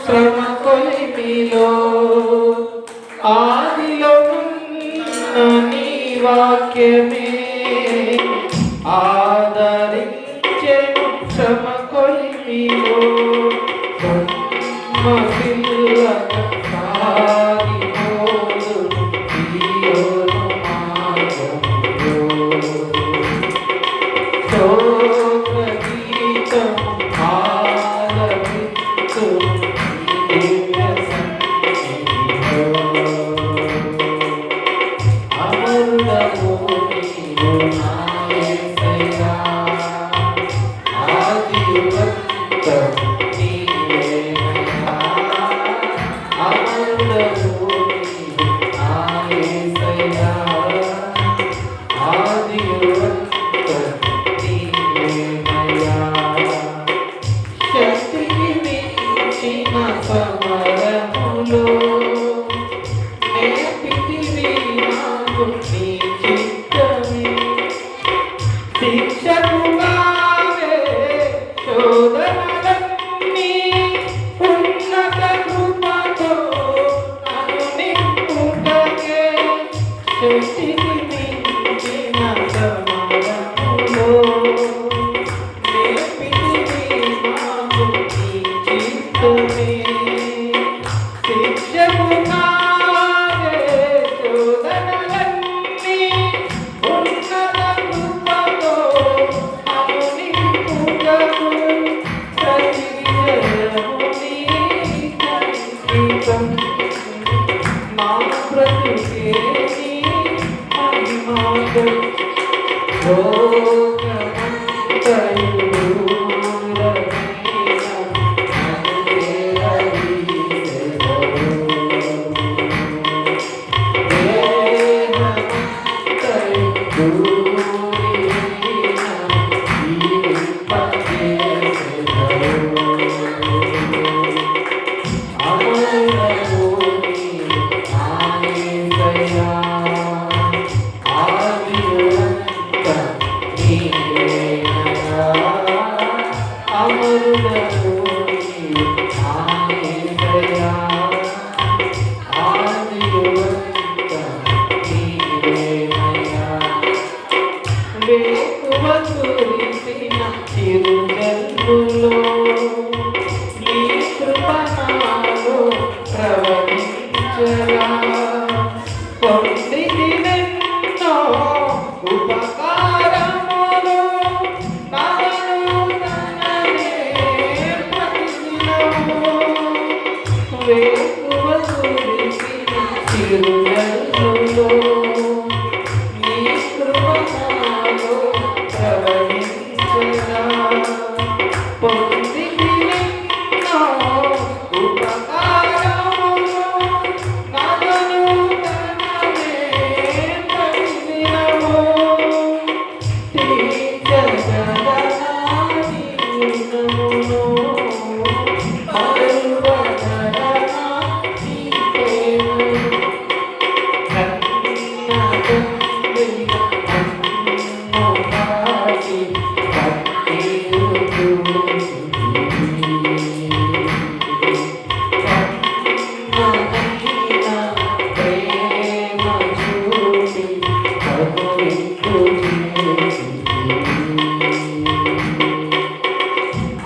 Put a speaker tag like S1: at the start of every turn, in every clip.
S1: శ్రమ కొలిమిలో ఆదిలో ఉన్న నీ వాక్యమే ఆదరించెను శ్రమ కొలిమిలో పిల్లగా సాగిపోదు ఈయోను మార్గములో స్తోత్ర గీతము ఆలపించు దివ్య సన్నిధిలో అమరుడవు నీవు నా యేసయ్యా ఆదియుగంతము నీవేనయ్యా అమరుడవు నీవు నా యేసయ్యా ఆదియుగంతము నీవేనయ్యా శక్తికి మించిన సమరములో నేర్పితివి నాకు నీ చిత్తమే శిక్షకుగానే శోధనలన్నీ ఉన్నత కృపతో నన్ను నింపుటకే శక్తికి మించిన సమరములో నేర్పితివి నాకు నీ చిత్తమే శిక్షకుగానే శోధనలన్నీ ఉన్నత కృపతో నన్ను నింపుటకు ప్రతి విజయము నీ సంగీతం నా బ్రతుకే నీ మహిమార్థం లోకమంతయు దూరమైన నన్ను చేరదీసెదవు దేహమంతయు దూరమైన జీవింపజేసెదవు అమరుడవు నీవు నా యేసయ్యా ఆదియుగంతము నీవేనయ్యా అమరుడవు నీవు నా యేసయ్యా ఆదియుగంతము నీవేనయ్యా వేకువ కురిసిన చిరుజల్లులో నీ కృప నాలో ప్రవహించగా పొందినెన్నో ఉపకారములు నన్ను తననే ప్రతిదినము వేకువ కురిసిన చిరుజల్లులో నీ కృప నాలో ప్రవహించగా పొందినెన్నో ఉపకారములు నన్ను తననే ప్రతిదినము తీర్చగలనా నీ గుణమును మరువగలనా నీ ప్రేమను కన్న తండ్రిగా నన్ను కాచి కన్నదైన ప్రేమ చూపి కనువిందు చేసితివి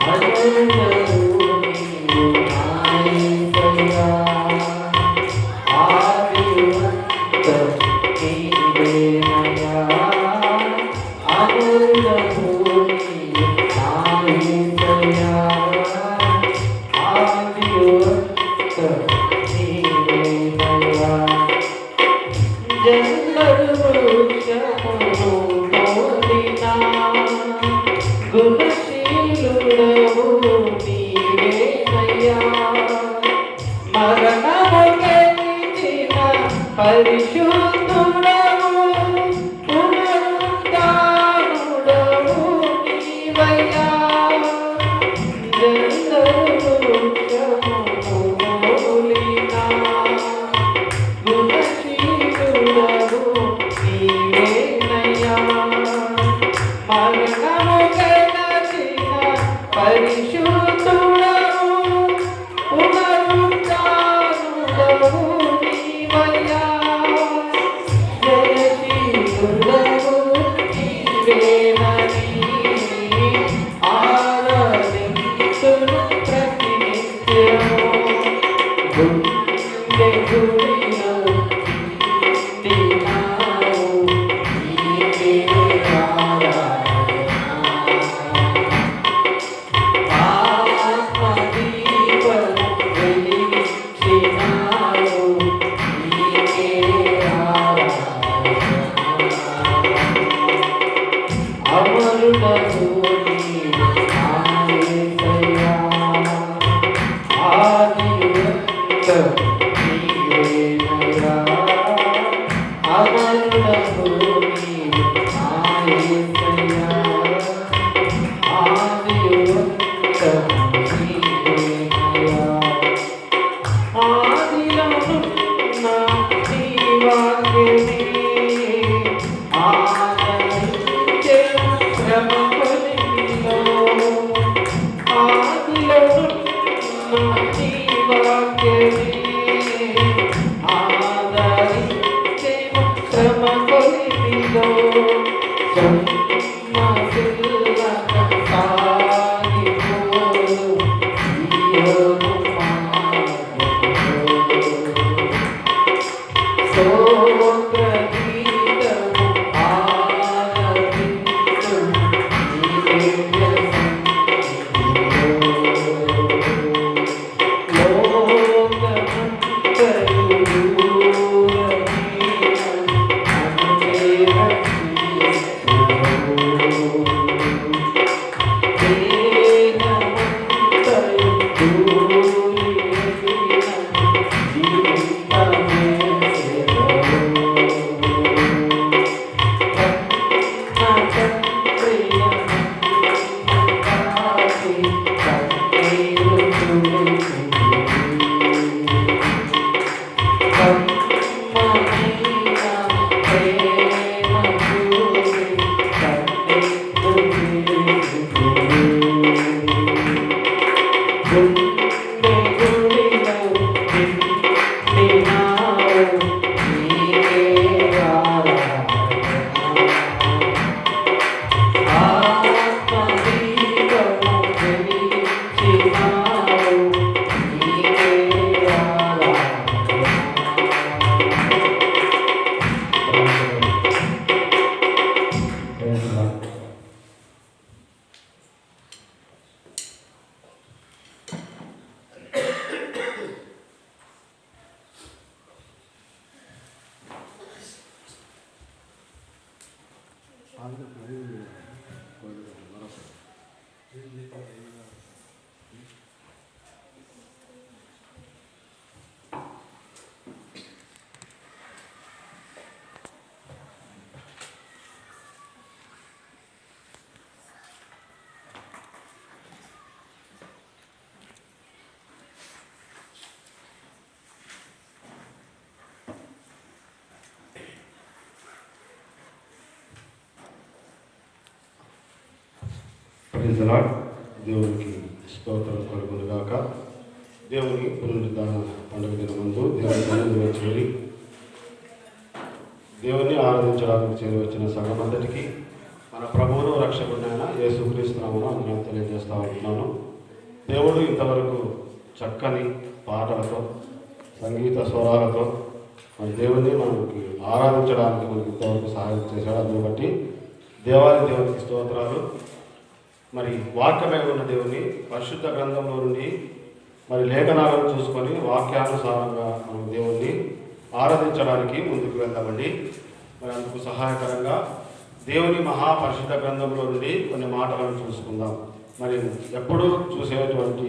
S1: అమరుడవు నీవు నా యేసయ్యా ఆదియుగంతము నీవేనయ్యా అమరుడవు నీవు నా యేసయ్యా ఆదియుగంతము నీవేనయ్యా జన్మరు వృక్షమును పోలినా గుణశీలుడవు నీవేనయ్యా మరణము గెలిచిన పరిశుద్ధుడవు పునరుద్ధానుడవు నీవయ్యా జన్మరు వృక్షమును పోలినా గుణశీలుడవు నీవేనయ్యా మరణము గెలిచిన పరిశుద్ధుడవు పునరుద్ధానుడవు
S2: దేవునికి స్తోత్రం కలుగునుగాక. దేవుని పునరుద్ధాన పండుగ దినమందు దేవుని వచ్చి దేవుని ఆరాధించడానికి చేరి వచ్చిన సంఘమంతటికి మన ప్రభువును రక్షకుడైన యేసుక్రీస్తు నామమున నేను తెలియజేస్తూ ఉంటున్నాను. దేవుడు ఇంతవరకు చక్కని పాటలతో సంగీత స్వరాలతో మన దేవుని మనకి ఆరాధించడానికి మనకి ఇంతవరకు సహాయం చేశాడు. అందుని బట్టి దేవునికి స్తోత్రాలు. మరి వాక్యమై ఉన్న దేవుని పరిశుద్ధ గ్రంథంలో నుండి మరి లేఖనాలను చూసుకొని వాక్యానుసారంగా మనం దేవుణ్ణి ఆరాధించడానికి ముందుకు వెళ్తామండి. మరి అందుకు సహాయకరంగా దేవుని మహాపరిశుద్ధ గ్రంథంలో నుండి కొన్ని మాటలను చూసుకుందాం. మరి ఎప్పుడూ చూసేటువంటి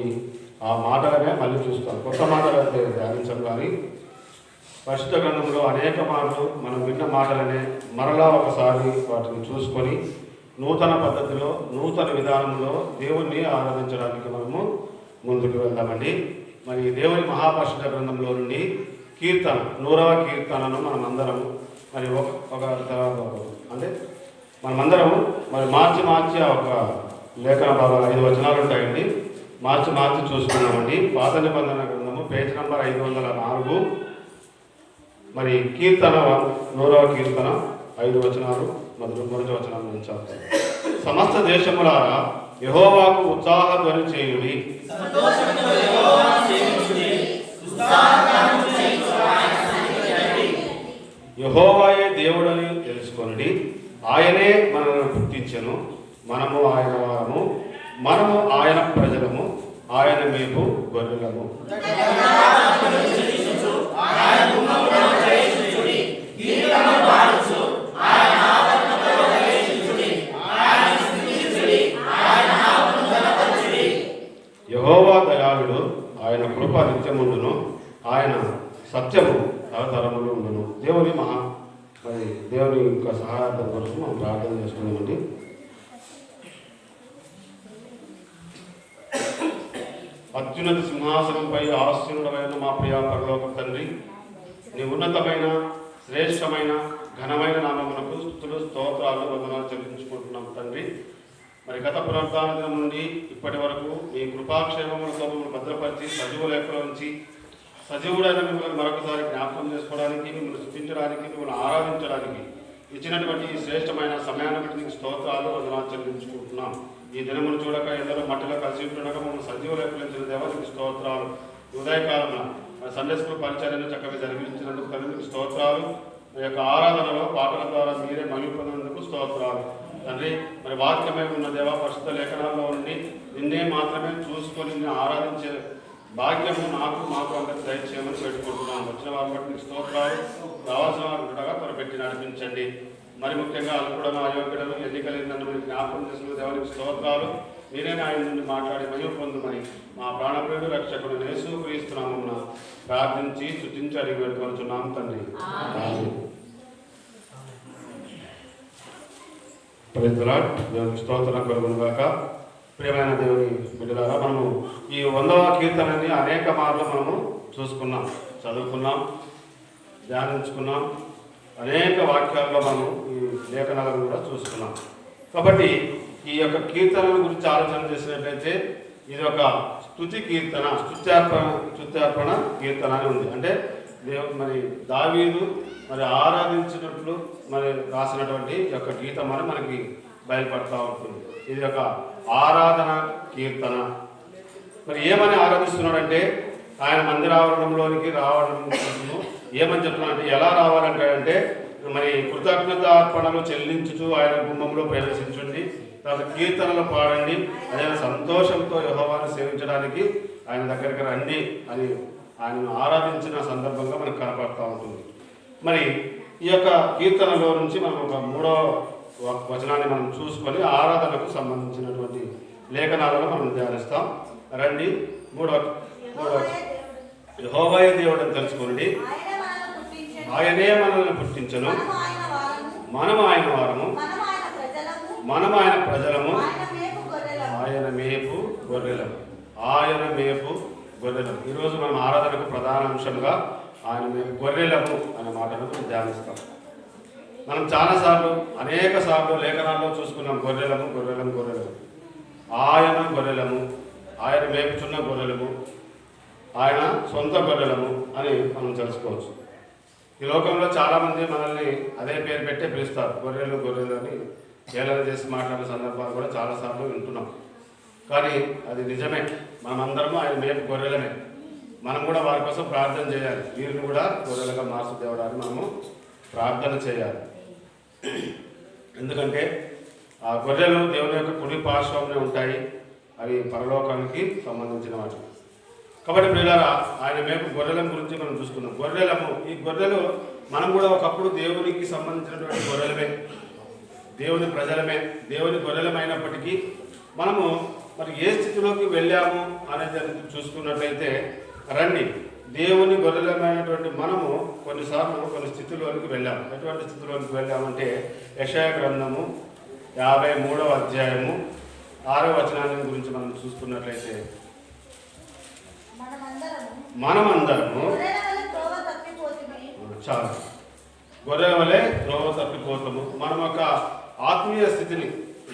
S2: ఆ మాటలనే మళ్ళీ చూస్తాం. కొత్త మాటలు అంటే ధ్యానించం, కానీ పరిశుద్ధ గ్రంథంలో అనేక మాటలు మనం విన్న మాటలనే మరలా ఒకసారి వాటిని చూసుకొని నూతన పద్ధతిలో నూతన విధానంలో దేవుణ్ణి ఆరాధించడానికి మనము ముందుకు వెళ్దామండి. మరి దేవుని మహాపరిశుద్ధ గ్రంథంలో నుండి కీర్తన 100వ కీర్తనను మనమందరము మరి ఒక అంటే మనమందరము మరి మార్చి ఒక లేఖన భాగాలు 5 వచనాలు ఉంటాయండి. మార్చి చూసుకున్నామండి. పాత నిబంధన గ్రంథము పేజ్ నంబర్ 504 మరి కీర్తన 100వ కీర్తన 5 వచనాలు మొదటి వచనం నుంచి. సమస్త దేశములారా యెహోవాకు ఉత్సాహ ధ్వని చేయుడి, మేపు గొర్రెలము. యెహోవా దయాళుడు, ఆయన కృప నిత్యముండును, ఆయన సత్యము తరతరములు ఉండును. దేవుని యొక్క సహాయార్థం కోసం మనం ప్రార్థన చేసుకున్నామండి. అత్యున్నత సింహాసనంపై ఆసీనుడమైన మా ప్రియ పరలోక తండ్రి, నీ ఉన్నతమైన శ్రేష్టమైన ఘనమైన నామమునకు స్తుతులు స్తోత్రాలు వందనాలు చెల్లించుకుంటున్నాం తండ్రి. మరి గత పునరుద్ధాన దినం నుండి ఇప్పటి వరకు మీ కృపాక్షేమములతో మిమ్మల్ని భద్రపరిచి సజీవ లేఖలో ఉంచి సజీవుడైన మిమ్మల్ని మరొకసారి జ్ఞాపకం చేసుకోవడానికి, మిమ్మల్ని స్థుతించడానికి, మిమ్మల్ని ఆరాధించడానికి ఇచ్చినటువంటి ఈ శ్రేష్టమైన సమయాన్ని బట్టి నీకు స్తోత్రాలు వందనాలు చెల్లించుకుంటున్నాం. ఈ దినమును చూడక ఎందరో మట్టిలో కలిసి ఉంటుండగా మమ్మల్ని సజీవ లేఖలించిన దేవా నీకు స్తోత్రాలు. ఉదయకాలంలో సండే స్కూల్ పరిచయాన్ని చక్కగా జరిగించినందుకు తల్లి నీకు స్తోత్రాలు. మీ యొక్క ఆరాధనలో పాటల ద్వారా మీరే మగిలిపోయినందుకు స్తోత్రాలు తండ్రి. మరి వాక్యమై ఉన్న దేవ పరిశుద్ధ లేఖనాల్లో ఉండి నిన్నే మాత్రమే చూసుకొని నిన్ను ఆరాధించే భాగ్యము మాకు అందరికి దయచేయమని పెట్టుకుంటున్నాం. వచ్చిన వారిని బట్టి నీకు స్తోత్రాలు. రావాల్సిన వారు ఉండగా త్వరపెట్టి నడిపించండి. మరి ముఖ్యంగా అల్పుడను అయోగ్యుడను ఎన్నికలేని నన్ను మీరు జ్ఞాపకం చేసుకున్న దేవానికి స్తోత్రాలు. మీరే ఆయన నుండి మాట్లాడి మహిమ పొందుమని మా ప్రాణప్రియుడు రక్షకుడు యేసుక్రీస్తునామమున ప్రార్థించి స్తుతించి అడిగి పెట్టుకొనుచున్నాం తండ్రి. Praise the Lord. దేవునికి స్తోత్రం కలుగునుగాక. ప్రియమైన దేవుని బిడ్డలారా, మనము ఈ 100వ కీర్తనని అనేక మార్లు మనము చూసుకున్నాం, చదువుకున్నాం, ధ్యానించుకున్నాం. అనేక వాక్యాల్లో మనం ఈ లేఖనాలను కూడా చూసుకున్నాం. కాబట్టి ఈ యొక్క కీర్తనల గురించి ఆలోచన చేసినట్లయితే ఇది ఒక స్తుతి కీర్తన, స్తుత్యార్పణ కీర్తన అని ఉంది. అంటే మరి దావీదు మరి ఆరాధించినట్లు మరి రాసినటువంటి యొక్క గీతం అని మనకి బయలుపడతా ఉంటుంది. ఇది ఒక ఆరాధన కీర్తన. మరి ఏమని ఆరాధిస్తున్నాడంటే ఆయన మందిరావరణంలోనికి రావడం కోసము ఏమని చెప్తున్నాడంటే, ఎలా రావాలంటే మరి కృతజ్ఞతార్పణలు చెల్లించుతూ ఆయన గుమ్మంలో ప్రవేశించండి, తర్వాత కీర్తనలు పాడండి, అదే సంతోషంతో యెహోవాను సేవించడానికి ఆయన దగ్గరికి రండి అని ఆయన ఆరాధించిన సందర్భంగా మనకు కనపడుతూ ఉంటుంది. మరి ఈ యొక్క కీర్తనలో నుంచి మనం ఒక 3వ వచనాన్ని మనం చూసుకొని ఆరాధనకు సంబంధించినటువంటి లేఖనాలను మనం ధ్యానిస్తాం. రండి. 3వ యెహోవాయే దేవుడు అని తెలుసుకోండి. ఆయనే మనల్ని పుట్టించను, మనం ఆయన వారము, మనం ఆయన ప్రజలము, ఆయన మేపు గొర్రెలము, ఆయన మేపు గొర్రెలము. ఈరోజు మనం ఆరాధనకు ప్రధాన అంశంగా ఆయన మేపు గొర్రెలము అనే మాటను ధ్యానిస్తాం. మనం చాలాసార్లు అనేక సార్లు లేఖనాల్లో చూసుకున్నాం గొర్రెలము గొర్రెలము గొర్రెలము. ఆయన గొర్రెలము, ఆయన మేపుచున్న గొర్రెలము, ఆయన సొంత గొర్రెలము అని మనం తెలుసుకోవచ్చు. ఈ లోకంలో చాలామంది మనల్ని అదే పేరు పెట్టే పిలుస్తారు, గొర్రెలు గొర్రెలు అని హేళన చేసి మాట్లాడే సందర్భాలు కూడా చాలాసార్లు వింటున్నాం. కానీ అది నిజమే, మనమందరము ఆయన మేపు గొర్రెలమే. మనం కూడా వారి కోసం ప్రార్థన చేయాలి. వీరిని కూడా గొర్రెలుగా మార్చు దేవుడాన్ని మనము ప్రార్థన చేయాలి. ఎందుకంటే ఆ గొర్రెలు దేవుని యొక్క కుడి పార్శ్వంలో ఉంటాయి, అవి పరలోకానికి సంబంధించిన వాటి. కాబట్టి ప్రియులారా, ఆయన మేపు గొర్రెల గురించి మనం చూసుకున్నాం. గొర్రెలము, ఈ గొర్రెలు మనం కూడా ఒకప్పుడు దేవునికి సంబంధించినటువంటి గొర్రెలమే, దేవుని ప్రజలమే, దేవుని గొర్రెలమైనప్పటికీ మనము మరి ఏ స్థితిలోకి వెళ్ళాము అనేది చూసుకున్నట్లయితే, రండి, దేవుని గొర్రెలమైనటువంటి మనము కొన్నిసార్లు కొన్ని స్థితిలోనికి వెళ్ళాము. ఎటువంటి స్థితిలోనికి వెళ్ళామంటే యెషయా గ్రంథము 53వ అధ్యాయము 6వ వచనాన్ని గురించి మనం చూసుకున్నట్లయితే, మనమందరము చాలా గొర్రెల వలె త్రోవ తప్పిపోతాము. మనం ఒక ఆత్మీయ స్థితిని,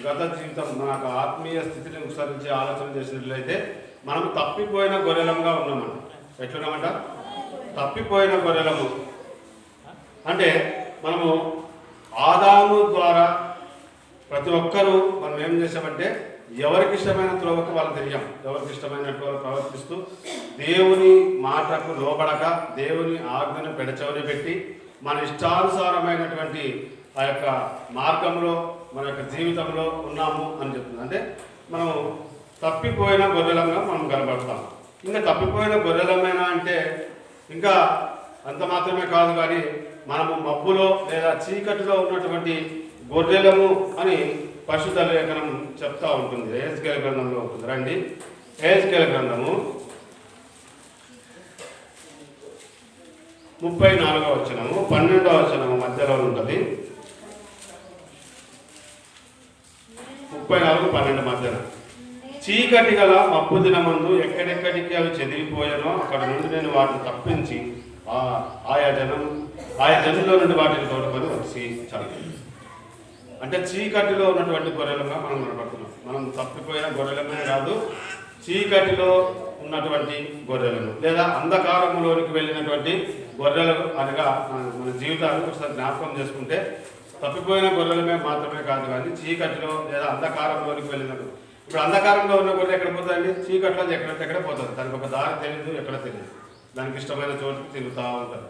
S2: గత జీవితం మన యొక్క ఆత్మీయ స్థితిని అనుసరించి ఆలోచన చేసినట్లయితే మనం తప్పిపోయిన గొర్రెలంగా ఉన్నామంట. ఎట్లున్నామంట? తప్పిపోయిన గొర్రెలము. అంటే మనము ఆదాము ద్వారా ప్రతి ఒక్కరూ మనం ఏం చేసామంటే ఎవరికి ఇష్టమైన త్రోవకు వాళ్ళు తిరిగాం. ఎవరికి ఇష్టమైనట్టు వాళ్ళు ప్రవర్తిస్తూ దేవుని మాటకు లోబడక దేవుని ఆజ్ఞను పెడచెవిన పెట్టి మన ఇష్టానుసారమైనటువంటి ఆ యొక్క మార్గంలో మన యొక్క జీవితంలో ఉన్నాము అని చెప్తుంది. అంటే మనము తప్పిపోయిన గొర్రెలంగా మనం కనబడతాం. ఇంకా తప్పిపోయిన గొర్రెలమైనా అంటే ఇంకా అంత మాత్రమే కాదు, కానీ మనము మబ్బులో లేదా చీకటిలో ఉన్నటువంటి గొర్రెలము అని పరిశుద్ధ లేఖనం చెప్తా ఉంటుంది. యెహెజ్కేలు గ్రంథంలో ఉంటుంది. రండి, యెహెజ్కేలు గ్రంథము 34వ వచనము 12వ వచనము మధ్యలో ఉంటుంది. 34-12 మధ్యన. చీకటి గల మబ్బు దినమందు ఎక్కడెక్కడికి అవి చెదిరిపోయానో అక్కడ నుండి నేను వాటిని తప్పించి ఆయా జనుల్లో నుండి వాటిని తోడుకొని వచ్చి చాలు. అంటే చీకటిలో ఉన్నటువంటి గొర్రెలుగా మనం కనబడుతున్నాం. మనం తప్పిపోయిన గొర్రెలమే కాదు, చీకటిలో ఉన్నటువంటి గొర్రెలను లేదా అంధకారంలోనికి వెళ్ళినటువంటి గొర్రెలు అనగా మన జీవితాలను ఒకసారి జ్ఞాపకం చేసుకుంటే తప్పిపోయిన గొర్రెలమే మాత్రమే కాదు, కానీ చీకటిలో లేదా అంధకారంలోనికి వెళ్ళినట్టు. ఇప్పుడు అంధకారంలో ఉన్న గొర్రె ఎక్కడ పోతుందండి? చీకట్లో ఎక్కడంటే పోతుంది. దానికి ఒక దారి తెలియదు, ఎక్కడ తెలియదు, దానికి ఇష్టమైన చోటుకి తిరుగుతూ ఉంటుంది.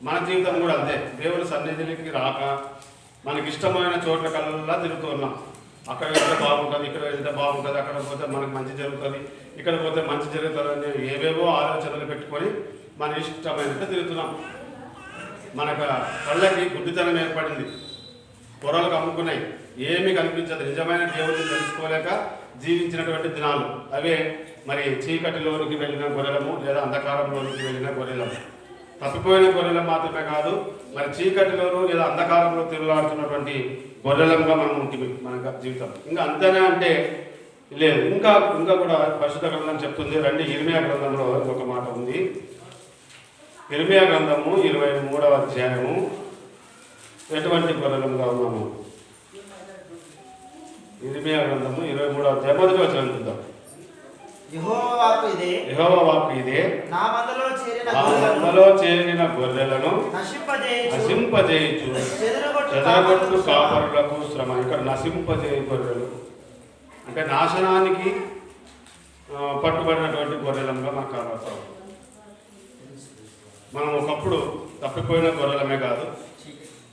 S2: మన జీవితం కూడా అంతే. దేవుని సన్నిధికి రాక మనకి ఇష్టమైన చోట్ల కల్లా తిరుగుతూ ఉన్నాం. అక్కడ వెళ్తే బాగుంటుంది, ఇక్కడ వెళ్తే బాగుంటుంది, అక్కడ పోతే మనకు మంచి జరుగుతుంది, ఇక్కడ పోతే మంచి జరుగుతుంది అని ఏవేవో ఆలోచనలు పెట్టుకొని మన ఇష్టమైనట్టు తిరుగుతున్నాం. మనకు కళ్ళకి గుడ్డితనం ఏర్పడింది, పొరలకు అమ్ముకున్నాయి, ఏమీ కనిపించదు. నిజమైన దేవుడిని తెలుసుకోలేక జీవించినటువంటి దినాలు అవే మరి చీకటిలోనికి వెళ్ళిన గొర్రెలము లేదా అంధకారంలోనికి వెళ్ళిన గొర్రెలము. తప్పిపోయిన గొర్రెలు మాత్రమే కాదు, మరి చీకటిలోనూ లేదా అంధకారంలో తిరుగులాడుతున్నటువంటి గొర్రెలంగా మనం ఉంటుంది మన జీవితం. ఇంకా అంతేనా అంటే లేదు, ఇంకా కూడా పరిశుద్ధ గ్రంథం చెప్తుంది. రండి, ఇర్మియా గ్రంథంలో ఒక మాట ఉంది. ఇర్మియా గ్రంథము 23వ అధ్యాయము ఎటువంటి గొర్రెలంగా ఉన్నాము? ఇర్మియా గ్రంథము 23వ అధ్యాయం 1వ వచనం చూద్దాం.
S3: యెహోవా వాక్కు ఇదే, నా మందలో చేరిన గొర్రెలను నశింపజేయచ్చు, చెదరగొట్టు కాపరులకు శ్రమ. ఇక్కడ నశింపజేయ గొర్రెలు అంటే నాశనానికి పట్టుబడినటువంటి గొర్రెలంగా మనకు కనబడతాం. మనం ఒకప్పుడు తప్పిపోయిన గొర్రెలమే కాదు,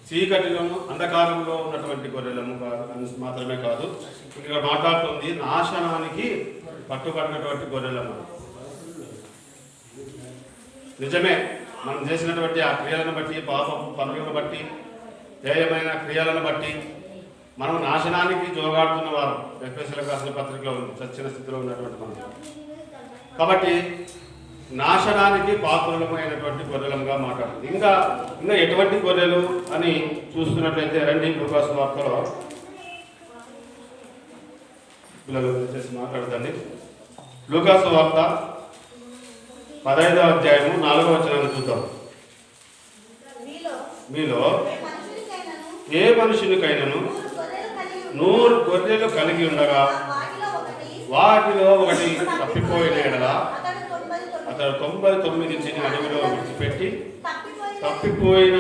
S3: చీకటిలోను అంధకారంలో ఉన్నటువంటి గొర్రెలము కాదు మాత్రమే కాదు, ఇక్కడ మాట్లాడుతుంది నాశనానికి పట్టుబడినటువంటి గొర్రెలము. నిజమే, మనం చేసినటువంటి ఆ క్రియలను బట్టి, పాపం పనులను బట్టి, ధ్యేయమైన క్రియలను బట్టి మనం నాశనానికి జోగాడుతున్న వారు. ఎఫెసీయులకు రాసిన పత్రికలో చచ్చిన స్థితిలో ఉన్నటువంటి మనం. కాబట్టి నాశనానికి పాత్రులమైనటువంటి గొర్రెలంగా మాట్లాడుతుంది. ఇంకా ఎటువంటి గొర్రెలు అని చూస్తున్నట్లయితే రండి, లూకాసు వార్తలో పిల్లలు చేసి మాట్లాడదండి. లూకాసు వార్త 15వ అధ్యాయము 4వ వచనాన్ని చూద్దాం. మీలో ఏ మనుషునికైనాను 100 గొర్రెలు కలిగి ఉండగా వాటిలో ఒకటి తప్పిపోయిన ఎడల అతడు 99 అడవిలో విడిచిపెట్టి తప్పిపోయిన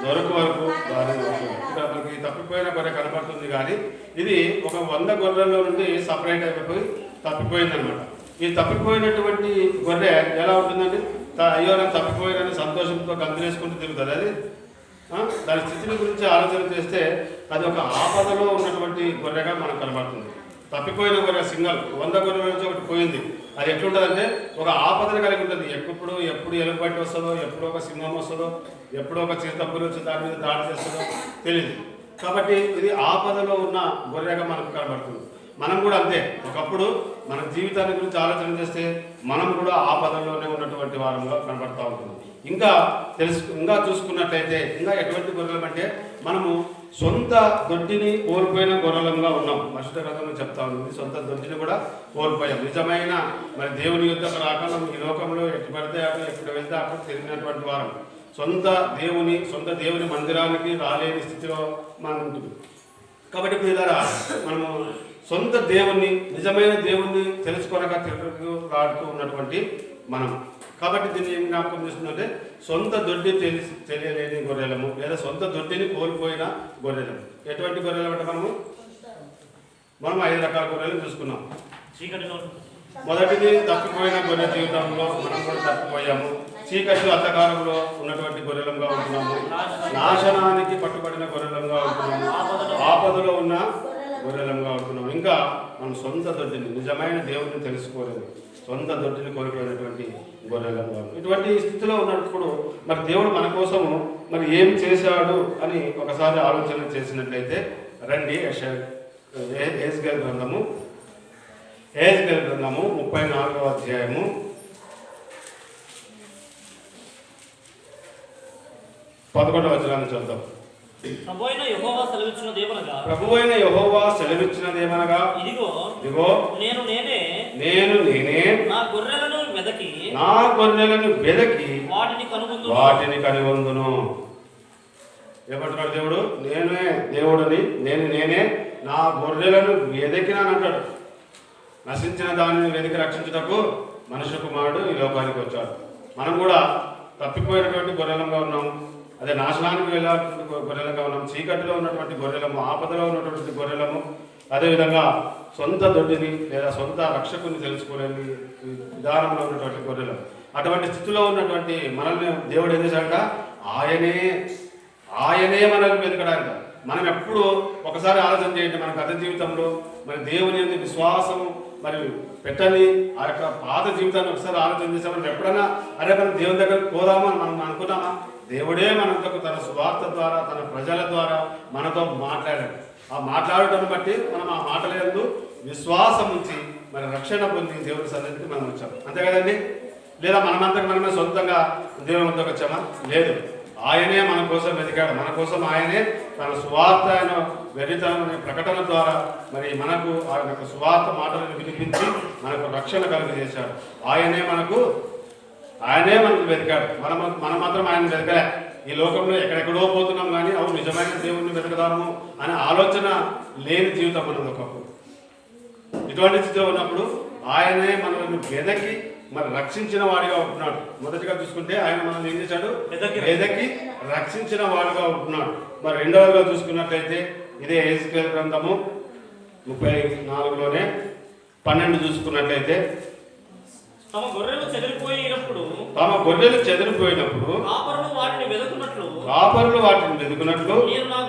S3: దొరకు వరకు దారిని ఇక్కడ మనకి తప్పిపోయిన గొర్రె కనబడుతుంది, కానీ ఇది ఒక 100 గొర్రెల్లో నుండి సపరేట్ అయిపోయి తప్పిపోయిందనమాట. ఈ తప్పిపోయినటువంటి గొర్రె ఎలా ఉంటుందండి? అయ్యో నాకు తప్పిపోయినని సంతోషంతో గంతులేసుకుంటూ తిరుగుతుంది. అది దాని స్థితిని గురించి ఆలోచన చేస్తే అది ఒక ఆపదలో ఉన్నటువంటి గొర్రెగా మనకు కనబడుతుంది. తప్పిపోయిన గొర్రె సింగల్ 100 గొర్రెల నుంచి ఒకటి పోయింది. అది ఎట్లుంటుందంటే ఒక ఆపదను కలిగి ఉంటుంది. ఎప్పుడు ఎలుగుబట్టి వస్తుందో, ఎప్పుడు ఒక సింహం వస్తుందో, ఎప్పుడు ఒక చిరుతపులు వచ్చి దాని మీద దాడి చేస్తుందో తెలియదు. కాబట్టి ఇది ఆపదలో ఉన్న గొర్రెగా మనకు కనబడుతుంది. మనం కూడా అంతే. ఒకప్పుడు మన జీవితాన్ని గురించి ఆలోచన చేస్తే మనం కూడా ఆపదలోనే ఉన్నటువంటి వారంలో కనబడుతూ ఉంటుంది. ఇంకా చూసుకున్నట్లయితే ఇంకా ఎటువంటి గొర్రెలం అంటే మనము సొంత దొడ్డిని కోల్పోయిన గొర్రెలంగా ఉన్నాం. పరిశుద్ధ గ్రంథంలో చెప్తా ఉంది, సొంత దొడ్డిని కూడా కోల్పోయాం. నిజమైన మరి దేవుని యుద్ధకు రాక మనం ఈ లోకంలో ఎటు పడితే అక్కడ ఎక్కడ వెళ్తే అక్కడ తిరిగినటువంటి వారం. సొంత దేవుని మందిరానికి రాలేని స్థితిలో మనం ఉంటుంది. కాబట్టి పిల్లరా, మనము సొంత దేవుణ్ణి, నిజమైన దేవుణ్ణి తెలుసుకోనక తిరుగులాడుతూ ఉన్నటువంటి మనం. కాబట్టి దీన్ని ఏం జ్ఞాపకం చేస్తుందంటే సొంత దొడ్డి తెలియలేని గొర్రెలము లేదా సొంత దొడ్డిని కోల్పోయిన గొర్రెలము. ఎటువంటి గొర్రెలు అంటే మనం 5 రకాల గొర్రెలు చూసుకున్నాం. మొదటిది తప్పిపోయిన గొర్రె జీవితంలో మనం కూడా తప్పిపోయాము. చీకటిలో అంధకారంలో ఉన్నటువంటి గొర్రెలంగా ఉంటున్నాము. నాశనానికి పట్టుబడిన గొర్రెలంగా ఉంటున్నాము. ఆపదలో ఉన్న గొర్రెలంగా ఉంటున్నాము. ఇంకా మనం సొంత దొడ్డిని, నిజమైన దేవుడిని తెలుసుకోలేదు.
S2: సొంత దొడ్డిని కోల్పోయినటువంటి గొర్రెలంగా ఉన్నాం. ఇటువంటి స్థితిలో ఉన్నప్పుడు మరి దేవుడు మన కోసము మరి ఏం చేశాడు అని ఒకసారి ఆలోచన చేసినట్లయితే రండి. యెహెజ్కేలు గ్రంథము 34వ అధ్యాయము 11వ వచనాన్ని చదువుతాం.
S4: ప్రభువైన
S2: యెహోవా సెలవిచ్చినదేమనగా ఇదిగో నేను నేనే
S4: నా గొర్రెలను
S2: వెదకి వాటిని కనుగొందును. ఏమంటున్నాడు దేవుడు? నేనే దేవుడిని, నేనే నా గొర్రెలను వెదకినానంటాడు. నశించిన దానిని వెతికి రక్షించుటకు మనుష్య కుమారుడు ఈ లోకానికి వచ్చాడు. మనం కూడా తప్పిపోయినటువంటి గొర్రెలంగా ఉన్నాం. అదే నాశనానికి వెళ్ళాల్సిన గొర్రెలుగా ఉన్నాం. చీకటిలో ఉన్నటువంటి గొర్రెలము, ఆపదలో ఉన్నటువంటి గొర్రెలము, అదేవిధంగా సొంత దొడ్డిని లేదా సొంత రక్షకుని తెలుసుకోలేని విధానంలో ఉన్నటువంటి గొర్రెలు. అటువంటి స్థితిలో ఉన్నటువంటి మనల్ని దేవుడు ఏం చేశాడంట? ఆయనే మనల్ని వెతకడానికి. మనం ఎప్పుడు ఒకసారి ఆలోచన చేయండి, మన గత జీవితంలో మరి దేవుని విశ్వాసం మరి పెట్టని ఆ యొక్క పాత జీవితాన్ని ఒకసారి ఆలోచన చేసామని ఎప్పుడైనా మనం దేవుని దగ్గరకు పోదామని మనం అనుకున్నామా? దేవుడే మనతో తన సువార్త ద్వారా తన ప్రజల ద్వారా మనతో మాట్లాడాడు. ఆ మాట్లాడటం బట్టి మనం ఆ మాటలందు విశ్వాసం ఉంచి మరి రక్షణ పొంది దేవుని సన్నిధికి మనం వచ్చాము. అంతే కదండి? లేదా మనమంతకు మనమే సొంతంగా దేవుని వద్దకు వచ్చామా? లేదు. ఆయనే మన కోసం వెతికాడు. మన కోసం ఆయనే తన సువార్త ఆయన వెరితనం అనే ప్రకటన ద్వారా మరి మనకు ఆయన యొక్క సువార్త మాటలను వినిపించి మనకు రక్షణ కలుగజేశాడు. ఆయనే మనకు వెతికాడు. మనం మాత్రం ఆయన వెతకలే. ఈ లోకంలో ఎక్కడెక్కడో పోతున్నాం కానీ అవును నిజమైన దేవుణ్ణి వెతకదాము అనే ఆలోచన లేని జీవితం మనది ఒకప్పుడు. ఇటువంటి స్థితిలో ఉన్నప్పుడు ఆయనే మనల్ని వెదకి మరి రక్షించిన వాడిగా ఉంటున్నాడు. మొదటిగా చూసుకుంటే ఆయన మనల్ని ఏం చేశాడు? వెదకి రక్షించిన వాడుగా ఉంటున్నాడు. మరి రెండవదిగా చూసుకున్నట్లయితే ఇదే యెహెజ్కేలు గ్రంథము 34లోనే 12 చూసుకున్నట్లయితే
S4: తమ గొర్రెలు చెదిరిపోయినప్పుడు కాపరులు వాటిని వెదుకున్నట్లు నేను నా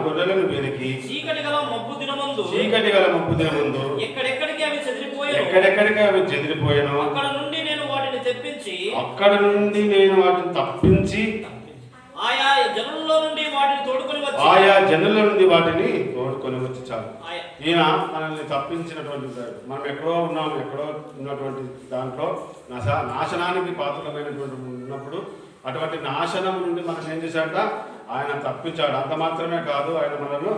S4: గొర్రెలను వెదికి చీకటి గల మబ్బు దినమందు ఎక్కడెక్కడికి అవి చెదిరిపోయాను అక్కడ నుండి నేను వాటిని తప్పించి ఆయా జనుల నుండి వాటిని తోడుకొని వచ్చి చాలు. ఈయన మనల్ని తప్పించినటువంటి మనం ఎక్కడో ఉన్నటువంటి దాంట్లో నాశనానికి పాత్రమైనటువంటి ఉన్నప్పుడు అటువంటి నాశనం నుండి మనం ఏం చేశాడ? ఆయన తప్పించాడు. అంత మాత్రమే కాదు, ఆయన మనల్ని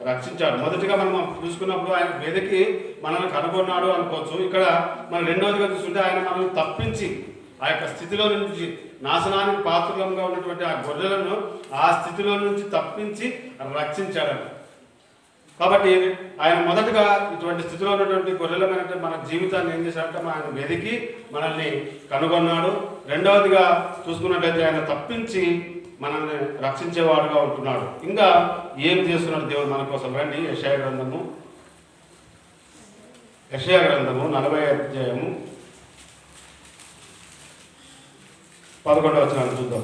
S4: రక్షించాడు. మొదటిగా మనం చూసుకున్నప్పుడు ఆయన వెదకి మనల్ని కనుగొన్నాడు అనుకోవచ్చు. ఇక్కడ మనం రెండవదిగా చూసుకుంటే ఆయన మనల్ని తప్పించి ఆ యొక్క స్థితిలో నుంచి నాశనానికి పాత్రలంగా ఉన్నటువంటి ఆ గొర్రెలను ఆ స్థితిలో నుంచి తప్పించి రక్షించాడు. కాబట్టి ఆయన మొదటగా ఇటువంటి స్థితిలో ఉన్నటువంటి గొర్రెలమైనటువంటి మన జీవితాన్ని ఏం చేశాడంటే ఆయన వెదికి మనల్ని కనుగొన్నాడు. రెండవదిగా చూసుకున్నట్లయితే ఆయన తప్పించి మనల్ని రక్షించేవాడుగా ఉంటున్నాడు. ఇంకా ఏం చేస్తున్నాడు దేవుడు మన కోసం? రండి యెషయా గ్రంథము 40వ అధ్యాయము 11వ వచనాన్ని చూద్దాం.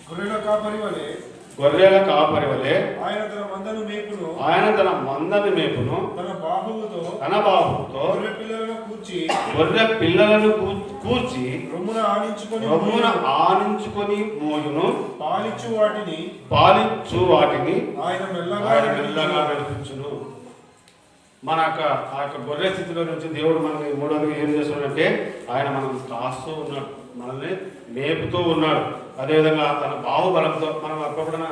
S4: గొర్రెల కాపరి వలె ఆయన తన మందను మేపును తన బాహువుతో గొర్రె పిల్లలను కూర్చి రొమ్మున ఆనించుకొని మోయును పాలిచ్చు వాటిని ఆయన మెల్లగా నడిపించును. మన ఆ యొక్క గొర్రె స్థితిలో నుంచి దేవుడు మనకి మూడవదిగా ఏం చేస్తున్నాడంటే ఆయన మనం కాస్తూ ఉన్నాడు, మనల్ని మేపుతూ ఉన్నాడు. అదేవిధంగా తన బాహుబలంతో మనం అప్పుడైనా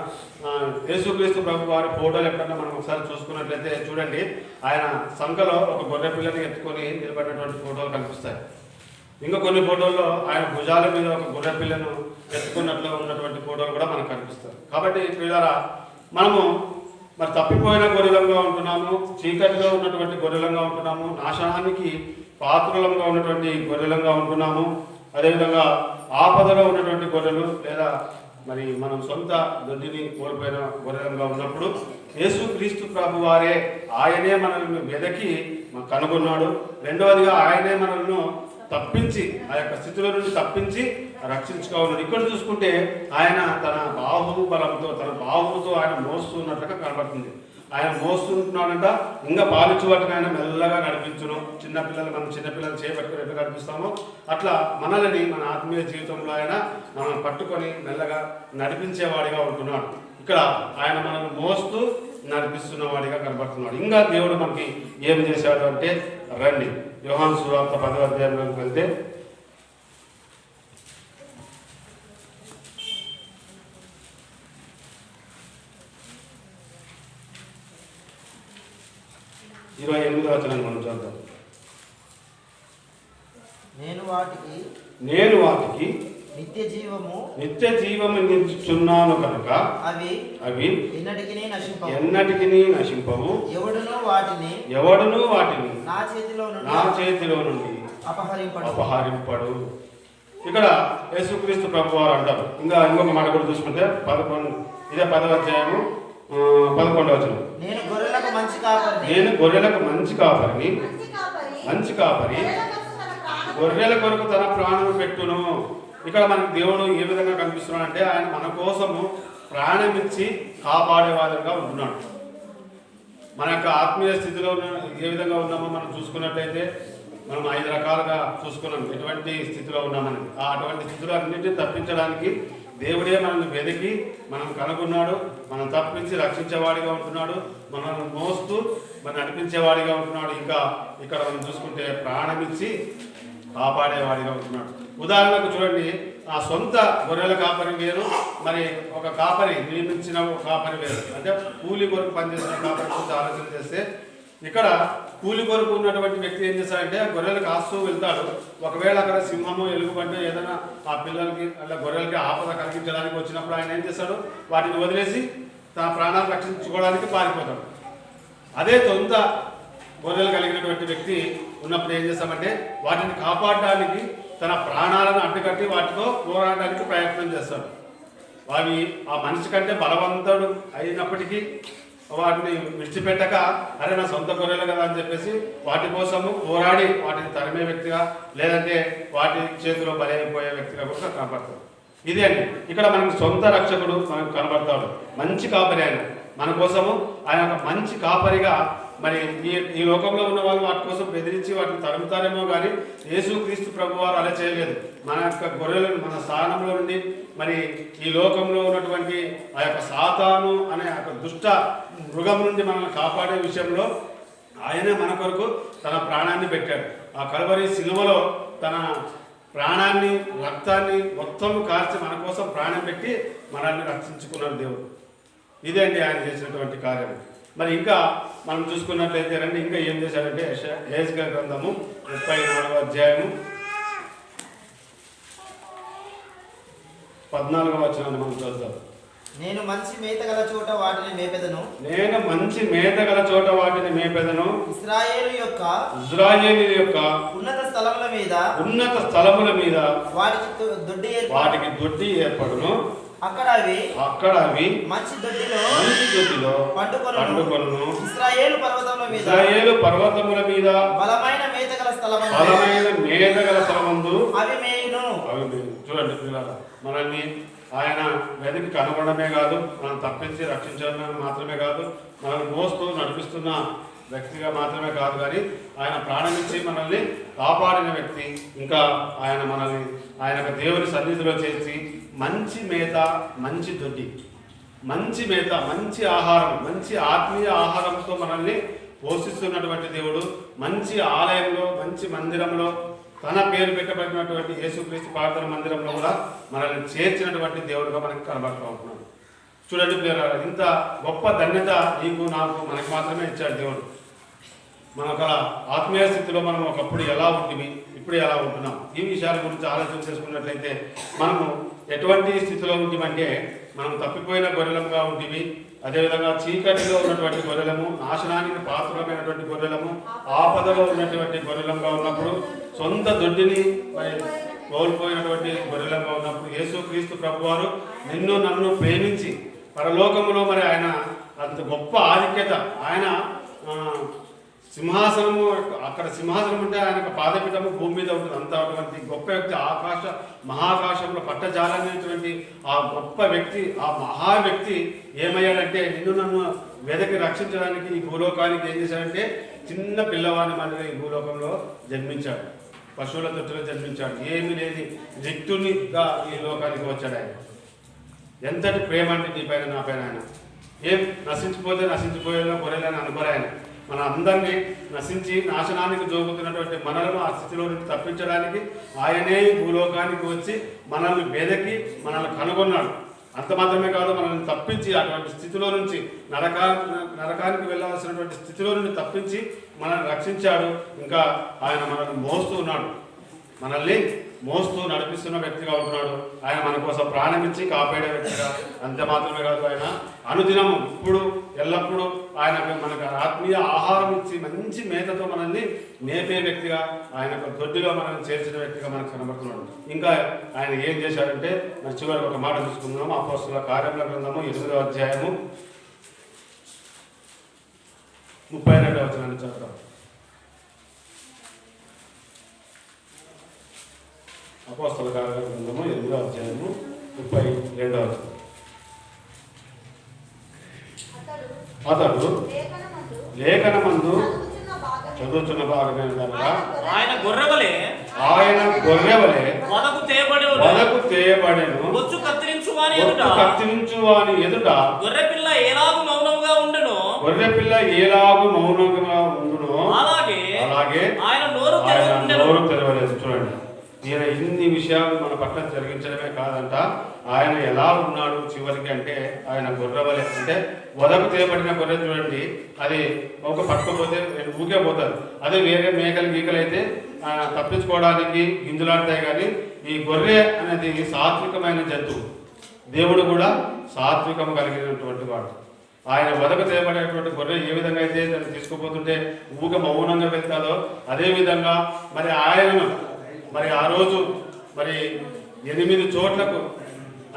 S4: యేసుక్రీస్తు ప్రభు వారి ఫోటోలు ఎప్పుడన్నా మనం ఒకసారి చూసుకున్నట్లయితే చూడండి, ఆయన సంఖలో ఒక గొర్రె పిల్లని ఎత్తుకొని నిలబడినటువంటి ఫోటోలు కనిపిస్తాయి. ఇంకా కొన్ని ఫోటోల్లో ఆయన భుజాల మీద ఒక గొర్రె పిల్లను ఎత్తుకున్నట్లు ఉన్నటువంటి ఫోటోలు కూడా మనకు కనిపిస్తాయి. కాబట్టి వీళ్ళారా మనము మరి తప్పిపోయిన గొర్రెలంగా ఉంటున్నాము, చీకటిలో ఉన్నటువంటి గొర్రెలంగా ఉంటున్నాము, నాశనానికి పాత్రలంగా ఉన్నటువంటి గొర్రెలంగా ఉంటున్నాము. అదేవిధంగా ఆపదలో ఉన్నటువంటి గొర్రెలు లేదా మరి మనం సొంత దొడ్డిని కోల్పోయిన గొర్రెలంగా ఉన్నప్పుడు యేసుక్రీస్తు ప్రభు వారే ఆయనే మనల్ని వెదకి కనుగొన్నాడు. రెండవదిగా ఆయనే మనల్ని తప్పించి ఆ యొక్క స్థితిలో నుండి తప్పించి రక్షించుకోవాలి. ఇక్కడ చూసుకుంటే ఆయన తన బాహుబలంతో తన బాహువుతో ఆయన మోస్తున్నట్లుగా కనబడుతుంది. ఆయన మోస్తుంటున్నాడంట. ఇంకా పాలిచ్చు వాటిని ఆయన మెల్లగా నడిపించును. చిన్నపిల్లలు మనం చిన్నపిల్లలు చేపట్టుకుని ఎట్లా నడిపిస్తామో అట్లా మనల్ని మన ఆత్మీయ జీవితంలో ఆయన మనం పట్టుకొని మెల్లగా నడిపించేవాడిగా ఉంటున్నాడు. ఇక్కడ ఆయన మనల్ని మోస్తూ నడిపిస్తున్న వాడిగా కనబడుతున్నాడు. ఇంకా దేవుడు మనకి ఏం చేశాడు అంటే, రండి యోహాను సువార్త 10వ అధ్యాయంలోకి వెళ్తే ఇరవై 28వ వచనాన్ని మనం చూద్దాం.
S5: నేను వాటికి నిత్య జీవము
S4: నిత్యుచున్నాను కనుక
S5: అవి
S4: ఎన్నటికి నశింపవు. ఎవడును వాటిని నా చేతిలో నుండి అపహరింపడు. ఇక్కడ యేసుక్రీస్తు ప్రభువారు అంటారు. ఇంకా ఇంకొక మాట కూడా చూసుకుంటే 10వ అధ్యాయము 11వ వచనం.
S5: నేను గొర్రెలకు మంచి కాపరిని,
S4: మంచి కాపరి గొర్రెల కొరకు తన ప్రాణం పెట్టును. ఇక్కడ మనకి దేవుడు ఏ విధంగా కనిపిస్తున్నాడు అంటే, ఆయన మన కోసము ప్రాణం ఇచ్చి కాపాడేవాడుగా ఉంటున్నాడు. మన యొక్క ఆత్మీయ స్థితిలో ఏ విధంగా ఉన్నామో మనం చూసుకున్నట్లయితే మనం 5 రకాలుగా చూసుకున్నాం ఎటువంటి స్థితిలో ఉన్నామని. అటువంటి స్థితిలో అన్నింటినీ తప్పించడానికి దేవుడే మనల్ని వెతికి మనం కనుగొన్నాడు. మనం తప్పించి రక్షించేవాడిగా ఉంటున్నాడు. మనల్ని మోస్తూ మనం నడిపించేవాడిగా ఉంటున్నాడు. ఇంకా ఇక్కడ మనం చూసుకుంటే ప్రాణం ఇచ్చి కాపాడేవాడిగా ఉంటున్నాడు. ఉదాహరణకు చూడండి, ఆ సొంత గొర్రెల కాపరి వేరు, మరి ఒక కాపరి నియమించిన కాపరి వేరు. అంటే కూలి కొరకు పనిచేసిన కాపరి గురించి ఆలోచన చేస్తే, ఇక్కడ కూలి కొరకు ఉన్నటువంటి వ్యక్తి ఏం చేస్తాడంటే గొర్రెలు కాస్తూ వెళ్తాడు. ఒకవేళ అక్కడ సింహము ఎలుగుబంటే ఏదైనా ఆ పిల్లలకి అలా గొర్రెలకి ఆపద కలిగించడానికి వచ్చినప్పుడు ఆయన ఏం చేస్తాడు, వాటిని వదిలేసి తన ప్రాణాలు రక్షించుకోవడానికి పారిపోతాడు. అదే సొంత గొర్రెలు కలిగినటువంటి వ్యక్తి ఉన్నప్పుడు ఏం చేస్తామంటే వాటిని కాపాడడానికి తన ప్రాణాలను అడ్డుకట్టి వాటితో పోరాడడానికి ప్రయత్నం చేస్తాడు. అవి ఆ మనిషి కంటే బలవంతుడు అయినప్పటికీ వాటిని విడిచిపెట్టక, అరే నా సొంత గొర్రెలు కదా అని చెప్పేసి వాటి కోసము పోరాడి వాటిని తరిమే వ్యక్తిగా, లేదంటే వాటి చేతిలో బలైపోయే వ్యక్తిగా కూడా కనబడతాడు. ఇదే అండి ఇక్కడ మనకి సొంత రక్షకుడు మనకు కనబడతాడు. మంచి కాపరి ఆయన మన కోసము. ఆయన ఒక మంచి కాపరిగా మరి ఈ లోకంలో ఉన్న వాళ్ళు వాటి కోసం బెదిరించి వాటిని తరుముతారేమో కానీ యేసుక్రీస్తు ప్రభువారు అలా చేయలేదు. మన యొక్క గొర్రెలను మన స్థానంలో నుండి మరి ఈ లోకంలో ఉన్నటువంటి ఆ యొక్క సాతాను అనే ఒక దుష్ట మృగం నుండి మనల్ని కాపాడే విషయంలో ఆయనే మన కొరకు తన ప్రాణాన్ని పెట్టాడు. ఆ కల్వరి సిలువలో తన ప్రాణాన్ని రక్తాన్ని మొత్తం కార్చి మన కోసం ప్రాణం పెట్టి మనల్ని రక్షించుకున్నాడు దేవుడు. ఇదే అండి ఆయన చేసినటువంటి కార్యం. మరి ఇంకా మనం చూసుకున్నట్లయితే రండి ఇంకా ఏం చేశాడంటే యెహెజ్కేలు గ్రంథము 34వ అధ్యాయము 14వ వచనాన్ని మనం చూద్దాం.
S5: నేను మంచి మేత గల చోట వాటిని మేపెదను. ఇశ్రాయేలు యొక్క ఉన్నత స్థలముల మీద వాటికి దొడ్డి ఏర్పడును. అక్కడ అవి మంచి దొడ్డిలో పండుకొనును. ఇశ్రాయేలు పర్వతముల మీద బలమైన మేతగల స్థలమందు అవి మేయును.
S4: చూడండి పిల్లలు, మనల్ని ఆయన వెతికి కనుగొనడమే కాదు, మనం తప్పించి రక్షించడం మాత్రమే కాదు, మనల్ని మోస్తూ నడిపిస్తున్న వ్యక్తిగా మాత్రమే కాదు, కానీ ఆయన ప్రాణమిచ్చి మనల్ని కాపాడిన వ్యక్తి. ఇంకా ఆయన మనల్ని ఆయన దేవుని సన్నిధిలో చేసి మంచి మేత, మంచి దొడ్డి, మంచి మేత, మంచి ఆహారం, మంచి ఆత్మీయ ఆహారంతో మనల్ని పోషిస్తున్నటువంటి దేవుడు మంచి ఆలయంలో, మంచి మందిరంలో, తన పేరు పెట్టబడినటువంటి యేసుక్రీస్తు ప్రార్థన మందిరంలో కూడా మనల్ని చేర్చినటువంటి దేవుడుగా మనకి కనబడుతూ ఉంటున్నాడు. చూడండి ప్రియులారా, ఇంత గొప్ప ధన్యత నీకు నాకు మనకి మాత్రమే ఇచ్చాడు దేవుడు. మన ఒక ఆత్మీయ స్థితిలో మనం ఒకప్పుడు ఎలా ఉంటుంది, ఇప్పుడు ఎలా ఉంటున్నాం, ఈ విషయాల గురించి ఆలోచన చేసుకున్నట్లయితే మనము ఎటువంటి స్థితిలో ఉంటామంటే, మనం తప్పిపోయిన గొర్రెలముగా ఉంటుంది. అదేవిధంగా చీకటిలో ఉన్నటువంటి గొర్రెలము, నాశనానికి పాత్రమైనటువంటి గొర్రెలము, ఆపదలో ఉన్నటువంటి గొర్రెలముగా ఉన్నప్పుడు, సొంత దొడ్డిని కోల్పోయినటువంటి గొర్రెలముగా ఉన్నప్పుడు యేసుక్రీస్తు ప్రభువారు నిన్ను నన్ను ప్రేమించి పరలోకములో మరి ఆయన అంత గొప్ప ఆధిక్యత, ఆయన సింహాసనము, అక్కడ సింహాసనం అంటే ఆయన పాదపీఠము భూమి మీద ఉంటుంది. అంత అటువంటి గొప్ప వ్యక్తి, మహాకాశంలో పట్టజాలనేటువంటి ఆ గొప్ప వ్యక్తి, ఆ మహా వ్యక్తి ఏమయ్యాడంటే నిన్ను నన్ను వెదకి రక్షించడానికి ఈ భూలోకానికి ఏం చేశాడంటే చిన్న పిల్లవాని మాదిరిగా ఈ భూలోకంలో జన్మించాడు. పశువుల తొట్టులో జన్మించాడు. ఏమీ లేని రిక్తునిగా ఈ లోకానికి వచ్చాడు ఆయన. ఎంతటి ప్రేమ అంటే నీ పైన నా పైన ఆయన. ఏం నశించిపోతే నశించిపోయేలా గొర్రెలని అనుకోలే ఆయన. మన అందరినీ నశించి నాశనానికి జోగుతున్నటువంటి మనలను ఆ స్థితిలో నుండి తప్పించడానికి ఆయనే భూలోకానికి వచ్చి మనల్ని వెదకి మనల్ని కనుగొన్నాడు. అంత మాత్రమే కాదు, మనల్ని తప్పించి అటువంటి స్థితిలో నుంచి నరకానికి వెళ్ళాల్సినటువంటి స్థితిలో నుండి తప్పించి మనల్ని రక్షించాడు. ఇంకా ఆయన మనల్ని మోస్తూ ఉన్నాడు, మనల్ని మోస్తూ నడిపిస్తున్న వ్యక్తిగా ఉంటున్నాడు. ఆయన మన కోసం ప్రాణమించి కాపాడే వ్యక్తిగా. అంతే మాత్రమే కాదు, ఆయన అనుదినము ఇప్పుడు ఎల్లప్పుడూ ఆయన మనకు ఆత్మీయ ఆహారం ఇచ్చి మంచి మేతతో మనల్ని మేపే వ్యక్తిగా, ఆయన దొడ్డిలో మనల్ని చేర్చిన వ్యక్తిగా మనకు కనబడుతున్నాడు. ఇంకా ఆయన ఏం చేశాడంటే మన చివరికి ఒక మాట చూసుకుందాము. అపోస్తలుల కార్యముల గ్రంథము 8వ అధ్యాయము 32వ వచనాన్ని చదువుతాం. అపోస్తలుల కార్యముల గ్రంథము 8వ అధ్యాయము 32వ వచనం. అతడు లేఖనమందు చదువుతున్న భాగమే
S6: ఆయన గొర్రెవలే వదకు
S4: తేబడెను
S6: బొచ్చు కత్తిరించు
S4: వాని ఎదుట
S6: గొర్రె పిల్ల ఏలాగు మౌనంగా ఉండును
S4: అలాగే ఆయన నోరు తెరవలేదు. చూడండి, ఈయన ఇన్ని విషయాలు మన పట్ల జరిగించడమే కాదంట, ఆయన ఎలా ఉన్నాడు చివరికి అంటే ఆయన గొర్రెవలే. అంటే వదకు తేబడిన గొర్రె చూడండి, అది ఒక పట్టుకపోతే ఊకే పోతుంది. అదే వేరే మేకలు గీకలు అయితే తప్పించుకోవడానికి గింజలాడతాయి. కానీ ఈ గొర్రె అనేది సాత్వికమైన జంతువు. దేవుడు కూడా సాత్వికం కలిగినటువంటి వాడు. ఆయన వదకు తేబడేటువంటి గొర్రె ఏ విధంగా అయితే దాన్ని తీసుకుపోతుంటే ఊక మౌనంగా వెళ్తాదో, అదేవిధంగా మరి ఆయనను మరి ఆ రోజు మరి 8 చోట్లకు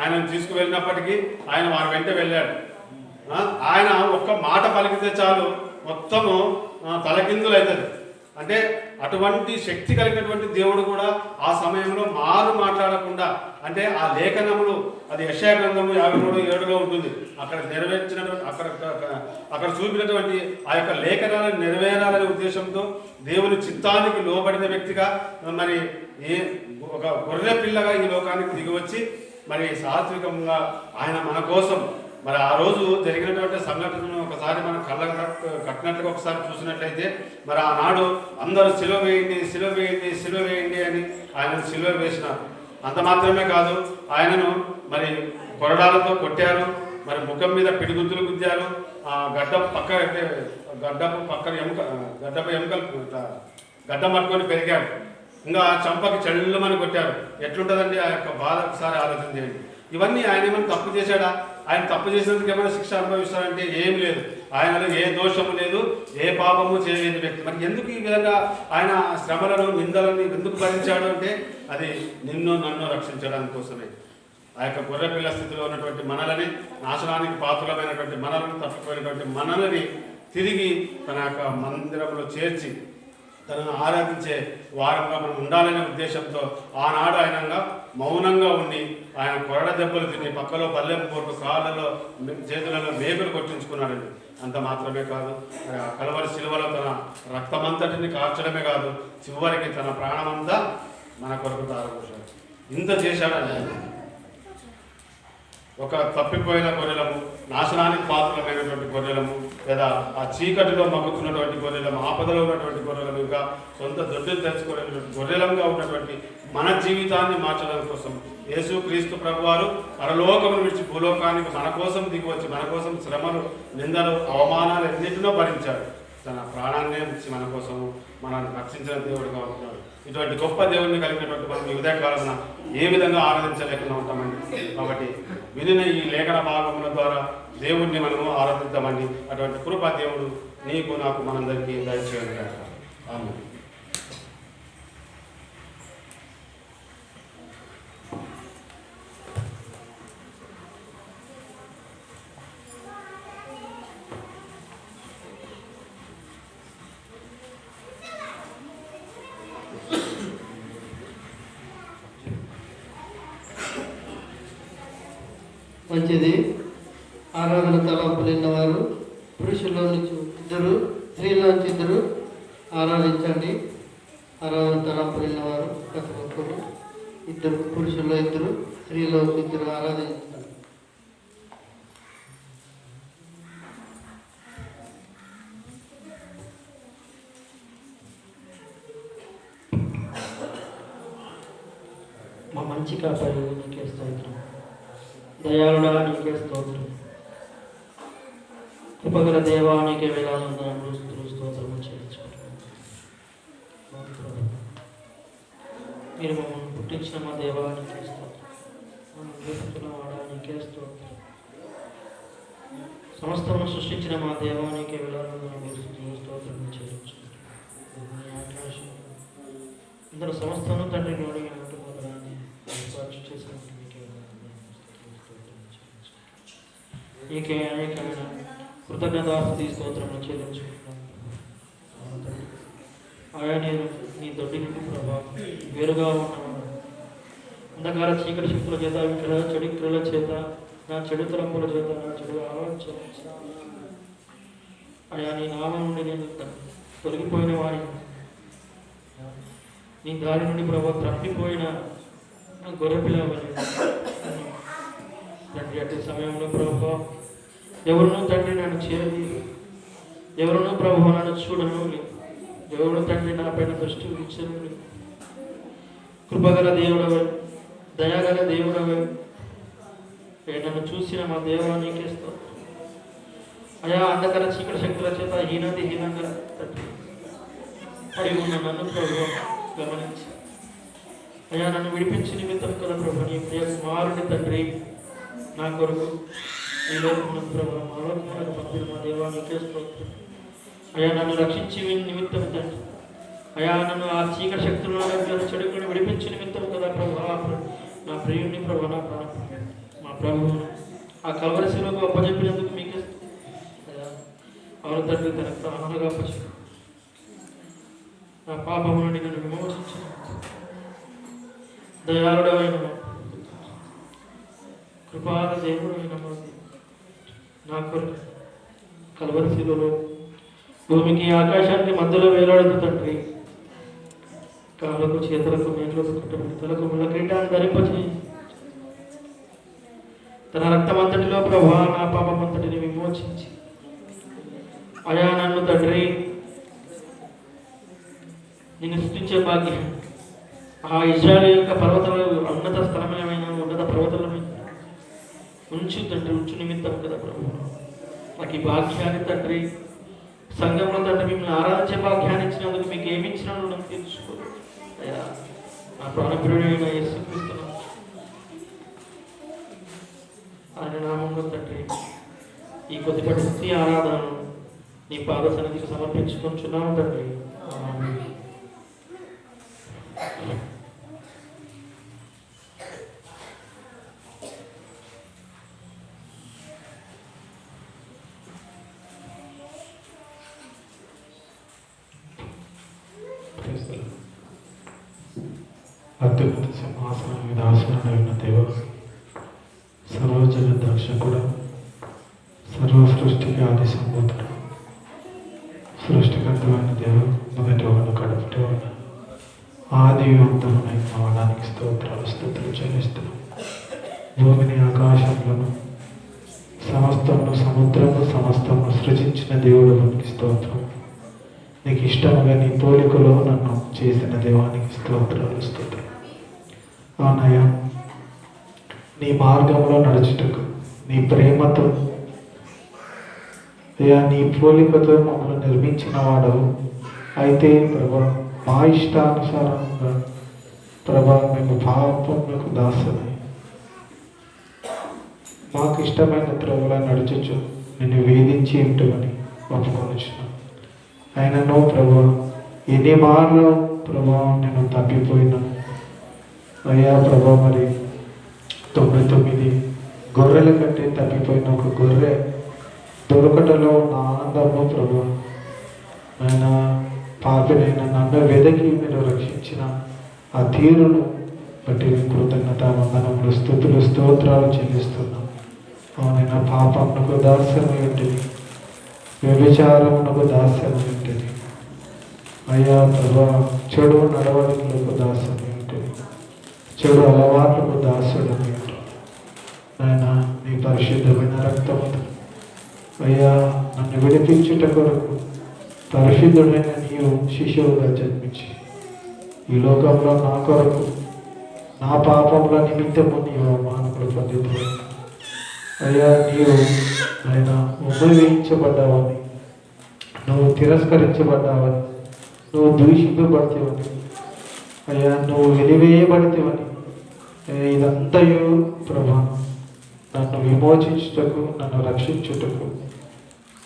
S4: ఆయనను తీసుకువెళ్ళినప్పటికీ ఆయన వారి వెంట వెళ్ళాడు. ఆయన ఒక్క మాట పలికితే చాలు మొత్తము తలకిందులు అవుతుంది. అంటే అటువంటి శక్తి కలిగినటువంటి దేవుడు కూడా ఆ సమయంలో మాట్లాడకుండా, అంటే ఆ లేఖనములు, అది యెషయా గ్రంథము 53:7లో ఉంటుంది. అక్కడ నెరవేర్చినటువంటి అక్కడ చూపినటువంటి ఆ యొక్క లేఖనాలను నెరవేరాలనే ఉద్దేశంతో దేవుని చిత్తానికి లోబడిన వ్యక్తిగా మరి ఒక గొర్రె పిల్లగా ఈ లోకానికి దిగివచ్చి మరి సాత్వికంగా ఆయన మన కోసం మరి ఆ రోజు జరిగినటువంటి సంఘటనను ఒకసారి మనం కళ్ళ కట్టినట్లుగా ఒకసారి చూసినట్లయితే మరి ఆనాడు అందరూ సిలువ వేయండి అని ఆయనను సిలువ వేసినారు. అంత మాత్రమే కాదు, ఆయనను మరి కొరడాలతో కొట్టారు, మరి ముఖం మీద పిడిగుద్దులు గుద్దారు, గడ్డపు ఎముకలు గడ్డ పట్టుకొని పెరిగాడు. ఇంకా చంపకి చెల్లుమని కొట్టారు. ఎట్లుంటుందండి ఆ యొక్క బాధ? ఒకసారి ఆలోచన చేయండి. ఇవన్నీ ఆయన ఏమైనా తప్పు చేశాడా? ఆయన తప్పు చేసినందుకు ఏమైనా శిక్ష అనుభవిస్తారంటే ఏం లేదు. ఆయనలో ఏ దోషము లేదు, ఏ పాపము చేయలేని వ్యక్తి. మరి ఎందుకు ఈ విధంగా ఆయన శ్రమలను నిందలను ఎందుకు భరించాడు అంటే అది నిన్ను నన్ను రక్షించడానికి కోసమే. ఆ యొక్క గొర్రెపిల్ల స్థితిలో ఉన్నటువంటి మనలని, నాశనానికి పాత్రలమైనటువంటి మనలను, తప్పిపోయినటువంటి మనలని తిరిగి తన యొక్క మందిరంలో చేర్చి తనను ఆరాధించే వారంగా మనం ఉండాలనే ఉద్దేశంతో ఆనాడు ఆయనంగా మౌనంగా ఉండి ఆయన కొరడ దెబ్బలు తిని పక్కలో బల్లెం పోటు కాళ్ళలో చేతులలో మేకులు కొట్టించుకున్నాడండి. అంత మాత్రమే కాదు, కలవరి శిలువలో తన రక్తమంతటిని కార్చడమే కాదు, చివరికి తన ప్రాణమంతా మన కొరకు తారపోశాడు. ఇంత చేశాడండి. ఒక తప్పిపోయిన గొర్రెలము, నాశనానికి పాత్రలమైనటువంటి గొర్రెలము, లేదా ఆ చీకటిలో మగ్గుతున్నటువంటి గొర్రెలము, ఆపదలో ఉన్నటువంటి గొర్రెలము, ఇంకా సొంత దొడ్డులు తెలుసుకునేటువంటి గొర్రెలంగా ఉన్నటువంటి మన జీవితాన్ని మార్చడం కోసం యేసుక్రీస్తు ప్రభువారు పరలోకమును విడిచి భూలోకానికి మన కోసం దిగివచ్చి మన కోసం శ్రమలు, నిందలు, అవమానాలు ఎన్నిటినో భరించాడు. తన ప్రాణాన్నే ఇచ్చి మన కోసము మనల్ని రక్షించిన దేవుడిగా ఉంటున్నాడు. ఇటువంటి గొప్ప దేవుడిని కలిగినటువంటి మనం ఈ ఉదయకాలమున ఏ విధంగా ఆరాధించలేకుండా ఉంటామండి. కాబట్టి వినిన ఈ లేఖన భాగముల ద్వారా దేవుడిని మనము ఆరాధిద్దామండి. అటువంటి కృపా దేవుడు నీకు నాకు మనందరికీ దయచేయండి. ఆమేన్.
S3: మంచిది. ఆరాధన తలంపులు విన్నవారు
S7: పురుషుల్లో నుంచి ఇద్దరు, స్త్రీలోంచి ఇద్దరు ఆరాధించండి. ఆరాధన తలంపు వెళ్ళిన వారు ప్రతి ఒక్కరు ఇద్దరు, పురుషుల్లో ఇద్దరు, స్త్రీలో ఇద్దరు ఆరాధించండి. మా మంచి కాపాడు నీకే స్తోత్రం, దయాళుడా నీకే స్తోత్రం, కృపగల దేవా నీకే వేలానందనములు స్తుతులు స్తోత్రము చెల్లించుకుంటున్నాను. మీరు మమ్మల్ని పుట్టించిన మా దేవా నీకే స్తోత్రం, మమ్మల్ని లేపుతున్న వాడా నీకే స్తోత్రం, సమస్తమును సృష్టించిన మా దేవా నీకే వేలానందనములు స్తుతులు స్తోత్రము చెల్లించుకుంటున్నాను. అందరూ సమస్తము తండ్రి నోడి అంటుకోవడాన్ని ఏర్పాటు చేసినట్టు నీకే అనేకమైన కృతజ్ఞతాస్తుతి స్తోత్రములు చెల్లించుకుంటున్నాను. ఆయా నేను నీ దొడ్డి నుండి ప్రభా వేరుగా ఉన్నాను. అంధకార చీకటి శక్తుల చేత, చెడు క్రియల చేత, నా చెడు తలంపుల చేత, నా చెడు ఆలోచన ఆయా నీ నామం నుండి నేను తొలగిపోయిన వారిని, నీ దారి నుండి ప్రభా తప్పిపోయిన గొర్రెపిల్లవని తండ్రి, అటు సమయంలో ప్రభా ఎవరునూ తండ్రి నన్ను చేరి, ఎవరునూ ప్రభు నన్ను చూడను, ఎవరు తండ్రి నా పైన దృష్టి ఉంచను. కృపగల దేవుడవే, దయాగల దేవుడవే, నన్ను చూసిన మా దేవా నీకే స్తోత్రం. అయా అంధకార చీకటి శక్తుల చేత హీనంగా తండ్రి అడిగి ఉన్న నన్ను ప్రభు గమనించి అయా నన్ను విడిపించి నిమిత్తం కదా ప్రభు నీ ప్రియ కుమారుని తండ్రి నా కొరకు ఈ లోకమున ప్రభు మాలోకములకు పంపిన మా దేవా నీకే స్తోత్రం. అయా నన్ను రక్షించి నిమిత్తం తండ్రి, అయా నన్ను ఆ చీకటి శక్తులను చెడుకుని విడిపించి నిమిత్తం కదా ప్రభు నా ప్రియుడిని ప్రభు నా మా ప్రభువును ఆ కల్వరి శిలువకు అప్పచెప్పినందుకు మీకే అయా అవరు తండ్రి తన ప్రాణంగా అప్పచెప్పు నా పాపము నుండి నన్ను విమోచించిన దయాళుడైన కృపాల దేవుడైన నా కొరకు కల్వరి శిలువలో భూమికి ఆకాశానికి మధ్యలో వేలాడుతూ తండ్రి కాళ్ళకు చేతులకు మేకులకు కట్టుబడి తలకు ముళ్ళ కిరీటాన్ని ధరింపచేయి. తన రక్తమంతటిలో ప్రభా నా పాపమంతటిని విమోచించి అయా నన్ను తండ్రి నిన్ను సృష్టించే భాగ్యం ఆ ఇజ్రాయేలు యొక్క పర్వతాలు ఉన్నత స్థలమైన ఉన్నత పర్వతాల మీద ఉంచు తండ్రి, ఉంచు నిమిత్తం కదా ప్రభు నాకు ఈ భాగ్యాన్ని తండ్రి సంఘంలో తండ్రి మిమ్మల్ని ఆరాధించే భాగ్యాన్ని ఇచ్చినందుకు మీకు ఏమి ఇచ్చినా నాకు తెలుసుకో అయ్యా. నా ప్రాణప్రియుడైన యేసుక్రీస్తును ఆయన నామంలో తండ్రి ఈ కొద్దిపాటి స్థితి ఆరాధనను నీ పాద సన్నిధికి సమర్పించుకుంటున్నాము తండ్రి.
S8: అత్యున్నత సింహాసనం మీద ఆసీనుడైన దేవ, సర్వజన దర్శకుడు, సర్వ సృష్టికి ఆది సంభూతుడు, సృష్టికర్తమైన దేవు, మొదటి వాడు కడపటి వాడు, ఆది అంతమైన వాడానికి స్తుతులు చెల్లిస్తున్నాం. భూమిని ఆకాశంలోను సమస్తమును సముద్రము సమస్తమును సృజించిన దేవుడు మనకి స్తోత్రం. నీకు ఇష్టముగా నీ పోలికలో నన్ను చేసిన దేవానికి స్తోత్రం. అవునయ్యా, నీ మార్గంలో నడుచుటకు నీ ప్రేమతో అయ్యా నీ పోలికతో మమ్మల్ని నిర్మించిన వాడవు. అయితే ప్రభా మా ఇష్టానుసారంగా ప్రభా మేము పాపములకు దాసులై మాకు ఇష్టమైన త్రోవలా నడుచుచు నిన్ను వేధించి ఉంటుందని ఒప్పుకొనిచున్నాం. అయినను ప్రభా ఎన్ని మార్లు ప్రభా నేను తప్పిపోయినా అయ్యా ప్రభా, మరి 99 గొర్రెల కంటే తప్పిపోయిన ఒక గొర్రె దొరకటలో ఉన్న ఆనందము ప్రభా, ఆయన పాపినైన నన్ను వెదకి మీరు రక్షించిన ఆ తీరును బట్టి కృతజ్ఞత వందనములు స్తోత్రాలు చెల్లిస్తున్నాం. అవునైనా పాపమునకు దాస్యమై ఉంటుంది వ్యభిచారమునకు దాస్యమై ఉంటుంది. అయ్యా ప్రభా, చెడు నడవడికలకు దాస్యమై ఉంటుంది, చెడు అలవాట్లకు దాస్యుడమై ఉంటుంది. ఆయన నీ పరిశుద్ధమైన రక్తముతో అయ్యా నన్ను విడిపించుట కొరకు పరిశుద్ధుడైన నీవు శిశువుగా జన్మించి ఈ లోకంలో నా కొరకు నా పాపముల నిమిత్తము నీవు అవమానములు పొందింది. అయ్యా నీవు ఆయన ఉపయోగించబడ్డావని, నువ్వు తిరస్కరించబడ్డావని, నువ్వు దూషింపబడితేవని, అయ్యా నువ్వు వెలివేయబడితేవని, ఇదంతయు ప్రభా నన్ను విమోచించుటకు, నన్ను రక్షించుటకు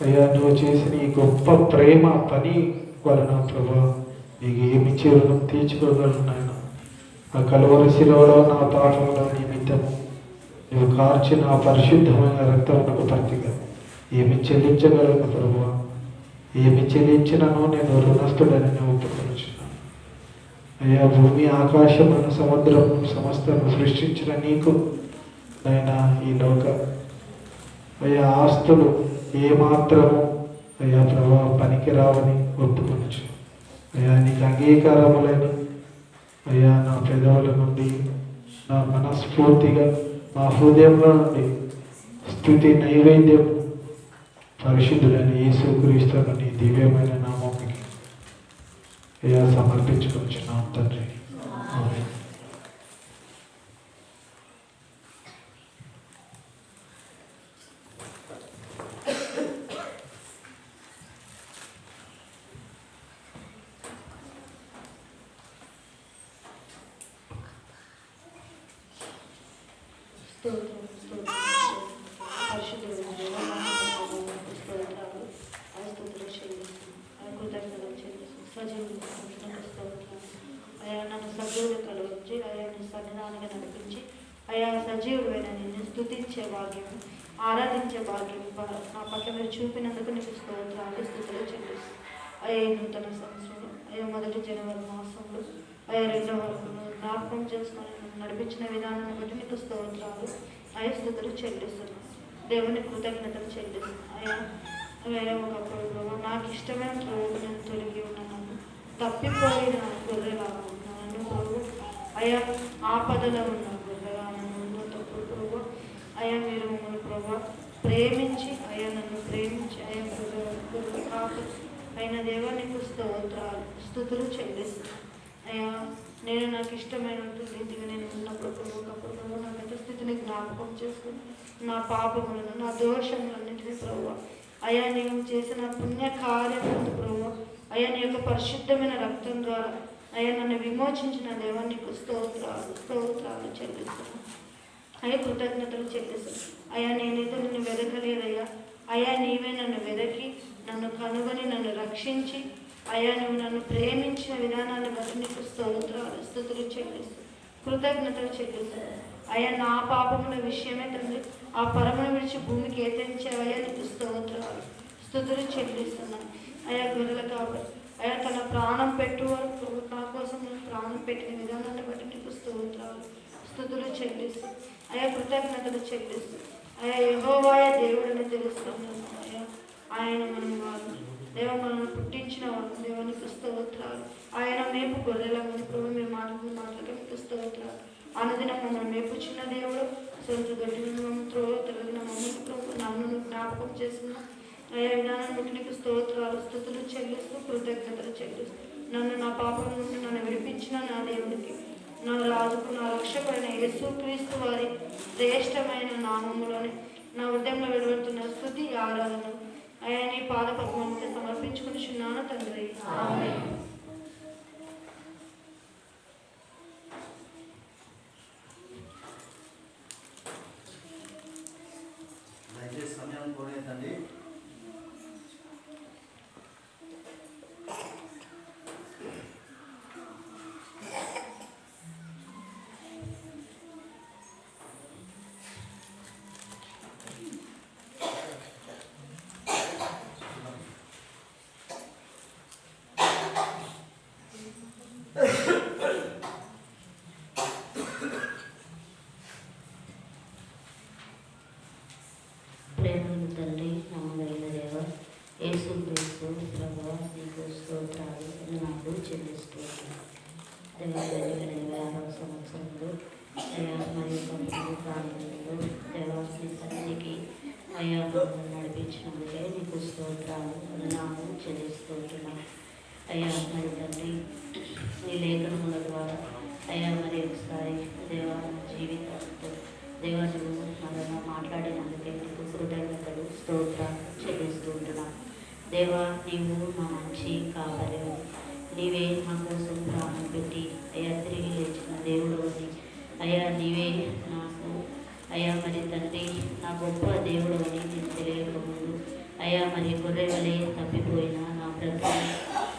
S8: అయ్యా నువ్వు చేసిన ఈ గొప్ప ప్రేమ పని వలన ప్రభా నీకు ఏమి రుణం తీర్చుకోగలను నాయన. ఆ కలువరి శిలువలో నా పాపముల నిమిత్తము నువ్వు కార్చిన ఆ పరిశుద్ధమైన రక్తమునకు ప్రతిగా ఏమి చెల్లించగలను ప్రభువా. ఏమి చెల్లించినను నేను రుణస్థుడని నేను ఒప్పుకొనుచున్నాను. అయ్యా భూమి ఆకాశమును సముద్రమును సమస్తను సృష్టించిన నీకు అయినా ఈ లోక అయ్యా ఆస్తులు ఏమాత్రము అయ్యా ప్రభా పనికి రావని ఒప్పుకొనచ్చు. అయ్యా నీకు అంగీకారములైన అయ్యా నా పెదవుల నుండి, నా మనస్ఫూర్తిగా మా హృదయంలో నుండి స్తుతి నైవేద్యం పరిశుద్ధుడైన యేసుక్రీస్తును నీ దివ్యమైన నామముకి అయ్యా సమర్పించుకొచ్చున్నాం తండ్రి. ఆమేన్.
S3: అయా నన్ను సజీవుడు కలుగుంచి అయా నీ సన్నిధానంగా నడిపించి అయా సజీవుడైన నిన్ను స్తుతించే భాగ్యం, ఆరాధించే భాగ్యం నా పట్ల మీరు చూపినందుకు నీకు స్తోత్రాలు స్తుతులు చెల్లిస్తూ అయ్యా ఈ నూతన సంవత్సరంలో అయ్యా మొదటి జనవరి మాసంలో అయ్యా 2వ జ్ఞాపకం చేసుకొని నడిపించిన విధానాన్ని బట్టి నీకు స్తోత్రాలు అయ్యా స్తుతులు చెల్లిస్తున్నాను. దేవుని కృతజ్ఞతలు చెల్లిస్తున్నాను. అయ్యా ఒకప్పుడు నాకు ఇష్టమైన ప్రభు నేను తొలగి ఉన్నాను, తప్పిపోయిన గొర్రెలాగా ఉన్నాను ప్రభు. అయ్యా ఆపదలో ఉన్న గొర్రెలాగా ఉన్న తప్పుడు ప్రభు. అయ్యా మీరు మమ్మల్ని ప్రభు ప్రేమించి అయ్యా నన్ను ప్రేమించి అయ్యా గొర్రె కాపు అయిన దేవానికి స్తోత్రాలు స్తుతులు చెల్లిస్తున్నాను. అయ్యా నేను నాకు ఇష్టమైన రీతిగా నేను ఉన్నప్పుడు ఒకప్పుడు నా గత స్థితిని జ్ఞాపకం చేసుకుని నా పాపములను నా దోషములన్నింటినీ ప్రభు అయ్యా నేను చేసిన పుణ్య కార్యములు ప్రభు అయ్యా నీ యొక్క పరిశుద్ధమైన రక్తం ద్వారా అయ్యా నన్ను విమోచించిన దేవానికి స్తోత్రాలు చెల్లిస్తాను. అయ్యా కృతజ్ఞతలు చెల్లిస్తాను. అయ్యా నేనైతే నిన్ను వెదకలేదయ్యా. అయ్యా నీవే నన్ను వెదకి నన్ను కనుగొని నన్ను రక్షించి అయ్యా నువ్వు నన్ను ప్రేమించిన విధానాన్ని బట్టి నీకు స్తోత్రాలు స్తుతులు చెల్లిస్తాను, కృతజ్ఞతలు చెల్లిస్తాను. అయ్యా నా పాపముల విషయమే తండ్రి ఆ పరమును విడిచి భూమికి ఏతించావయ్యా నీకు స్తోత్రాలు స్తుతులు చెల్లిస్తున్నాను. అయ్యా గొర్రెల కాబట్టి అయ్యా తన ప్రాణం పెట్టువారు నా కోసం నేను ప్రాణం పెట్టిన విధానాన్ని బట్టి నీకు స్తోత్రాలు స్తుతులు చెల్లిస్తూ అయ్యా కృతజ్ఞతలు చెల్లిస్తూ అయ్యా యెహోవాయే దేవుడని తెలుస్తున్నాను. అయ్యా ఆయన మనం వారు దేవ మనల్ని పుట్టించిన వారు దేవునికి స్తోత్రాలు. ఆయన మేపు గొర్రెలమని ప్రభు మీరు మాటలకి మీకు స్తోత్రాలు. అనుదినం మమ్మల్ని మేపుచిన దేవుడు సొంత గడ్డిని త్రోవ తొలగిన మమ్మల్ని ప్రభు నన్ను జ్ఞాపకం చేసిన అయ్యా విధానం బట్టి నీకు స్తోత్రాలు స్తుతులు చెల్లిస్తూ కృతజ్ఞతలు చెల్లిస్తూ నన్ను నా పాపం నుండి నన్ను విడిపించిన నా దేవుడికి నా రాజుకు నా రక్షకుడైన యేసుక్రీస్తు వారి శ్రేష్టమైన నామములోని నా హృదయంలో వెలువడుతున్న స్తుతి ఆరాధన అయ్యా నీ పాదపద్మాన్ని సమర్పించుకునిచున్నాను తండ్రి. ఆమేన్.
S5: దయచేసి సమయం కోరేదండి.
S9: ప్రేమను తండ్రి, నమ్మకం అయ్యా మరి ప్రాంతంలో దేవాలయ సన్నిధికి అయ్యా మమ్మల్ని నడిపించినందుకే నీకు స్తోత్రాలు వందనాలు చెల్లిస్తుంటున్నాను. అయ్యా మరి తండ్రి నీ లేఖనముల ద్వారా అయ్యా మరి ఒకసారి దేవా జీవితంతో దేవా నువ్వు మనలో మాట్లాడినందుకే నీకు కృతజ్ఞతలు స్తోత్రాలు చెల్లిస్తూ ఉంటున్నాను. దేవా నీవు మా మంచి కాపరి, నీవే మా కోసం ప్రాణం పెట్టి అయ్యా తిరిగి లేచిన దేవుడు అని అయ్యా నీవే నాకు అయ్యా మరి తండ్రి నా గొప్ప దేవుడు అని నేను తెలియకముందు అయ్యా మరి గొర్రెవలే తప్పిపోయిన నా బ్రతుకుని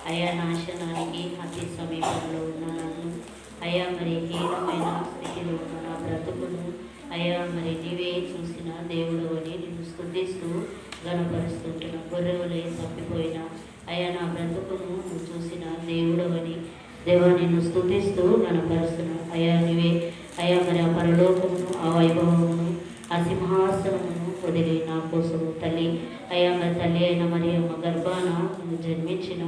S9: అయ్యా నాశనానికి అతి సమీపంలో ఉన్న నన్ను అయ్యా మరి హీనమైన స్థితిలో ఉన్న నా బ్రతుకును అయ్యా మరి నీవే చూసిన దేవుడు అని నేను స్తుతిస్తూ గణపరుస్తుంటున్నా. గొర్రెవలే తప్పిపోయిన అయ్యా నా బ్రతుకును నువ్వు చూసిన దేవుడు అని దేవా నిన్ను స్తుతిస్తూ గణపరుస్తున్నా. అయ్యా నీవే అయ్యా మరి ఆ పరలోకమును ఆ వైభవమును ఆ సింహాసనమును వదిలి నా కోసము తల్లి అయ్యా మరి తల్లి అయిన మరి అమ్మ గర్భాన నువ్వు జన్మించిన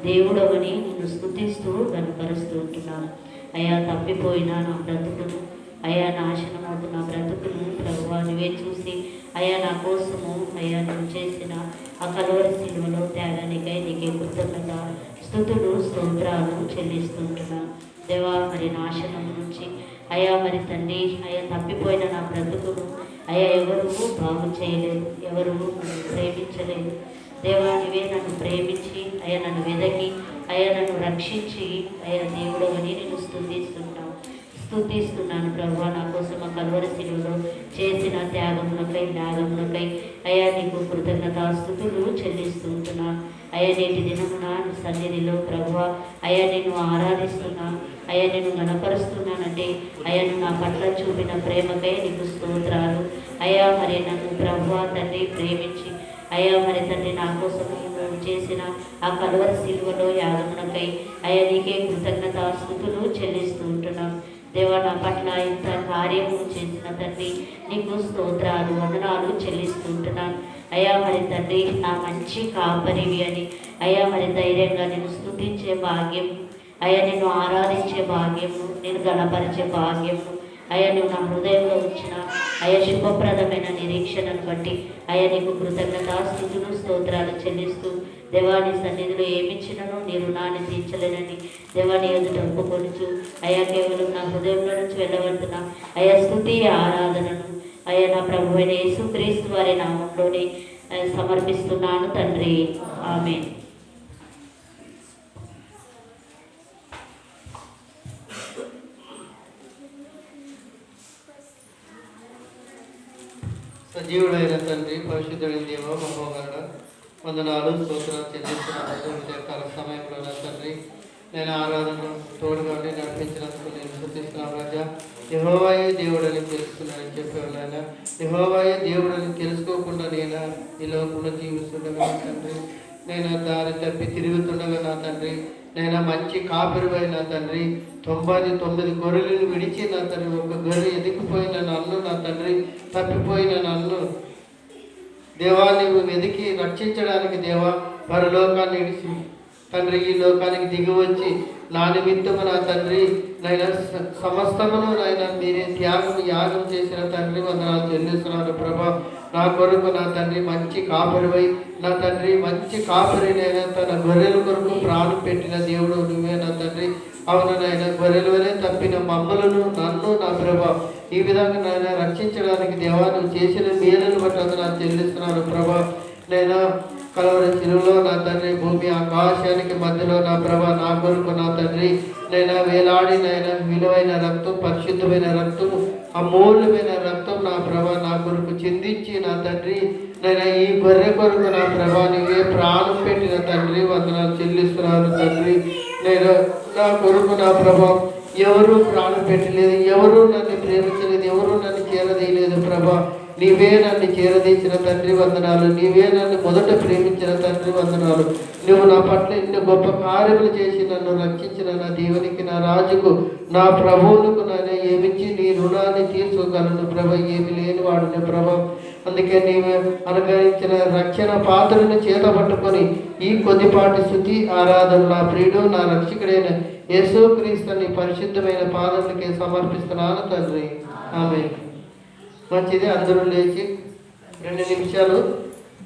S9: దేవుడవని నిన్ను స్తుతిస్తూ గణపరుస్తూ ఉంటున్నాను. అయ్యా తప్పిపోయిన నా బ్రతుకును అయ్యా నాశనమవుతున్న బ్రతుకును ప్రభువా నువ్వే చూసి అయ్యా నా కోసము అయ్యా నువ్వు చేసిన ఆ కలువరి సిలువలో త్యాగానికై నీకే కృతజ్ఞత స్తుతులు స్తోత్రాలు చెల్లిస్తుంటున్నాను. దేవా మరి నాశనం నుంచి అయ్యా మరి తండ్రి అయ్యా తప్పిపోయిన నా బ్రతుకును అయ్యా ఎవరు బాగు చేయలేదు, ఎవరు నన్ను ప్రేమించలేదు. దేవా నువ్వే నన్ను ప్రేమించి అయ్యా నన్ను వెదకి అయ్యా నన్ను రక్షించి అయ్యా దేవుడు అని నేను స్తుతిస్తున్నాను ప్రభువా. నా కోసం ఆ కలువరి సిలువలో చేసిన త్యాగములకై త్యాగములకై అయ్యా నీకు కృతజ్ఞతాస్తుతులు చెల్లిస్తుంటున్నాను. అయ్యా నేటి దినమున నీ సన్నిధిలో ప్రభువా అయ్యా నేను ఆరాధిస్తున్నాను, అయ్యా నేను గణపరుస్తున్నానంటే అయ్యా నువ్వు నా పట్ల చూపిన ప్రేమకై నీకు స్తోత్రాలు. అయ్యా మరి నన్ను ప్రభువా తండ్రి ప్రేమించి అయ్యా మరి తండ్రి నా కోసము చేసిన ఆ కలువరి సిలువలో యాగమునకై అయ్యా నీకే కృతజ్ఞతాస్తుతులు చెల్లిస్తూ ఉంటున్నాను. దేవా నా పట్ల ఇంత కార్యము చేసిన తండ్రి నీకు స్తోత్రాలు వందనాలు చెల్లిస్తుంటున్నాను. అయ్యా మరి తండ్రి నా మంచి కాపరివి అని అయ్యా మరి ధైర్యంగా నేను స్తుతించే భాగ్యము, అయ్యా నేను ఆరాధించే భాగ్యము, నేను గణపరిచే భాగ్యము అయ్యా నువ్వు నా హృదయంలో ఉంచిన అయ్యా శుభప్రదమైన నిరీక్షణను బట్టి అయ్యా నీకు కృతజ్ఞతాస్తుతులు స్తోత్రాలు చెల్లిస్తూ దేవాని సన్నిధిలో ఏమిచ్చినను నీ రుణాన్ని తీర్చలేనని దేవాని ఎదుట ఒప్పుకొనుచు అయ్యా కేవలం నా హృదయంలో నుంచి వెళ్ళబడుతున్న అయ్యా స్తుతి ఆరాధనను అయ్యా నా ప్రభువైన యేసుక్రీస్తు వారి నామంలోనే సమర్పిస్తున్నాను తండ్రి, ఆమేన్.
S7: సజీవుడైన తండ్రి, పరిశుద్ధుడైన దేవ, మహోగరుడ, వందనాలు స్తోత్రాలు చెల్లిస్తున్నాను. కాల సమయంలో నా తండ్రి నేను ఆరాధన తోడుగా నడిపించినందుకు నేను స్తుతిస్తున్నాను. రాజా యెహోవాయే దేవుడని తెలుసుకున్నానని చెప్పేవాళ్ళైనా యెహోవాయే దేవుడని తెలుసుకోకుండా నేను ఈ లోకంలో జీవిస్తుండగా తండ్రి నేను దారి తప్పి తిరుగుతుండగా నా తండ్రి నేను మంచి కాపరివై నా తండ్రి 99 గొర్రెలను విడిచి నా తండ్రి ఒక గొర్రె ఎదిగిపోయిన నన్ను నా తండ్రి తప్పిపోయిన నన్ను దేవా నీవు వెతికి రక్షించడానికి దేవా పరలోకాన్ని విడిచి తండ్రి ఈ లోకానికి దిగి వచ్చి నా నిమిత్తము నా తండ్రి నైనా సమస్తమును నైనా మీరే యాగం చేసిన తండ్రి వందనాలు చెల్లిస్తున్నాను ప్రభా. నా కొరకు నా తండ్రి మంచి కాపరివై నా తండ్రి మంచి కాపరినైనా తన గొర్రెల కొరకు ప్రాణం పెట్టిన దేవుడు నువ్వే నా తండ్రి. అవును నాయన గొర్రెల వలె తప్పిన మమ్మలను నన్ను నా ప్రభా ఈ విధంగా నాయన రక్షించడానికి దేవా నువ్వు చేసిన మేలును బట్టి నాకు చెల్లిస్తున్నాను ప్రభా. నేను కలవరి సిలువలో నా తండ్రి భూమి ఆకాశానికి మధ్యలో నా ప్రభా నా కొరకు నా తండ్రి నేను వేలాడి నైనా విలువైన రక్తం పరిశుద్ధమైన రక్తం అమూల్యమైన రక్తం నా ప్రభా నా కొరకు చిందించి నా తండ్రి నేను ఈ గొర్రె కొరకు నా ప్రభా నీవే ప్రాణం పెట్టిన తండ్రి వందనాలు చెల్లిస్తున్నాను తండ్రి. నేను నా కొరకు నా ప్రభా ఎవరు ప్రాణం పెట్టలేదు, ఎవరు నన్ను ప్రేమించలేదు, ఎవరు నన్ను చేరదీయలేదు ప్రభా. నీవే నన్ను చేరదీసిన తండ్రి వందనాలు, నీవే నన్ను మొదట ప్రేమించిన తండ్రి వందనాలు. నువ్వు నా పట్ల ఎన్నో గొప్ప కార్యములు చేసి నన్ను రక్షించిన నా దేవునికి నా రాజుకు నా ప్రభువులకు నాయన ఏమిచ్చి నీ రుణాన్ని తీర్చుకోగలను ప్రభ, ఏమి లేని వాడిన ప్రభ. అందుకే నీవు అనుగ్రహించిన రక్షణ పాత్రను చేత పట్టుకొని ఈ కొద్దిపాటి స్తుతి ఆరాధన నా ప్రియుడు నా రక్షకుడైన యేసుక్రీస్తు నీ పరిశుద్ధమైన పాదములకి సమర్పిస్తున్నాను తండ్రి. ఆమేన్. మంచిది. అందరూ లేచి 2 నిమిషాలు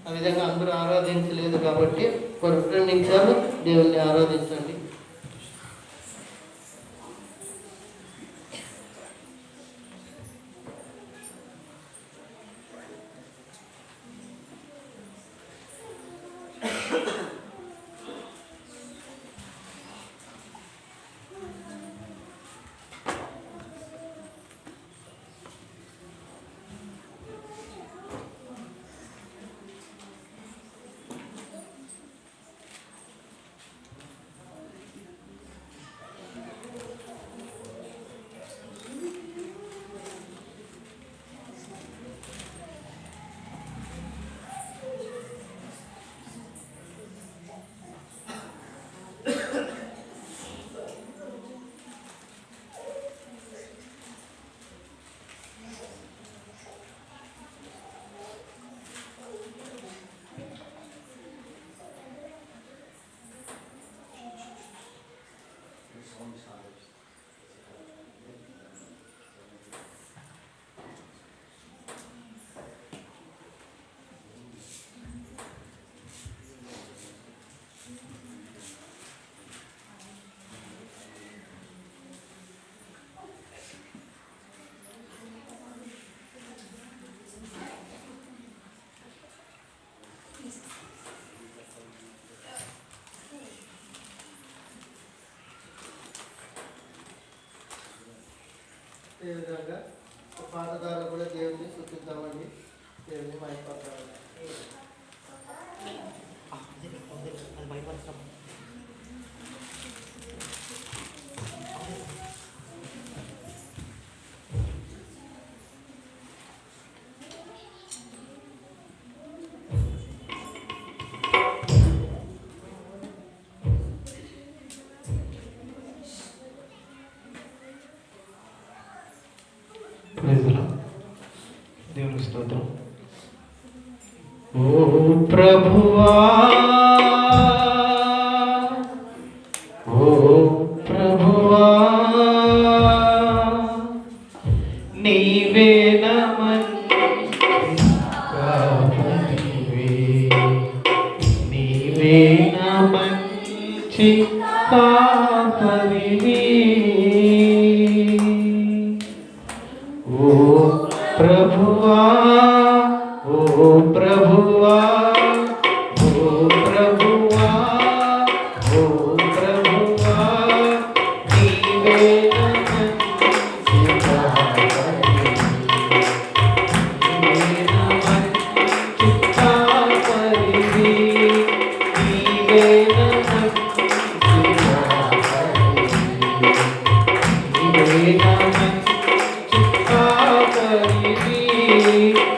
S7: ఆ విధంగా అందరూ ఆరాధించలేదు కాబట్టి ఒక 2 నిమిషాలు దేవుణ్ణి ఆరాధించండి. ఈ విధంగా పాట ద్వారా కూడా దేవుడిని స్తుతిద్దామండి. దేవుడిని మైపడతామండి.
S8: దేవుని స్తోత్రం.
S7: ఓ ప్రభువా, ఓ ప్రభువా, నీవే నీవే మంచి కాపరివి. ఓ ప్రభువా, ఓ ప్రభువా, ఓ ప్రభువా, ఓ ప్రభువా, నీవే మంచి కాపరివి, నీవే మంచి కాపరివి, నీవే మంచి కాపరివి, నీవే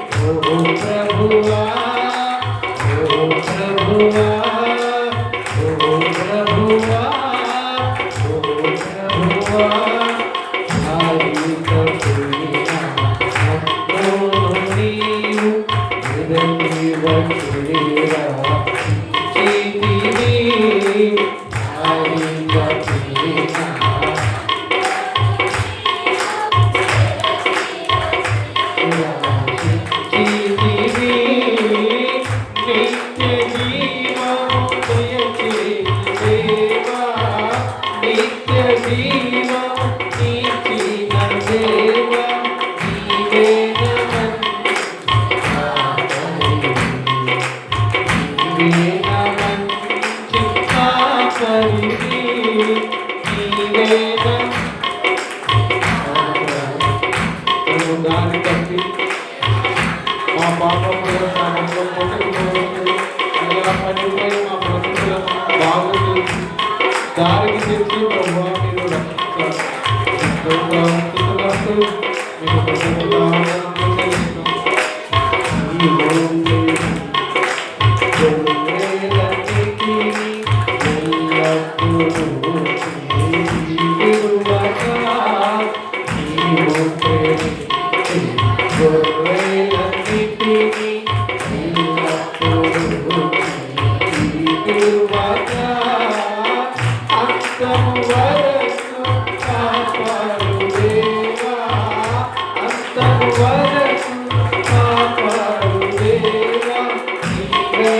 S7: దాన్ని కట్టి మా పాపములు అలా పట్టుకుని మా బ్రతుకులను బాగు చేసి దారికి తెచ్చి ప్రభువా మీరు రక్షించారు. మీకు అంతము వరకు
S1: వరకు కాపాడు దేవా నీవే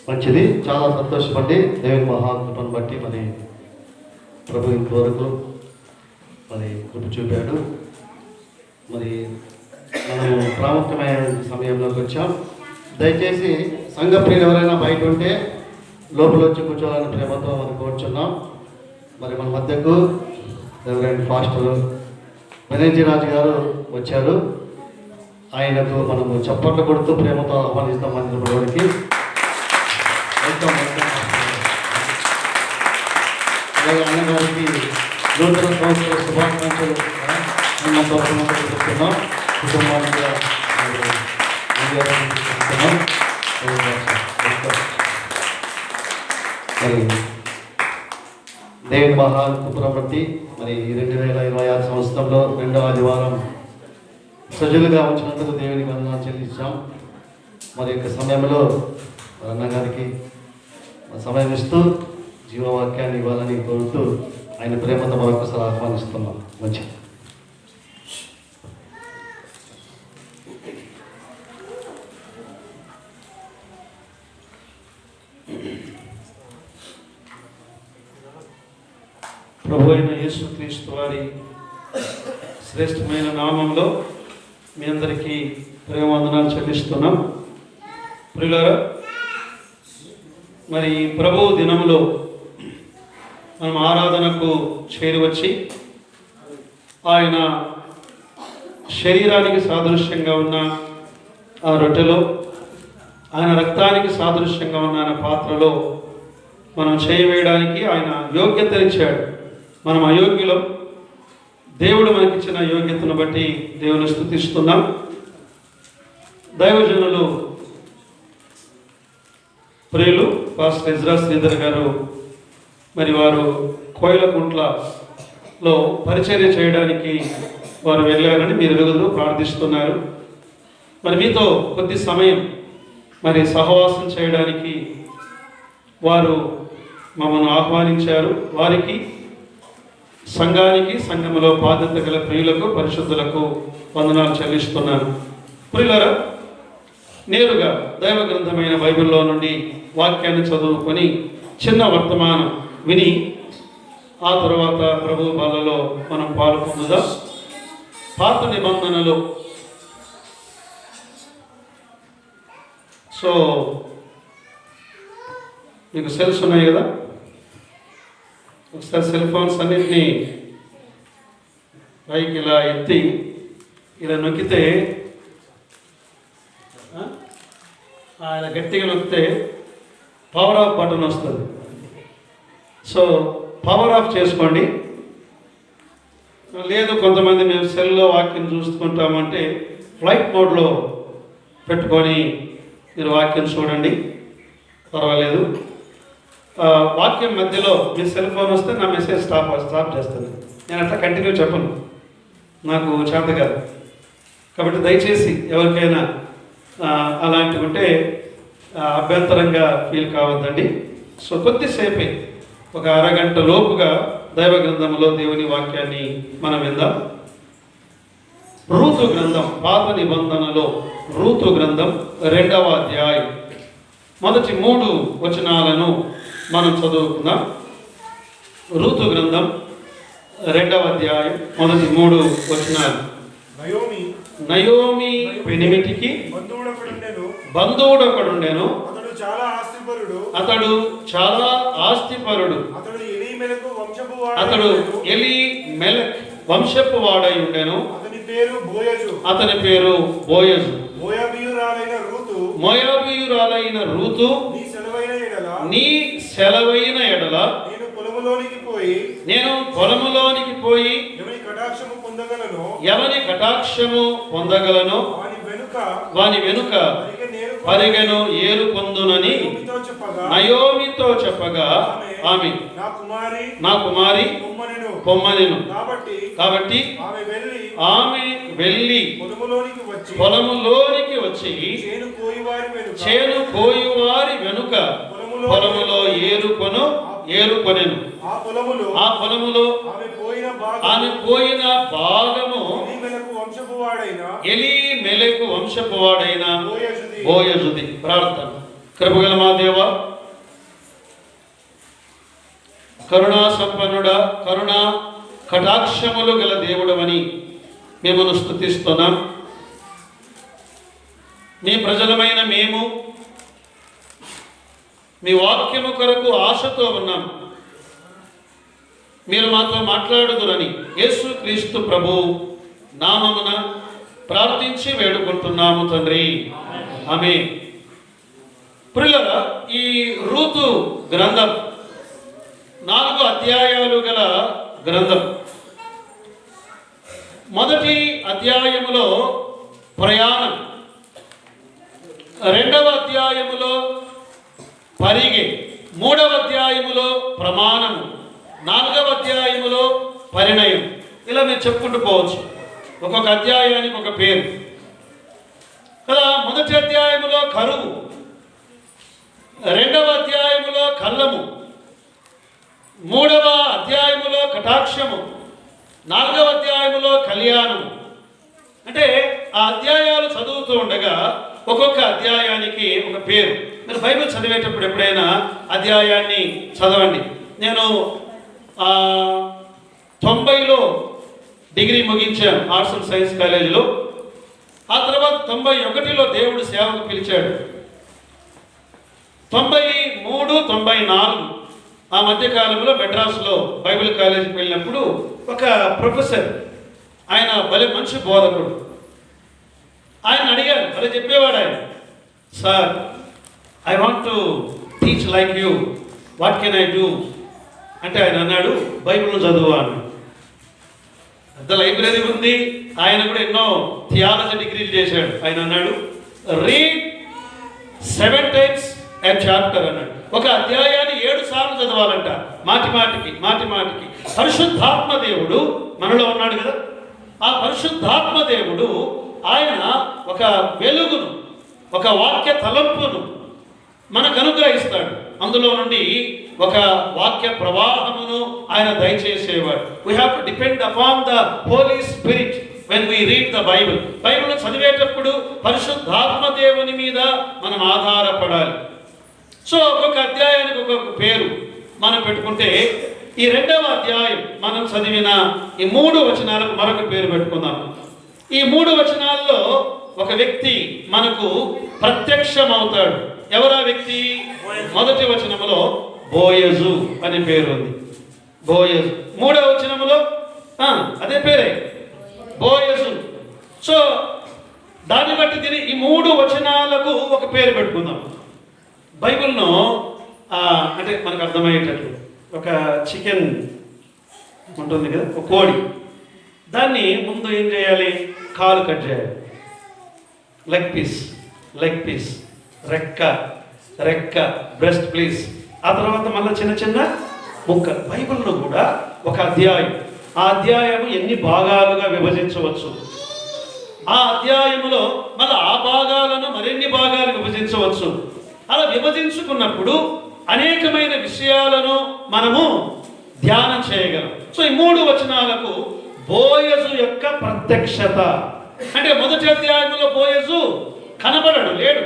S5: మంచిది, చాలా సంతోషపడి దేవుని మహాకృపను బట్టి మరి ప్రభు ఇంతవరకు మరి కృప చూపాడు. మరి మనము ప్రాముఖ్యమైన సమయంలోకి వచ్చాం. దయచేసి సంఘ ప్రియులు ఎవరైనా బయట ఉంటే లోపల వచ్చి కూర్చోవాలని ప్రేమతో మనం కోరుచున్నాం. మరి మన మధ్యకు రెవరెండ్ పాస్టర్ రాజు గారు వచ్చారు. ఆయనకు మనము చప్పట్లు కొడుతూ ప్రేమతో ఆహ్వానిస్తాం మందిరంలోనికి. అలాగే అన్నగారికి నూతన సంవత్సర శుభాకాంక్షలు చెప్తున్నాం. కుటుంబానికి మరి దేవుని మహాకృపను బట్టి మరి 2026 సంవత్సరంలో 2వ ఆదివారం సజలుగా ఉంచినందుకు దేవునికి వందనాలు చెల్లించాం. మరి యొక్క సమయంలో అన్నగారికి సమయం ఇస్తూ జీవవాక్యాన్ని ఇవ్వాలని కోరుతూ ఆయన ప్రేమతో మరొకసారి ఆహ్వానిస్తున్నాం. మంచిది.
S7: ప్రభు అయిన యేసుక్రీస్తు వారి శ్రేష్టమైన నామంలో మీ అందరికీ ప్రేమవందనాలు చెల్లిస్తున్నాం. ప్రియులారా, మరి ప్రభు దినములో మనం ఆరాధనకు చేరువచ్చి ఆయన శరీరానికి సాదృశ్యంగా ఉన్న ఆ రొట్టెలో, ఆయన రక్తానికి సాదృశ్యంగా ఉన్న ఆయన పాత్రలో
S1: మనం చేయవేయడానికి ఆయన యోగ్యతనిచ్చాడు. మనం అయోగ్యులం. దేవుడు మనకిచ్చిన యోగ్యతను బట్టి దేవుని స్తుతిస్తున్నాం. దైవజనులు ప్రియులు పాస్టర్ ఇజ్రా శ్రీధర్ గారు మరి వారు కోయిలకుంట్లలో పరిచర్య చేయడానికి వారు వెళ్ళారని మీరు ఎరుగుదరు ప్రార్థిస్తున్నారు. మరి మీతో కొద్ది సమయం మరి సహవాసం చేయడానికి వారు మమ్మల్ని ఆహ్వానించారు. వారికి, సంఘానికి, సంఘములో బాధ్యత గల ప్రియులకు, పరిశుద్ధులకు వందనాలు చెల్లిస్తున్నాను. ప్రియులారా, నేరుగా దైవ గ్రంథమైన బైబిల్లో నుండి వాక్యాన్ని చదువుకొని చిన్న వర్తమానం విని ఆ తర్వాత ప్రభు బలలో మనం పాలు పొందుదాం. పాత నిబంధనలు. సో మీకు సెల్స్ ఉన్నాయి కదా, ఒకసారి సెల్ ఫోన్స్ అన్నింటినీ పైకి ఇలా ఎత్తి ఇలా నొక్కితే, ఆయన గట్టిగా నొక్కితే పవర్ ఆఫ్ బటన్ వస్తుంది. సో పవర్ ఆఫ్ చేసుకోండి. లేదు కొంతమంది మేము సెల్లో వాక్యం చూసుకుంటామంటే ఫ్లైట్ మోడ్లో పెట్టుకొని మీరు వాక్యం చూడండి, పర్వాలేదు. వాక్యం మధ్యలో మీ సెల్ ఫోన్ వస్తే నా మెసేజ్ స్టాప్ చేస్తుంది. నేను అట్లా కంటిన్యూ చెప్పను, నాకు చేత కాదు. కాబట్టి దయచేసి ఎవరికైనా అలాంటివి ఉంటే అభ్యంతరంగా ఫీల్ కావద్దండి. సో కొద్దిసేపే, ఒక అరగంట లోపుగా దైవ గ్రంథంలో దేవుని వాక్యాన్ని మనం విందాం. రూతు గ్రంథం, పాత నిబంధనలో రూతు గ్రంథం 2వ అధ్యాయం మొదటి 3 వచనాలను మనం చదువుకుందాం. రూతు గ్రంథం 2వ అధ్యాయం మొదటి 3 వచనాలు. నయోమి పెనిమిటికి బంధువుడొకడుండెను. అతడు చాలా ఆస్తిపరుడు. అతడు ఎలీమెలెకు వంశపు వాడై ఉండెను. అతని పేరు బోయజు. మోయాబీయురాలైన రూతు నీ సెలవైన ఎడల నేను పొలములోనికి పోయి ఎవని కటాక్షము పొందగలను వాని వెనుక పరిగెను ఏరుకొందునని నయోమితో చెప్పగా ఆమె నా కుమారి పొమ్మనెను. కాబట్టి ఆమె వెళ్ళి పొలములోనికి వచ్చి చేను కోయువారి వెనుక పొలములో ఏరుకొనెను. ఆ పొలములో ఆమె పోయిన భాగము ఎలీమెలెకు వంశపు వాడైన బోయజుది. ప్రార్థన. కృపగల మా దేవా, కరుణా సంపన్నుడా, కరుణా కటాక్షములు గల దేవుడవని మిమ్మల్ని స్తుతిస్తున్నాం. మీ ప్రజలమైన మేము మీ వాక్యము కొరకు ఆశతో ఉన్నాం. మీరు మాతో మాట్లాడుదురని యేసుక్రీస్తు ప్రభు నామమున ప్రార్థించి వేడుకుంటున్నాము తండ్రి, ఆమేన్. ప్రియులారా, ఈ రూతు గ్రంథం 4 అధ్యాయాలు గల గ్రంథం. మొదటి అధ్యాయములో ప్రయాణం, 2వ అధ్యాయములో పరిగె, 3వ అధ్యాయములో ప్రమాణము, 4వ అధ్యాయములో పరిణయం. ఇలా మీరు చెప్పుకుంటూ పోవచ్చు. ఒక్కొక్క అధ్యాయానికి ఒక పేరు కదా. మొదటి అధ్యాయములో కరువు, 2వ అధ్యాయములో కళ్ళము, 3వ అధ్యాయములో కటాక్షము, 4వ అధ్యాయములో కళ్యాణము. అంటే ఆ అధ్యాయాలు చదువుతూ ఉండగా ఒక్కొక్క అధ్యాయానికి ఒక పేరు. మీరు బైబిల్ చదివేటప్పుడు ఎప్పుడైనా అధ్యాయాన్ని చదవండి. నేను 90లో డిగ్రీ ముగించాను ఆర్ట్స్ అండ్ సైన్స్ కాలేజీలో. ఆ తర్వాత 91లో దేవుడు సేవకు పిలిచాడు. 93, 94 ఆ మధ్యకాలంలో మెడ్రాస్లో బైబిల్ కాలేజీకి వెళ్ళినప్పుడు ఒక ప్రొఫెసర్, ఆయన భలే మంచి బోధకుడు, ఆయన అడిగారు, భలే చెప్పేవాడు ఆయన, sir I want to teach like you, what can I do అంటే ఆయన అన్నాడు, బైబిల్ను చదువు అన్నాడు. పెద్ద లైబ్రరీ ఉంది, ఆయన కూడా ఎన్నో థియాలజీ డిగ్రీలు చేశాడు. ఆయన అన్నాడు, రీడ్ 7 times a chapter అన్నాడు. ఒక అధ్యాయాన్ని 7 సార్లు చదవాలంట, మాటి మాటికి. పరిశుద్ధాత్మ దేవుడు మనలో ఉన్నాడు కదా, ఆ పరిశుద్ధాత్మ దేవుడు ఆయన ఒక వెలుగును, ఒక వాక్య తలంపును మనకు అనుగ్రహిస్తాడు. అందులో నుండి ఒక వాక్య ప్రవాహమును ఆయన దయచేసేవాడు. We have to depend upon the Holy Spirit when we read the Bible. Bible చదివేటప్పుడు పరిశుద్ధాత్మ దేవుని మీద మనం ఆధారపడాలి. సో ఒక్కొక్క అధ్యాయానికి ఒక్కొక్క పేరు మనం పెట్టుకుంటే, ఈ 2వ అధ్యాయం మనం చదివిన ఈ 3 వచనాలకు మరొక పేరు పెట్టుకుందాం. ఈ 3 వచనాల్లో ఒక వ్యక్తి మనకు ప్రత్యక్షమవుతాడు. ఎవరా వ్యక్తి? మొదటి వచనములో బోయజు అనే పేరు ఉంది, బోయజు. 3వ వచనములో అదే పేరే, బోయజు. సో దాన్ని బట్టి దీని ఈ 3 వచనాలకు ఒక పేరు పెట్టుకుందాం. బైబిల్ను అంటే మనకు అర్థమయ్యేటట్లు, ఒక చికెన్ ఉంటుంది కదా, ఒక కోడి, దాన్ని ముందు ఏం చేయాలి? కాలు కట్ చేయాలి, లెగ్ పీస్, రెక్క, బ్రెస్ట్ ప్లీజ్, ఆ తర్వాత మళ్ళీ చిన్న ముక్క. బైబిల్లో కూడా ఒక అధ్యాయం, ఆ అధ్యాయము ఎన్ని భాగాలుగా విభజించవచ్చు, ఆ అధ్యాయములో మళ్ళీ ఆ భాగాలను మరిన్ని భాగాలు విభజించవచ్చు. అలా విభజించుకున్నప్పుడు అనేకమైన విషయాలను మనము ధ్యానం చేయగలం. సో ఈ 3 వచనాలకు బోయజు యొక్క ప్రత్యక్షత అంటే, మొదటి అధ్యాయంలో బోయజు కనబడడు, లేడు.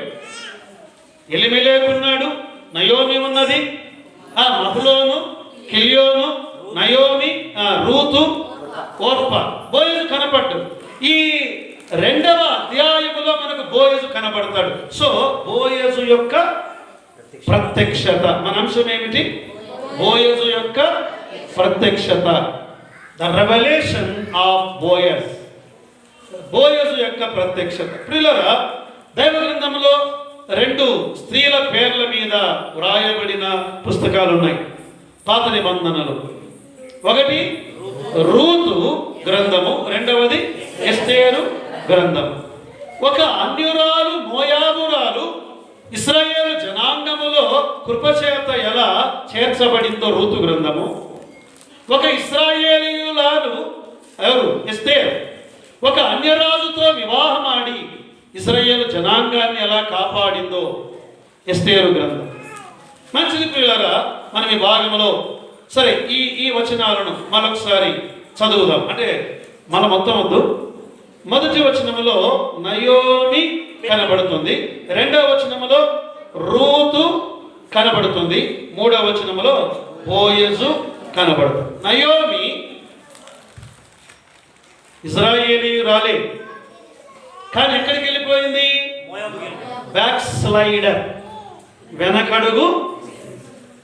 S1: ఎలిమెలెకు ఉన్నాడు, నయోమి ఉన్నది, మహలోను, కిలియోను, నయోమి, రూతు, ఓర్పా. బోయజు కనపడ్డు. ఈ 2వ అధ్యాయములో మనకు బోయజు కనబడతాడు. సో బోయజు యొక్క ప్రత్యక్షత మన అంశం ఏమిటి? బోయజు యొక్క ప్రత్యక్షత, the revolution of Boaz. Boaz యొక్క ప్రత్యక్షత. ప్రియులారా, దైవ గ్రంథంలో 2 స్త్రీల పేర్ల మీద వ్రాయబడిన పుస్తకాలు ఉన్నాయి పాత నిబంధనలు. ఒకటి రూతు గ్రంథము, 2వది ఎస్తేరు గ్రంథం. ఒక అన్యురాలు, మోయాబురాలు ఇశ్రాయేలు జనాంగములో కృపచేత ఎలా చేర్చబడిందో రూతు గ్రంథము. ఒక ఇశ్రాయేలీయురాలు ఎవరు? ఎస్తేరు. ఒక అన్యరాజుతో వివాహమాడి ఇశ్రాయేలు జనాంగాన్ని ఎలా కాపాడిందో ఎస్తేరు గ్రంథం. మంచిది ప్రియులారా, మనం ఈ భాగంలో సరే ఈ వచనాలను మరొకసారి చదువుదాం. అంటే మన మొత్తం వద్దు. మొదటి వచనములో నయోమి కనబడుతుంది, 2వ వచనములో రూతు కనబడుతుంది, 3వ వచనములో బోయజు కనబడుతుంది. నయోమి ఇశ్రాయేలీయురాలే, కానీ ఎక్కడికి వెళ్ళిపోయింది? బ్యాక్ స్లైడర్, వెనకడుగు.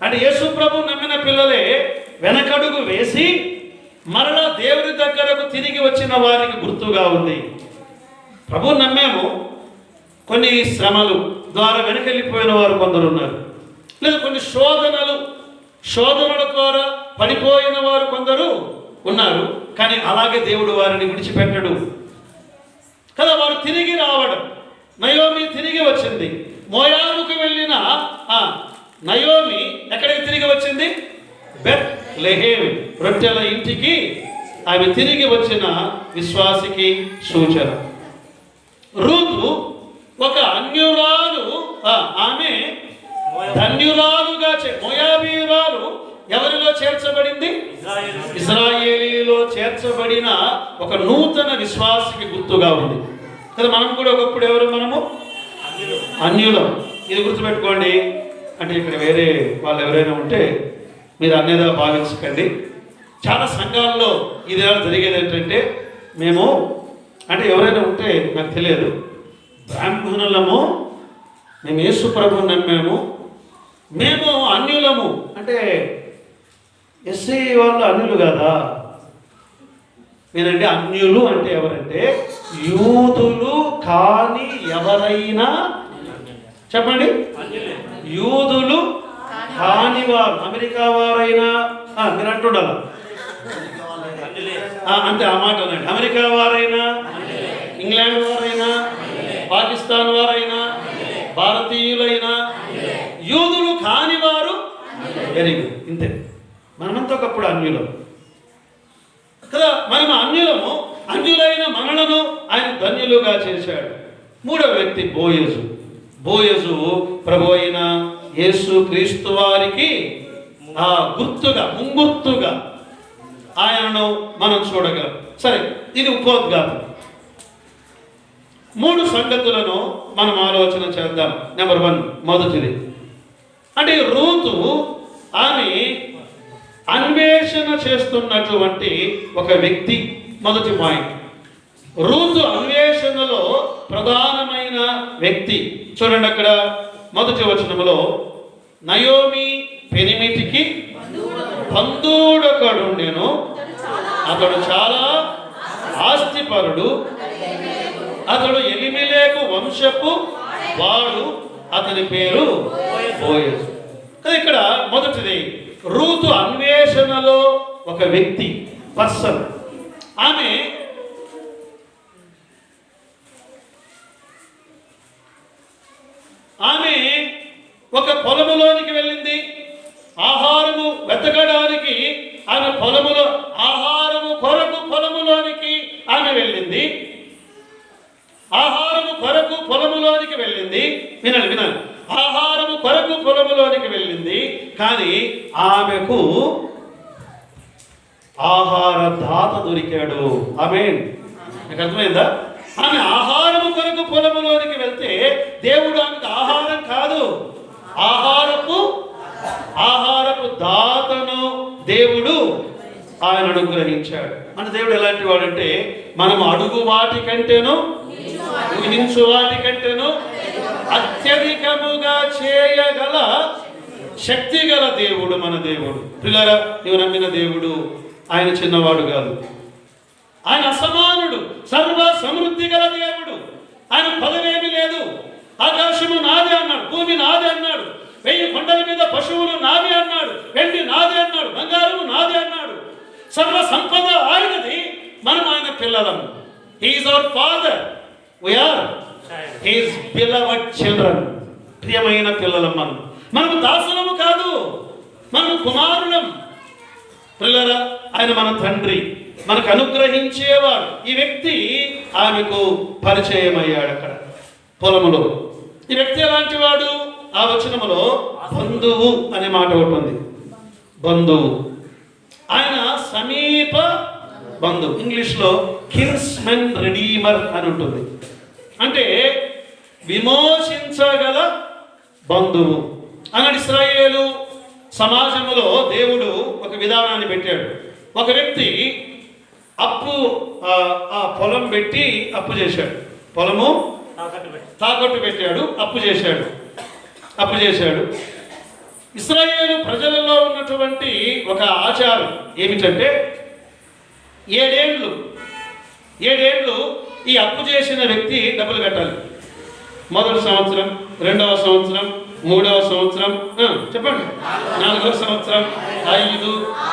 S1: అంటే యేసు ప్రభు నమ్మిన పిల్లలే వెనకడుగు వేసి మరలా దేవుని దగ్గరకు తిరిగి వచ్చిన వారికి గుర్తుగా ఉంది. ప్రభు నమ్మాము, కొన్ని శ్రమలు ద్వారా వెనకెళ్ళిపోయిన వారు కొందరు ఉన్నారు, లేదా కొన్ని శోధనల ద్వారా పడిపోయిన వారు కొందరు ఉన్నారు. కానీ అలాగే దేవుడు వారిని విడిచిపెట్టడు కదా. వారు తిరిగి రావడం, నయోమి తిరిగి వచ్చింది. మోయాబుకు వెళ్ళిన నయోమి ఎక్కడికి తిరిగి వచ్చింది? బెత్లెహేము, రొట్టెల ఇంటికి ఆమె తిరిగి వచ్చిన విశ్వాసికి సూచన. రూతు ఒక అన్యురాలు, ఆమె ధన్యురాలుగా మోయాబీయురాలు ఎవరిలో చేర్చబడింది? ఇశ్రాయేలీలో చేర్చబడిన ఒక నూతన విశ్వాసికి గుర్తుగా ఉంది కదా. మనం కూడా ఒకప్పుడు ఎవరు? మనము అన్యులం. ఇది గుర్తుపెట్టుకోండి. అంటే ఇక్కడ వేరే వాళ్ళు ఎవరైనా ఉంటే మీరు అన్నేదా భావించకండి. చాలా సంఘాల్లో ఇది జరిగేది ఏంటంటే, మేము అంటే ఎవరైనా ఉంటే నాకు తెలియదు, బ్రాహ్మణులము, మేము యేసు ప్రభువుని నమ్మాము, మేము అన్యులము. అంటే ఎస్సీ వాళ్ళు అన్యులు కదా. నేనంటే అన్యులు అంటే ఎవరంటే యూదులు కాని ఎవరైనా, చెప్పండి, యూదులు కాని వారు, అమెరికా వారైనా మీరు అంటుండాల అంటే ఆ మాట అనండి. అమెరికా వారైనా, ఇంగ్లాండ్ వారైనా, పాకిస్తాన్ వారైనా, భారతీయులైనా, యూదులు కాని వారు వెరీ గుడ్. ఇంతే. మనమంతా ఒకప్పుడు అన్యులం కదా. మనం అన్యులము. అన్యులైన మనలను ఆయన ధన్యులుగా చేశాడు. మూడవ వ్యక్తి బోయజు. బోయజు ప్రభు అయిన యేసు క్రీస్తు వారికి గుర్తుగా, ముంగుర్తుగా ఆయనను మనం చూడగలం. సరే, ఇది ఉపోద్ఘాతం. 3 సంగతులను మనం ఆలోచన చేద్దాం. నెంబర్ 1, మొదటిది అంటే రూతు ఆమె అన్వేషణ చేస్తున్నటువంటి ఒక వ్యక్తి. మొదటి పాయింట్, రూతు అన్వేషణలో ప్రధానమైన వ్యక్తి. చూడండి అక్కడ మొదటి వచనములో, నయోమి పెనిమిటికి బంధువుడొకడుండెను, అతడు చాలా ఆస్తిపరుడు, అతడు ఎలిమెలెకు వంశపు వాడు, అతని పేరు బోయజు. ఇక్కడ మొదటిది రూతు అన్వేషణలో ఒక వ్యక్తి, పర్సన్. ఆమె ఒక పొలములోనికి వెళ్ళింది. ఆహారము వెతకడానికి ఆమె ఆహారము కొరకు పొలములోనికి ఆమె వెళ్ళింది. ఆహారము కొరకు పొలములోనికి వెళ్ళింది. వినండి. ఆహారము కొరకు పొలములోనికి వెళ్ళింది, కానీ ఆమెకు ఆహార దాత దొరికాడు. ఆమేన్. మీకు అర్థమైందా? ఆమె ఆహారము కొరకు పొలములోనికి వెళ్తే దేవుడు ఆమెకు ఆహారం కాదు, ఆహారపు దాతను దేవుడు ఆయన అనుగ్రహించాడు. మన దేవుడు ఎలాంటి వాడంటే, మనం అడుగు వాటి కంటేను, ఊహించు వాటి కంటేను అత్యధికముగా చేయగల శక్తి గల దేవుడు మన దేవుడు. పిల్లరా, నీవు నమ్మిన దేవుడు ఆయన చిన్నవాడు కాదు. ఆయన అసమానుడు, సర్వ సమృద్ధి గల దేవుడు. ఆయన పదవేమి లేదు. ఆకాశము నాదే అన్నాడు, భూమి నాదే అన్నాడు, 1000 కొండల మీద పశువులు నాదే అన్నాడు, వెండి నాదే అన్నాడు, బంగారము నాదే అన్నాడు. సర్వ సంపద ఆయనది. మనం ఆయన పిల్లలము. He is our father, we are his beloved children. ప్రియమైన పిల్లలం. మనము దాసులము కాదు, మనము కుమారులం. పిల్లరా, ఆయన మన తండ్రి, మనకు అనుగ్రహించేవాడు. ఈ వ్యక్తి ఆమెకు పరిచయం అయ్యాడు అక్కడ పొలములో. ఈ వ్యక్తి ఎలాంటి వాడు? ఆ వచనములో బంధువు అనే మాట ఒకటి ఉంది. బంధువు. ఆయన సమీప బంధువు. ఇంగ్లీష్లో కిన్స్మెన్ రెడీమర్ అని ఉంటుంది. అంటే విమోచించగల బంధువు. అన్నాడు. ఇశ్రాయేలు సమాజంలో దేవుడు ఒక విధానాన్ని పెట్టాడు. ఒక వ్యక్తి ఆ పొలం పెట్టి అప్పు చేశాడు. పొలము తాకట్టు పెట్టాడు, అప్పు చేశాడు. ఇశ్రాయేలు ప్రజలలో ఉన్నటువంటి ఒక ఆచారం ఏమిటంటే, 7 ఏళ్ళు ఈ అప్పు చేసిన వ్యక్తి డబ్బులు కట్టాలి. మొదటి సంవత్సరం, 2వ సంవత్సరం, 3వ సంవత్సరం, చెప్పండి, 4వ సంవత్సరం, 5,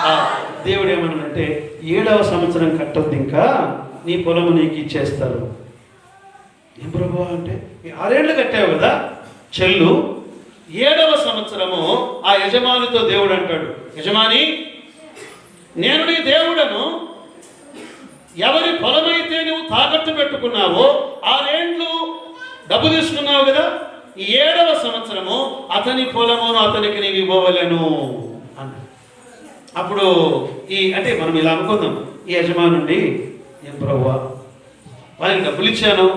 S1: 6. దేవుడు ఏమన్నాడంటే, 7వ సంవత్సరం కట్టొద్దు, ఇంకా నీ పొలము నీకు ఇచ్చేస్తారు. ఏం ప్రభు అంటే, 6 ఏళ్ళు కట్టావు కదా చెల్లు. 7వ సంవత్సరము ఆ యజమానితో దేవుడు అంటాడు, యజమాని, నేను నీ దేవుడను. ఎవరి పొలమైతే నువ్వు తాకట్టు పెట్టుకున్నావో 6 ఏళ్ళు డబ్బు తీసుకున్నావు కదా, ఈ 7వ సంవత్సరము అతని పొలమును అతనికి నీవు ఇవ్వవలెను అన్న. అప్పుడు అంటే మనం ఇలా అనుకుందాం, ఈ యజమానుండి, ఏం ప్రభువా, వారికి డబ్బులు ఇచ్చాను,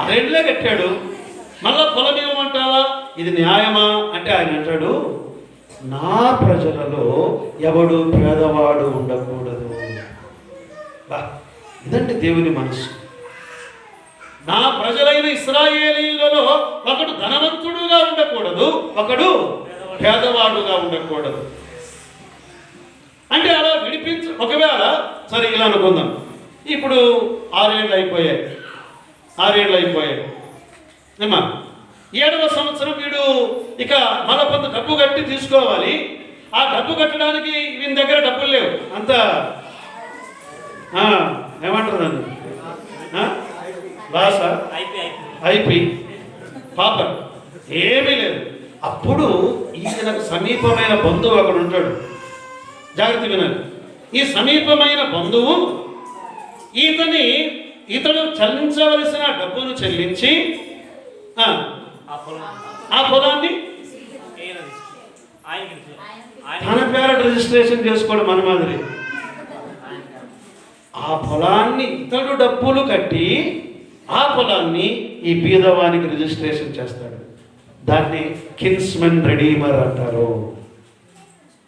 S1: 6 ఏళ్ళే కట్టాడు, మళ్ళా పొలం ఇవ్వమంటావా, ఇది న్యాయమా అంటే ఆయన అంటాడు, నా ప్రజలలో ఎవడు పేదవాడు ఉండకూడదు. ఇదంటే దేవుని మనసు. నా ప్రజలైన ఇశ్రాయేలీయులలో ఒకడు ధనవంతుడుగా ఉండకూడదు, ఒకడు పేదవాడుగా ఉండకూడదు. అంటే అలా ఒకవేళ సరే ఇలా అనుకుందాం, ఇప్పుడు 6 ఏళ్ళు అయిపోయాయి. 7వ సంవత్సరం వీడు ఇక మళ్ళా కొంత డబ్బు కట్టి తీసుకోవాలి. ఆ డబ్బు కట్టడానికి వీని దగ్గర డబ్బులు లేవు, అంత ఏమంటారు దాన్ని, లాసా అయిపోయి పాప ఏమీ లేదు. అప్పుడు ఈయనకు సమీపమైన బంధువు అక్కడ ఉంటాడు. జాగ్రత్త వినాలి. ఈ సమీపమైన బంధువు ఇతడు చెల్లించవలసిన డబ్బును చెల్లించి ఆ పొలాన్ని తన పేరట రిజిస్ట్రేషన్ చేసుకోవడం మన మాదిరి. ఆ పొలాన్ని ఇతడు డబ్బులు కట్టి ఆ పొలాన్ని ఈ బీదవానికి రిజిస్ట్రేషన్ చేస్తాడు. దాన్ని కిన్స్మెన్ రెడీమర్ అంటారు,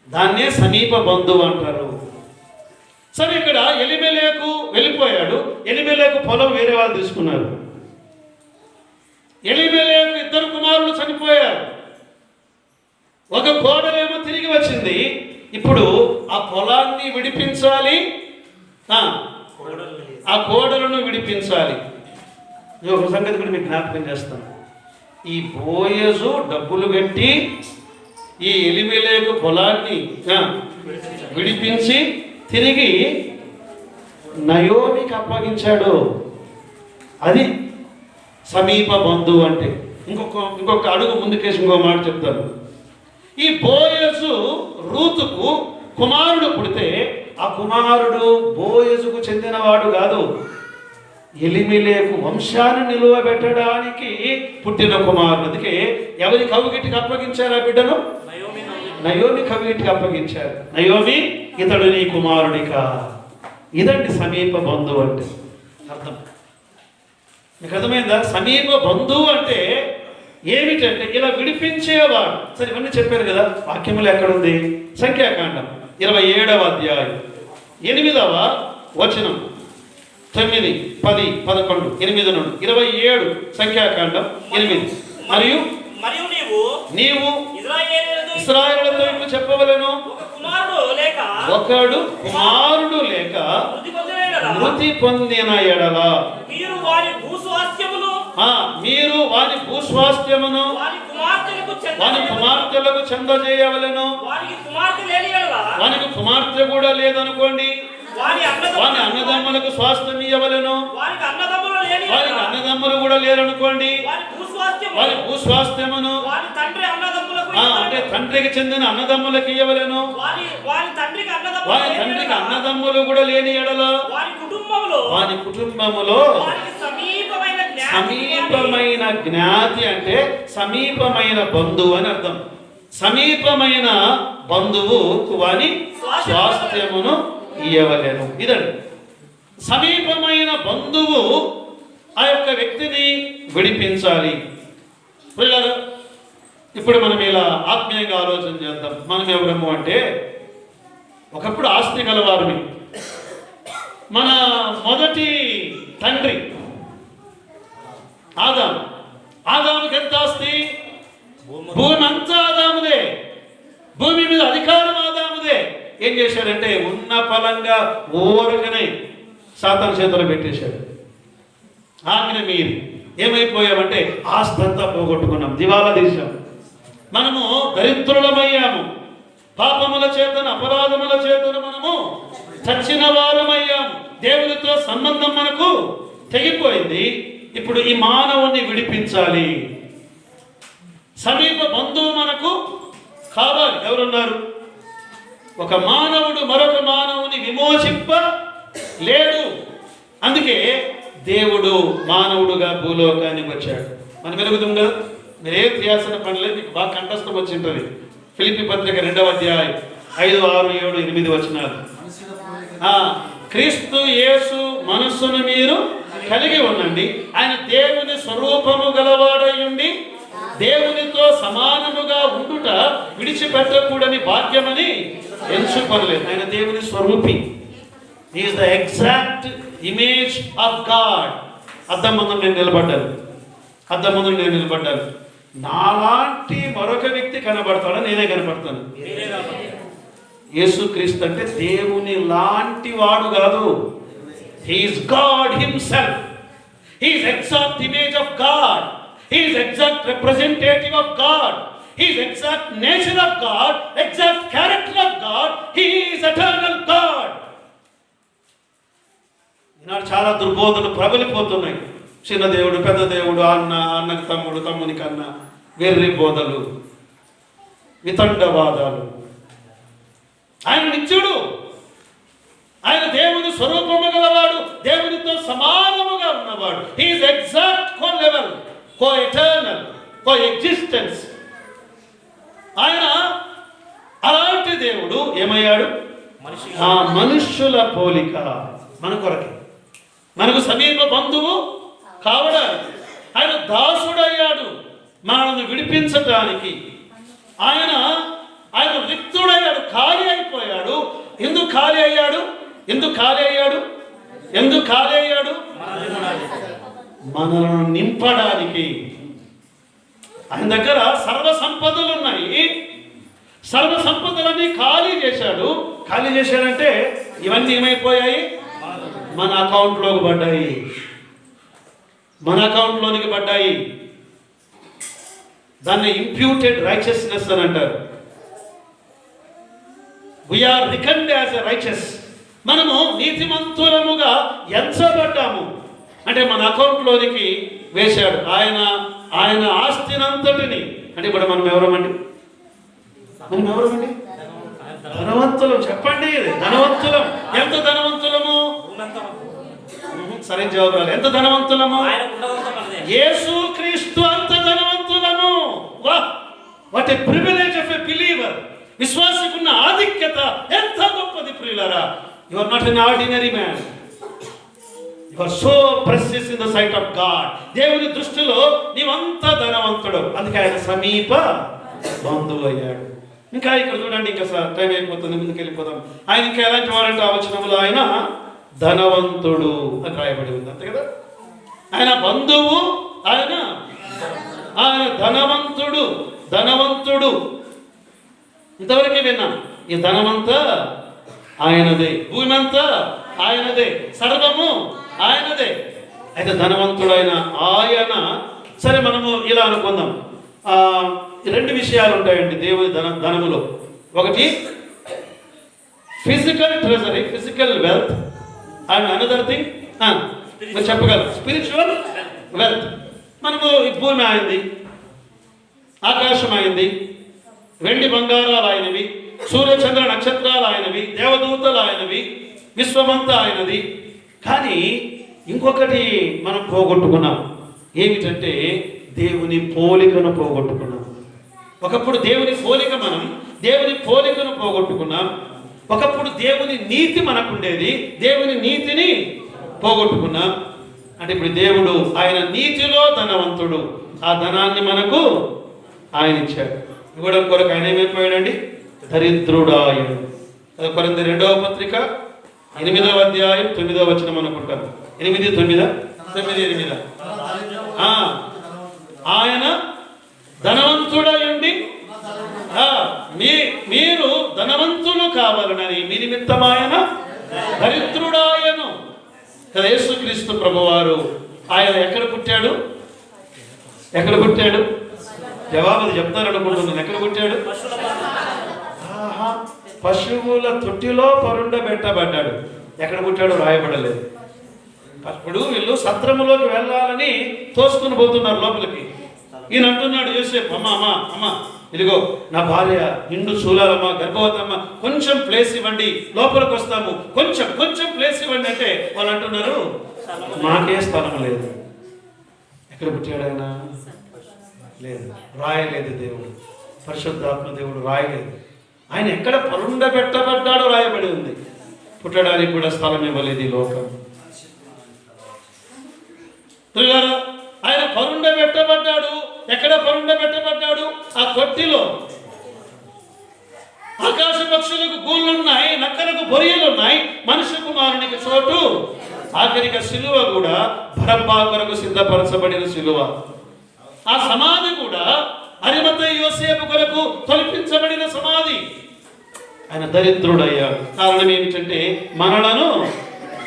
S1: దాన్నే సమీప బంధువు అంటారు. సరే, ఇక్కడ ఎలిమెలెకు వెళ్ళిపోయాడు. ఎలిమెలెకు పొలం వేరే వాళ్ళు తీసుకున్నారు. ఎలిమెలెకు ఇద్దరు కుమారులు చనిపోయారు. ఒక కోడలేమో తిరిగి వచ్చింది. ఇప్పుడు ఆ పొలాన్ని విడిపించాలి, ఆ కోడలను విడిపించాలి. ఒక సంగతి కూడా మీకు జ్ఞాపకం చేస్తాను. ఈ బోయజు డబ్బులు కట్టి ఈ ఎలిమెలెకు పొలాన్ని విడిపించి తిరిగి నయోమికి అప్పగించాడు. అది సమీప బంధువు అంటే. ఇంకొక అడుగు ముందుకేసి ఇంకో మాట చెప్తాను. ఈ బోయజు రూతుకు కుమారుడు పుడితే ఆ కుమారుడు బోయజుకు చెందినవాడు కాదు, ఎలిమెలెకు వంశాన్ని నిలువబెట్టడానికి పుట్టిన కుమారుడు. అందుకే ఎవరి కవుగిటికి అప్పగించారు ఆ బిడ్డను? నయోమి కవుగిటికి అప్పగించారు. నయోమి, ఇతడు నీ కుమారుడిక. ఇదండి సమీప బంధువు అంటే అర్థం. మీకు అర్థమైందా? సమీప బంధువు అంటే ఏమిటంటే ఇలా విడిపించేవాడు. సరే, ఇవన్నీ చెప్పారు కదా. వాక్యములు ఎక్కడుంది? సంఖ్యాకాండం 27వ అధ్యాయం 8వ వచనం, 9, 10, 11, 8 నుండి 27. సంఖ్యాకాండం 8. మరియు నీవు ఇశ్రాయేలుతో ఇప్పుడు చెప్పవలెను, ఒకడు కుమారుడు లేక మృతి పొందిన ఎడల మీరు వాని భూస్వాస్థ్యమును వాని కుమార్తెలకు చెందజేయవలెను. వానికి కుమార్తె కూడా లేదనుకోండి, వాని అన్నదమ్ములకు స్వాస్థ్యం ఇవ్వవలెను. వారికి అన్నదమ్ములు కూడా లేరనుకోండి, వారి భూస్వాస్థ్యమును అంటే తండ్రికి చెందిన అన్నదమ్ములకు ఇవ్వవలెను. వారి తండ్రికి అన్నదమ్ములు కూడా లేని ఎడల వారి కుటుంబములో సమీపమైన జ్ఞాతి అంటే సమీపమైన బంధువు అని అర్థం. సమీపమైన బంధువు వాని స్వాస్థ్యమును ఇయ్యవలెను. ఇదండి సమీపమైన బంధువు ఆ యొక్క వ్యక్తిని విడిపించాలి. పిల్లలు, ఇప్పుడు మనం ఇలా ఆత్మీయంగా ఆలోచన చేద్దాం. మనం ఎవరము అంటే ఒకప్పుడు ఆస్తి గలవారిని. మన మొదటి తండ్రి ఆదాముకి ఎంత ఆస్తి? భూమి అంతా ఆదాముదే, భూమి మీద అధికారం ఆదాముదే. ఏం చేశాడంటే ఉన్న ఫలంగా ఊరకనే సాతాను చేతులు పెట్టేశాడు. ఆజ్ఞ మీరు ఏమైపోయామంటే ఆస్తి అంతా పోగొట్టుకున్నాం, దివాలా తీసాం. మనము దరిద్రులమయ్యాము. పాపముల చేతను, అపరాధముల చేతను మనము చచ్చిన వారమయ్యాము. దేవునితో సంబంధం మనకు తెగిపోయింది. ఇప్పుడు ఈ మానవుని విడిపించాలి. సమీప బంధువు మనకు కావాలి. ఎవరున్నారు? ఒక మానవుడు మరొక మానవుని విమోచింప లేడు. అందుకే దేవుడు మానవుడుగా భూలోకానికి వచ్చాడు. మనం వెలుగుతాం కదా. మీరేం చేయాల్సిన పని లేదు, మీకు బాగా కంఠస్థం వచ్చి ఉంటుంది. ఫిలిప్పీ పత్రిక 2వ అధ్యాయం 5, 6, 7, 8 వచనాలు. క్రీస్తు యేసు మనస్సును మీరు కలిగి ఉండండి. ఆయన దేవుని స్వరూపము గలవాడై ఉండి దేవునితో సమానముగా ఉండుట విడిచిపెట్టకూడని భాగ్యమని ఎంచుకోలేదు. ఆయన దేవుని స్వరూపి. He is the exact image of God. అద్దం ముందు నేను నిలబడ్డాను. నాలాంటి మరొక వ్యక్తి కనబడతాడా? నేనే కనపడతాను. యేసుక్రీస్తు అంటే దేవుని లాంటి వాడు కాదు. He is God himself. He is exact image of God. He is exact representative of God. He is exact nature of God, exact character చాలా దుర్బోధలు ప్రబలిపోతున్నాయి. చిన్న దేవుడు, పెద్ద దేవుడు, అన్నకి తమ్ముడు, తమ్మునికి అన్న, వెర్రి బోధలు, వితండవాదాలు. ఆయన నిత్యుడు, ఆయన దేవుని స్వరూపము గలవాడు, దేవునితో సమానముగా ఉన్నవాడు. హీఈస్ ఎగ్జాక్ట్ కో లెవెల్, కో ఎటర్నల్, కో ఎగ్జిస్టెన్స్. ఆయన అలాంటి దేవుడు ఏమయ్యాడు? ఆ మనుష్యుల పోలిక, మన కొరకే, మనకు సమీప బంధువు కావడానికి. ఆయన దాసుడయ్యాడు మనల్ని విడిపించడానికి. ఆయన రిక్తుడయ్యాడు, ఖాళీ అయిపోయాడు. ఎందుకు ఖాళీ అయ్యాడు? మనలను నింపడానికి. ఆయన దగ్గర సర్వ సంపదలు ఉన్నాయి. సర్వ సంపదలన్నీ ఖాళీ చేశాడు. ఖాళీ చేశాడంటే ఇవన్నీ ఏమైపోయాయి? మన అకౌంట్లోకి పడ్డాయి, మన అకౌంట్లోనికి పడ్డాయి. దాన్ని ఇంప్యూటెడ్ రైచియస్నెస్ అని అంటారు. We are reckoned as a righteous. మనము నీతిమంతులముగా ఎంచబడ్డాము అంటే మన అకౌంట్లోనికి వేశాడు ఆయన ఆస్తినంతటిని. అంటే ఇప్పుడు మనం ఎవరమండి? ధనవంతులం. చెప్పండి, ధనవంతులం. ఎంత ధనవంతులము? సరైన జవాబు రాలేదు. ఎంత ధనవంతులము? యేసు క్రీస్తు అంత ధనవంతులము. What a privilege of a believer. విశ్వాసకున్న ఆధిక్యత ఎంత గొప్పది ప్రియులారా. You are not an ordinary man. You are so precious in the sight of God. దేవుని దృష్టిలో నీవంత ధనవంతుడు. అందుకే ఆయన సమీప బంధువు అయ్యాడు. ఇంకా ఇక్కడ చూడండి, ఇంకా టైం అయిపోతుంది, ముందుకు వెళ్ళిపోదాం. ఆయన ఇంకా ఎలాంటి వారంటే ఆ వచనములో ఆయన ధనవంతుడు అని రాయబడి ఉంది, అంతే కదా. ఆయన బంధువు, ఆయన ధనవంతుడు. ఇంతవరకే విన్నాం. ఈ ధనమంతా ఆయనదే, భూమి అంతా ఆయనదే, సర్వము ఆయనదే. అయితే ధనవంతుడైన ఆయన. సరే, మనము ఇలా అనుకుందాం. రెండు విషయాలు ఉంటాయండి దేవుని ధనములో. ఒకటి physical treasury, physical wealth. And another thing మీరు చెప్పగలరు, స్పిరిచువల్ వెల్త్. మనము ఈ భూమి ఆయనది, ఆకాశం ఆయనది, వెండి బంగారాలు ఆయనవి, సూర్యచంద్ర నక్షత్రాలు ఆయనవి, దేవదూతలు ఆయనవి, విశ్వమంతా ఆయనది. కానీ ఇంకొకటి మనం పోగొట్టుకున్నాం. ఏమిటంటే దేవుని పోలికను పోగొట్టుకున్నాం. ఒకప్పుడు దేవుని పోలికను పోగొట్టుకున్నాం. ఒకప్పుడు దేవుని నీతి మనకుండేది, దేవుని నీతిని పోగొట్టుకున్నాం. అంటే ఇప్పుడు దేవుడు ఆయన నీతిలో ధనవంతుడు. ఆ ధనాన్ని మనకు ఆయన ఇచ్చాడు. ఇవ్వడం కొరకు ఆయన ఏమైపోయాడండి? దరిద్రుడాయుడు. కొరింథీ 2వ పత్రిక 8వ అధ్యాయం 9వ వచనం అనుకుంటాను. 8:9 ఆయన ధనవంతుడయుండి మీరు ధనవంతులు కావాలనని మీ నిమిత్తం ఆయన దరిద్రుడాయను కదా. యేసుక్రీస్తు ప్రభువారు ఆయన ఎక్కడ పుట్టాడు? జవాబు చెప్తారనుకుంటున్నాను. ఎక్కడ పుట్టాడు? పశువుల తొట్టిలో పరుండబెట్టబడ్డాడు. ఎక్కడ పుట్టాడు రాయబడలేదు. అప్పుడు వీళ్ళు సత్రములోకి వెళ్ళాలని తోసుకుని పోతున్నారు లోపలికి. ఈయన అంటున్నాడు యోసేపు, అమ్మా ఇదిగో నా భార్య నిండు చూలాలమ్మా, గర్భవతమ్మ, కొంచెం ప్లేస్ ఇవ్వండి, లోపలికి వస్తాము, కొంచెం ప్లేస్ ఇవ్వండి. అంటే వాళ్ళు అంటున్నారు మాకే స్థలం లేదు. ఎక్కడ పుట్టాడు ఆయన? లేదు, రాయలేదు దేవుడు, పరిశుద్ధాత్మ దేవుడు రాయలేదు. ఆయన ఎక్కడ పరుండబెట్టబడ్డాడో రాయబడి ఉంది. పుట్టడానికి కూడా స్థలం ఇవ్వలేదు ఈ లోకం. ఆయన పరుండబెట్టబడ్డాడు. ఎక్కడ పరుండబెట్టబడ్డాడు? ఆ కొట్టిలో. ఆకాశ పక్షులకు గూళ్ళున్నాయి, నక్కలకు బొరియలున్నాయి, మనుష్య కుమారునికి చోటు. ఆఖరిక శిలువ కూడా బరబ్బా కొరకు సిద్ధపరచబడిన శిలువ. ఆ సమాధి కూడా అరిమతయి యోసేపు కొరకు తొలగించబడిన సమాధి. ఆయన దరిద్రుడయ్యాడు. కారణం ఏమిటంటే మనలను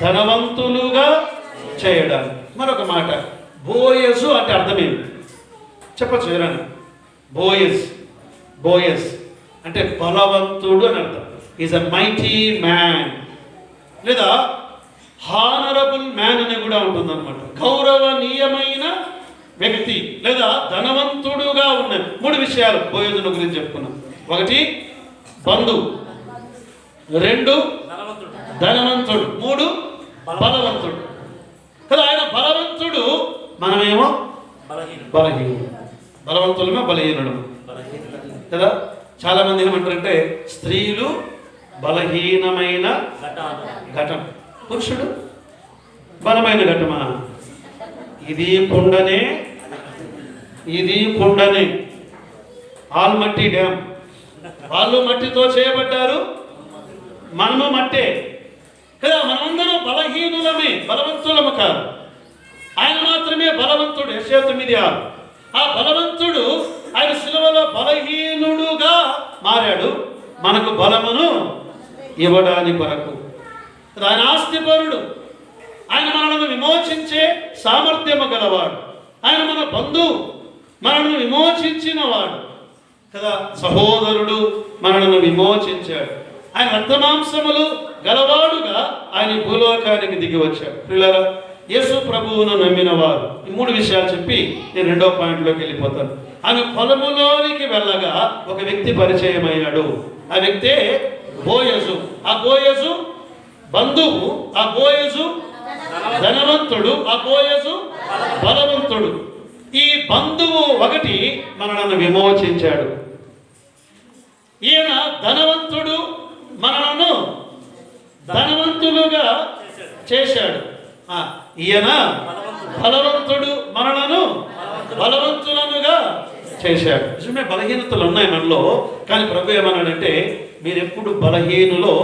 S1: ధనవంతులుగా చేయడానికి. మరొక మాట, బోయసు అంటే అర్థం ఏమిటి చెప్పచ్చు ఎవరన్నా? బోయస్ అంటే బలవంతుడు అని అర్థం. Is a mighty man. లేదా హానరబుల్ మ్యాన్ అని కూడా ఉంటుందన్నమాట. గౌరవనీయమైన వ్యక్తి లేదా ధనవంతుడుగా ఉన్న 3 విషయాలు బోయజుని గురించి చెప్పుకున్నాం. 1 బంధువు, 2 ధనవంతుడు, 3 బలవంతుడు కదా. ఆయన బలవంతుడు, మనమేమో బలహీనుడు. బలవంతులమే బలహీనుడు కదా. చాలా మంది ఏమంటారంటే స్త్రీలు బలహీనమైన ఘటం, పురుషుడు బలమైన ఘటమా? ఇది కుండనే, ఇది కుండనే. ఆల్మట్టి డ్యామ్. వాళ్ళు మట్టితో చేయబడ్డారు, మనము మట్టే కదా. మనమందరం బలహీనులమే, బలవంతులము కాదు. ఆయన మాత్రమే బలవంతుడు. యెషయా 9:6. ఆ బలవంతుడు ఆయన శిలువలో బలహీనుడుగా మారాడు మనకు బలమును ఇవ్వడానికి కొరకు. ఆయన ఆస్తిపరుడు, ఆయన మనల్ని విమోచించే సామర్థ్యము గలవాడు, ఆయన మన బంధువు, మనల్ని విమోచించిన వాడు కదా. సహోదరుడు మనల్ని విమోచించాడు. ఆయన రక్తమాంసములు గలవాడుగా ఆయన భూలోకానికి దిగి వచ్చాడు. పిల్లరా, యేసు ప్రభువును నమ్మిన వారు. ఈ 3 విషయాలు చెప్పి నేను 2వ పాయింట్లోకి వెళ్ళిపోతాను. ఆమె పొలములోనికి వెళ్ళగా ఒక వ్యక్తి పరిచయం అయ్యాడు. ఆ వ్యక్తే బోయజు. ఆ బోయజు బంధువు, ఆ బోయజు ధనవంతుడు, ఆ బోయజు బలవంతుడు. ఈ బంధువు ఒకటి మనలను విమోచించాడు. ఈయన ధనవంతుడు మనలను ధనవంతులుగా చేశాడు. ఈయన బలవంతుడు మనలను బలవంతులనుగా చేశాడు. నిజమే, బలహీనతలు ఉన్నాయి మనలో. కానీ ప్రభు ఏమన్నాడంటే, మీరు ఎప్పుడు బలహీనులో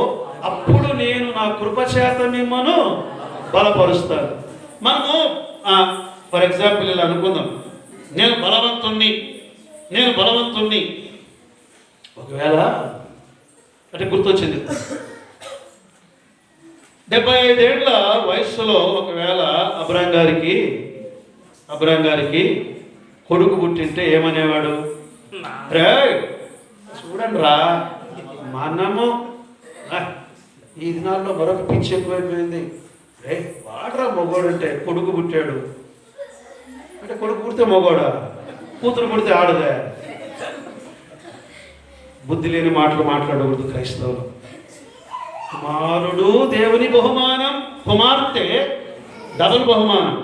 S1: అప్పుడు నేను నా కృపచేత మిమ్మను బలపరుస్తాను. మనము ఫర్ ఎగ్జాంపుల్ ఇలా అనుకుందాం, నేను బలవంతుణ్ణి. ఒకవేళ అంటే గుర్తొచ్చింది, 75 ఏళ్ల వయస్సులో ఒకవేళ అబ్రాం గారికి కొడుకు పుట్టింటే ఏమనేవాడు? రే చూడండి రా, మనము ఈ దినాల్లో మరొక పిచ్చి ఎక్కువైపోయింది. రే వాడరా మొగోడు అంటే, కొడుకు పుట్టాడు అంటే కొడుకు పుడితే మొగోడా, కూతురు పుడితే ఆడదే? బుద్ధి లేని మాటలు మాట్లాడకూడదు క్రైస్తవులు. కుమారుడు దేవుని బహుమానం, కుమార్తె డబుల్ బహుమానం,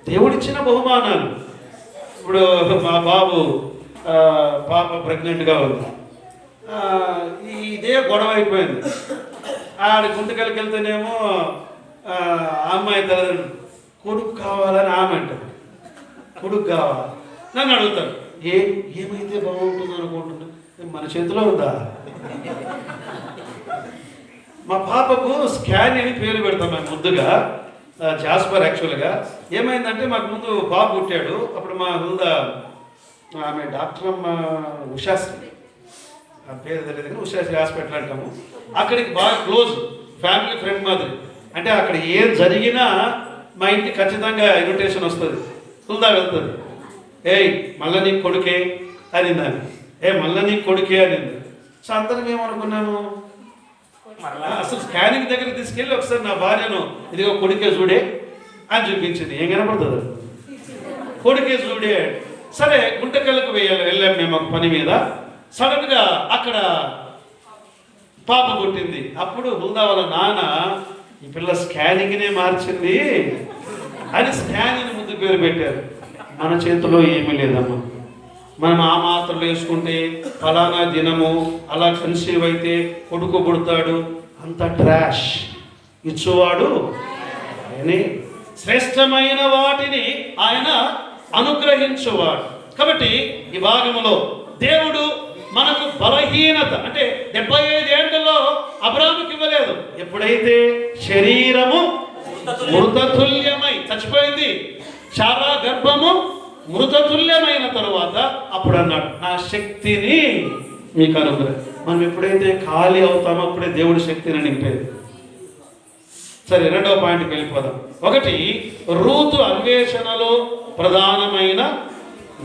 S1: దేవుడిచ్చిన బహుమానాలు. ఇప్పుడు మా పాప ప్రెగ్నెంట్గా ఉంది, ఇదే గొడవ అయిపోయింది. ఆడ గుంటకలకి వెళ్తేనేమో అమ్మాయి తల్లిదండ్రులు కొడుకు కావాలని ఆమె అంటారు, కొడుకు కావాలి. నన్ను అడుగుతారు, ఏమైతే బాగుంటుంది అనుకుంటున్నా? మన చేతిలో ఉందా? మా పాపకు స్కాన్ అని పేరు పెడతాం మేము ముద్దుగా, జాస్పర్. యాక్చువల్గా ఏమైందంటే మాకు ముందు బాబు పుట్టాడు. అప్పుడు మా హృదా ఆమె డాక్టర్ అమ్మ ఉషాశ్రీ, ఆ పేరు తెలియదు కానీ ఉషాశ్రీ హాస్పిటల్ అంటాము. అక్కడికి బాగా క్లోజ్, ఫ్యామిలీ ఫ్రెండ్ మాదిరి. అంటే అక్కడ ఏం జరిగినా మా ఇంటికి ఖచ్చితంగా ఇన్విటేషన్ వస్తుంది. హృదా వెళ్తుంది, మళ్ళీ నీకు కొడుకే అనింది ఆమె, మళ్ళీ నీకు కొడుకే అనింది. సో అందరం ఏమనుకున్నాము, అసలు స్కానింగ్ దగ్గర తీసుకెళ్ళి ఒకసారి నా భార్యను ఇదిగో కొడుకే చూడే అని చూపించింది. ఏం కనపడుతుంది? కొడుకే చూడే. సరే గుంటకల్లకు వెళ్ళాం మేము ఒక పని మీద. సడన్గా అక్కడ పాప పుట్టింది. అప్పుడు హృదా వాళ్ళ నాన్న, ఈ పిల్ల స్కానింగ్నే మార్చింది అని స్కానింగ్ ముందు పేరు పెట్టారు. మన చేతిలో ఏమీ లేదమ్మా. మనం ఆ మాత్రలు వేసుకుంటే ఫలానా దినము అలా కన్సీవ్ అయితే కొడుకు పుడతాడు, అంత ట్రాష్. ఇచ్చువాడు ఆయనే, శ్రేష్టమైన వాటిని ఆయన అనుగ్రహించువాడు. కాబట్టి ఈ భాగంలో దేవుడు మనకు బలహీనత అంటే 75 ఏళ్లలో అబ్రాహాముకి ఇవ్వలేదు. ఎప్పుడైతే శరీరము మృతతుల్యమై చచ్చిపోయింది, శారా గర్భము మృతతుల్యమైన తరువాత అప్పుడు అన్నాడు, నా శక్తిని మీకు అనుగ్రహం. మనం ఎప్పుడైతే ఖాళీ అవుతామో అప్పుడే దేవుడి శక్తిని నింపేది. సరే, 2వ పాయింట్కి వెళ్ళిపోదాం. 1 రూతు అన్వేషణలో ప్రధానమైన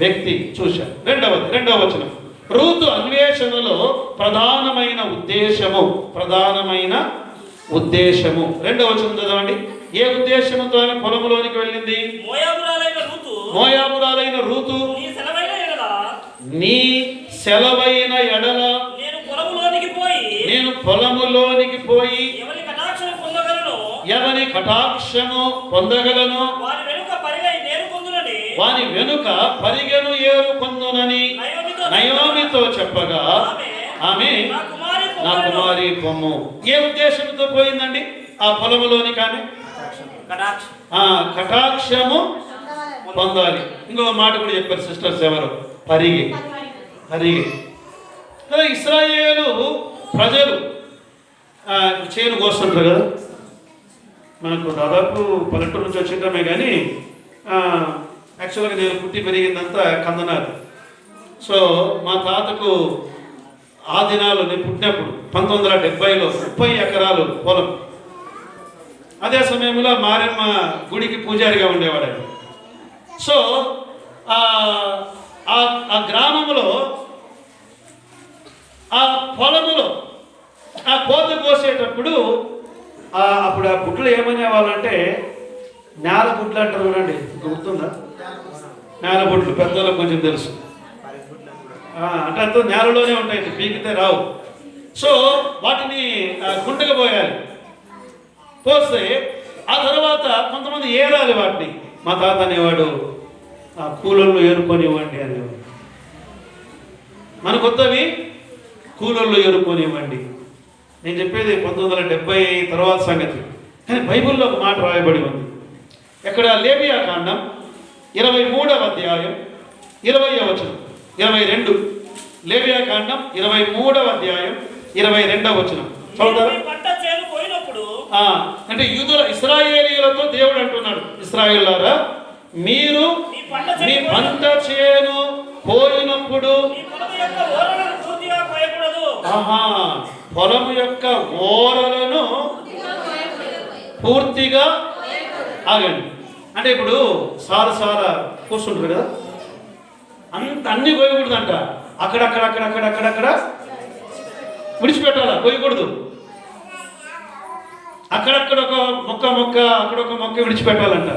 S1: వ్యక్తి చూశారు. 2వ వచనం, రూతు అన్వేషణలో ప్రధానమైన ఉద్దేశము, ప్రధానమైన ఉద్దేశము. రెండవ వచనం చదవండి. ఏ ఉద్దేశముతో ఆమె పొలములోనికి వెళ్ళింది? మోయాబురాలైన రూతు నీ సెలవైన ఎడల నేను పొలములోనికి పోయి ఎవని కటాక్షము పొందగలను వాని వెనుక పరిగెను ఏరు పొందునని నయోమితో చెప్పగా ఆమె నా కుమారి పొమ్ము. ఏ ఉద్దేశంతో పోయిందండి ఆ పొలములోనికి? ఆమె కటాక్షము పొందాలి. ఇంకొక మాట కూడా చెప్పారు సిస్టర్స్, ఎవరు? పరిగి. ఇశ్రాయేలు ప్రజలు చేను కోస్తుంటారు కదా. మనకు దాదాపు పల్లెటూరు నుంచి వచ్చింటామే కానీ యాక్చువల్గా నేను పుట్టి పెరిగిందంతా కందనాలు. సో మా తాతకు ఆ దినాలు నేను పుట్టినప్పుడు 1970లో 30 ఎకరాలు పొలం. అదే సమయంలో మారెమ్మ గుడికి పూజారిగా ఉండేవాడు ఆయన. సో ఆ గ్రామంలో ఆ పొలములో ఆ కోత కోసేటప్పుడు అప్పుడు ఆ గుడ్లు ఏమనేవాళ్ళంటే నేల గుడ్లు అంటారు చూడండి, గుర్తుందా? నేల గుడ్లు పెద్దలకు కొంచెం తెలుసు. అంటే అంత నేలలోనే ఉంటాయి, పీకితే రావు. సో వాటిని గుంటకు పోయాలి. పోస్తే ఆ తర్వాత కొంతమంది ఏరాలి వాటిని. మా తాత అనేవాడు కూలర్లు ఏరుకొనివ్వండి అనేవాడు. మన కొత్తవి కూలర్లు ఏరుకొనివ్వండి. నేను చెప్పేది 1970 తర్వాత సంగతి. కానీ బైబిల్లో ఒక మాట రాయబడి ఉంది. ఎక్కడ? లేవియా కాండం 23వ అధ్యాయం 20వ వచనం, 22. లేవియా కాండం 23వ అధ్యాయం 22వ వచనం చదువుతారా? అంటే యూదుల ఇశ్రాయేలీయులతో దేవుడు అంటున్నాడు, ఇశ్రాయేలులారా మీరు మీ పంట చేను కోయినప్పుడు పొలము యొక్క ఓరలను పూర్తిగా ఆగండి. అంటే ఇప్పుడు సార కూర్చుంటారు కదా, అన్ని కోయకూడదంట. అక్కడక్కడ విడిచిపెట్టాలా, కోయకూడదు. అక్కడక్కడ ఒక మొక్క అక్కడొక మొక్క విడిచిపెట్టాలంట.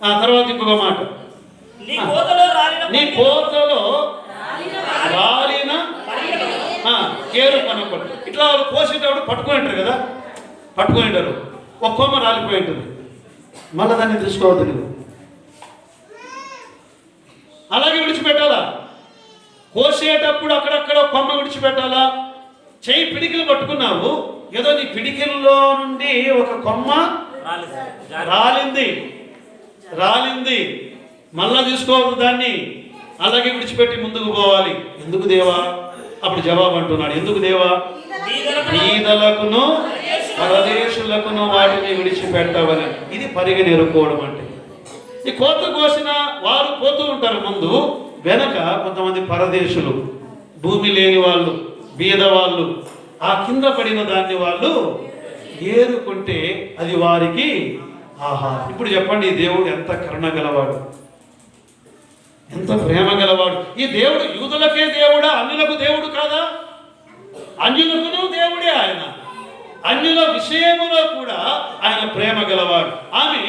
S1: ఆ తర్వాత ఇంకొక మాట, నీ కోతలో రాలిన కేరు కొనకూడదు. ఇట్లా వాళ్ళు కోసేటప్పుడు పట్టుకుంటారు కదా, పట్టుకుంటారు, ఒక కొమ్మ రాలిపోయి ఉంటుంది, మళ్ళీ దాన్ని తీసుకోవద్దు నువ్వు. అలాగే విడిచిపెట్టాలా. కోసేటప్పుడు అక్కడక్కడ కొమ్మ విడిచిపెట్టాలా. చేయి పిడికిలు పట్టుకున్నావు, ఏదో నీ పిడికిల్లో నుండి ఒక కొమ్మ రాలింది, మళ్ళా తీసుకోవద్దు దాన్ని, అలాగే విడిచిపెట్టి ముందుకు పోవాలి. ఎందుకు దేవా? అప్పుడు జవాబు అంటున్నాడు, ఎందుకు దేవా? బీదలకును పరదేశులకును వాటిని విడిచిపెట్టవని. ఇది పరిగెని ఎరుకోవడం అంటే. ఈ కోత కోసిన వారు పోతూ ఉంటారు ముందు, వెనక కొంతమంది పరదేశులు, భూమి లేని వాళ్ళు, బీద వాళ్ళు, ఆ కింద పడిన దాన్ని వాళ్ళు ఏరుకుంటే అది వారికి ఆహా. ఇప్పుడు చెప్పండి, ఈ దేవుడు ఎంత కరుణ గలవాడు, ఎంత ప్రేమ గలవాడు. ఈ దేవుడు యూదులకే దేవుడా? అన్యులకు దేవుడు కాదా? అన్యులకును దేవుడే ఆయన. అన్యుల విషయములో కూడా ఆయన ప్రేమ గలవాడు. ఆమె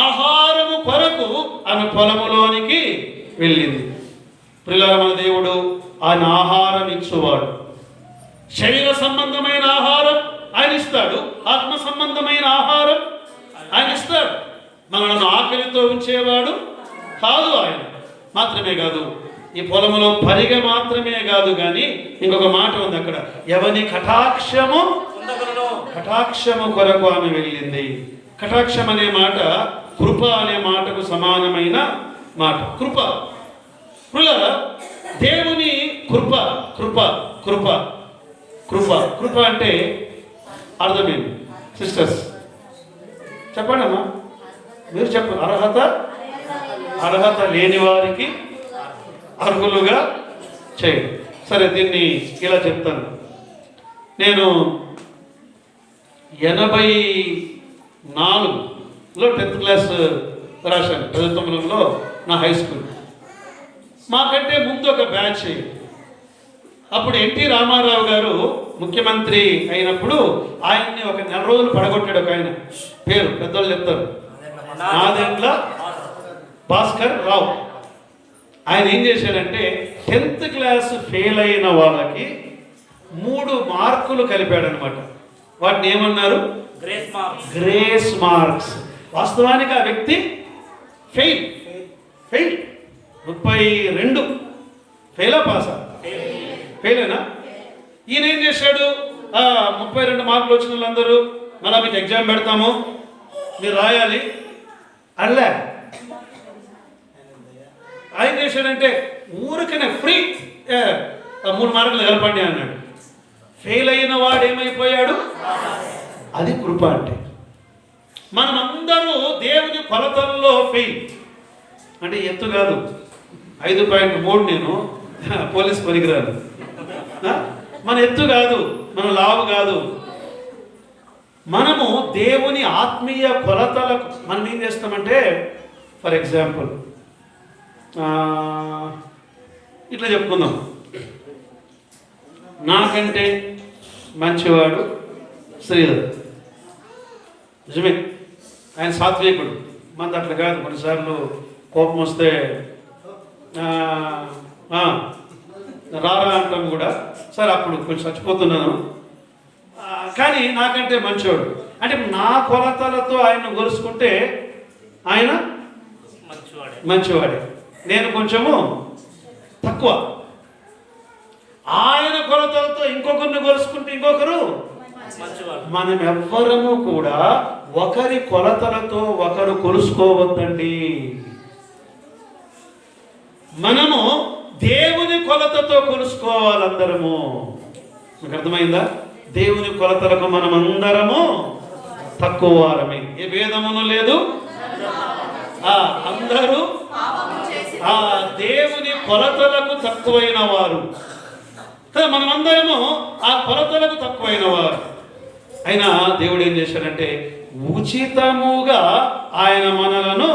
S1: ఆహారము కొరకు ఆమె పొలములోనికి వెళ్ళింది. ప్రియులారా, మన దేవుడు ఆయన ఆహారం ఇచ్చువాడు. శరీర సంబంధమైన ఆహారం ఆయన ఇస్తాడు, ఆత్మ సంబంధమైన ఆహారం ఆయన ఇస్తాడు. మనల్ని ఆకలితో ఉంచేవాడు కాదు ఆయన. మాత్రమే కాదు, ఈ పొలములో పరిగె మాత్రమే కాదు కానీ ఇంకొక మాట ఉంది అక్కడ, ఎవని కటాక్షము కొరకు ఆమె వెళ్ళింది. కటాక్షం అనే మాట కృప అనే మాటకు సమానమైన మాట. కృప దేవుని కృప కృప కృప కృప కృప అంటే అర్థమేంటి సిస్టర్స్? చెప్పండి అమ్మా, మీరు చెప్పండి. అర్హత లేని వారికి అర్హులుగా చేయండి. సరే, దీన్ని ఇలా చెప్తాను. నేను 84లో 10th క్లాస్ రాశాను, 19లో నా హై స్కూల్. మాకంటే ముందు ఒక బ్యాచ్ అప్పుడు ఎన్టీ రామారావు గారు ముఖ్యమంత్రి అయినప్పుడు ఆయన్ని ఒక 4 రోజులు పడగొట్టాడు. ఒక ఆయన పేరు పెద్దోళ్ళు చెప్తారు, నాదెండ్ల భాస్కర్ రావు. ఆయన ఏం చేశాడంటే 10th క్లాస్ ఫెయిల్ అయిన వాళ్ళకి 3 మార్కులు కలిపాడు అనమాట. వాటిని ఏమన్నారు? Grace marks. వాస్తవానికి ఆ వ్యక్తి ఫెయిల్ 32 ఫెయిలా పాసా? ఫెయిలేనా? ఈయన ఏం చేశాడు? 32 మార్కులు వచ్చిన వాళ్ళందరూ మళ్ళీ మీకు ఎగ్జామ్ పెడతాము, మీరు రాయాలి అలా. ఆయన చేశాడంటే ఊరికనే ఫ్రీ 3 మార్కులు కలపండి అన్నాడు. ఫెయిల్ అయిన వాడు ఏమైపోయాడు? అది కృప అంటే. మనమందరూ దేవుని కొలతల్లో ఫెయిల్. అంటే ఎత్తు కాదు, 5.3 నేను పోలీస్ పనికిరాను. మన ఎత్తు కాదు, మన లావు కాదు. మనము దేవుని ఆత్మీయ కొలతలకు మనం ఏం చేస్తామంటే, ఫర్ ఎగ్జాంపుల్ ఇట్లా చెప్పుకుందాం, నాకంటే మంచివాడు శ్రీధర్, నిజమే, ఆయన సాత్వికుడు. మనది అట్లా కాదు, కొన్నిసార్లు కోపం వస్తే రారా అంటాం కూడా. సరే అప్పుడు కొంచెం చచ్చిపోతున్నాను, కానీ నాకంటే మంచివాడు. అంటే నా కొలతలతో ఆయన గొలుసుకుంటే ఆయన మంచివాడే, నేను కొంచెము తక్కువ. ఆయన కొలతలతో ఇంకొకరిని గొలుసుకుంటే ఇంకొకరు. మనం ఎవ్వరము కూడా ఒకరి కొలతలతో ఒకరు కొలుసుకోవద్దండి. మనము దేవుని కొలతతో కొలుసుకోవాలందరము. మీకు అర్థమైందా? దేవుని కొలతలకు మనం అందరము తక్కువ వారమే, ఏ భేదమును లేదు. అందరూ దేవుని కొలతలకు తక్కువైన వారు కదా. మనమందరము ఆ కొలతలకు తక్కువైన వారు. అయినా దేవుడు ఏం చేశాడంటే ఉచితముగా ఆయన మనలను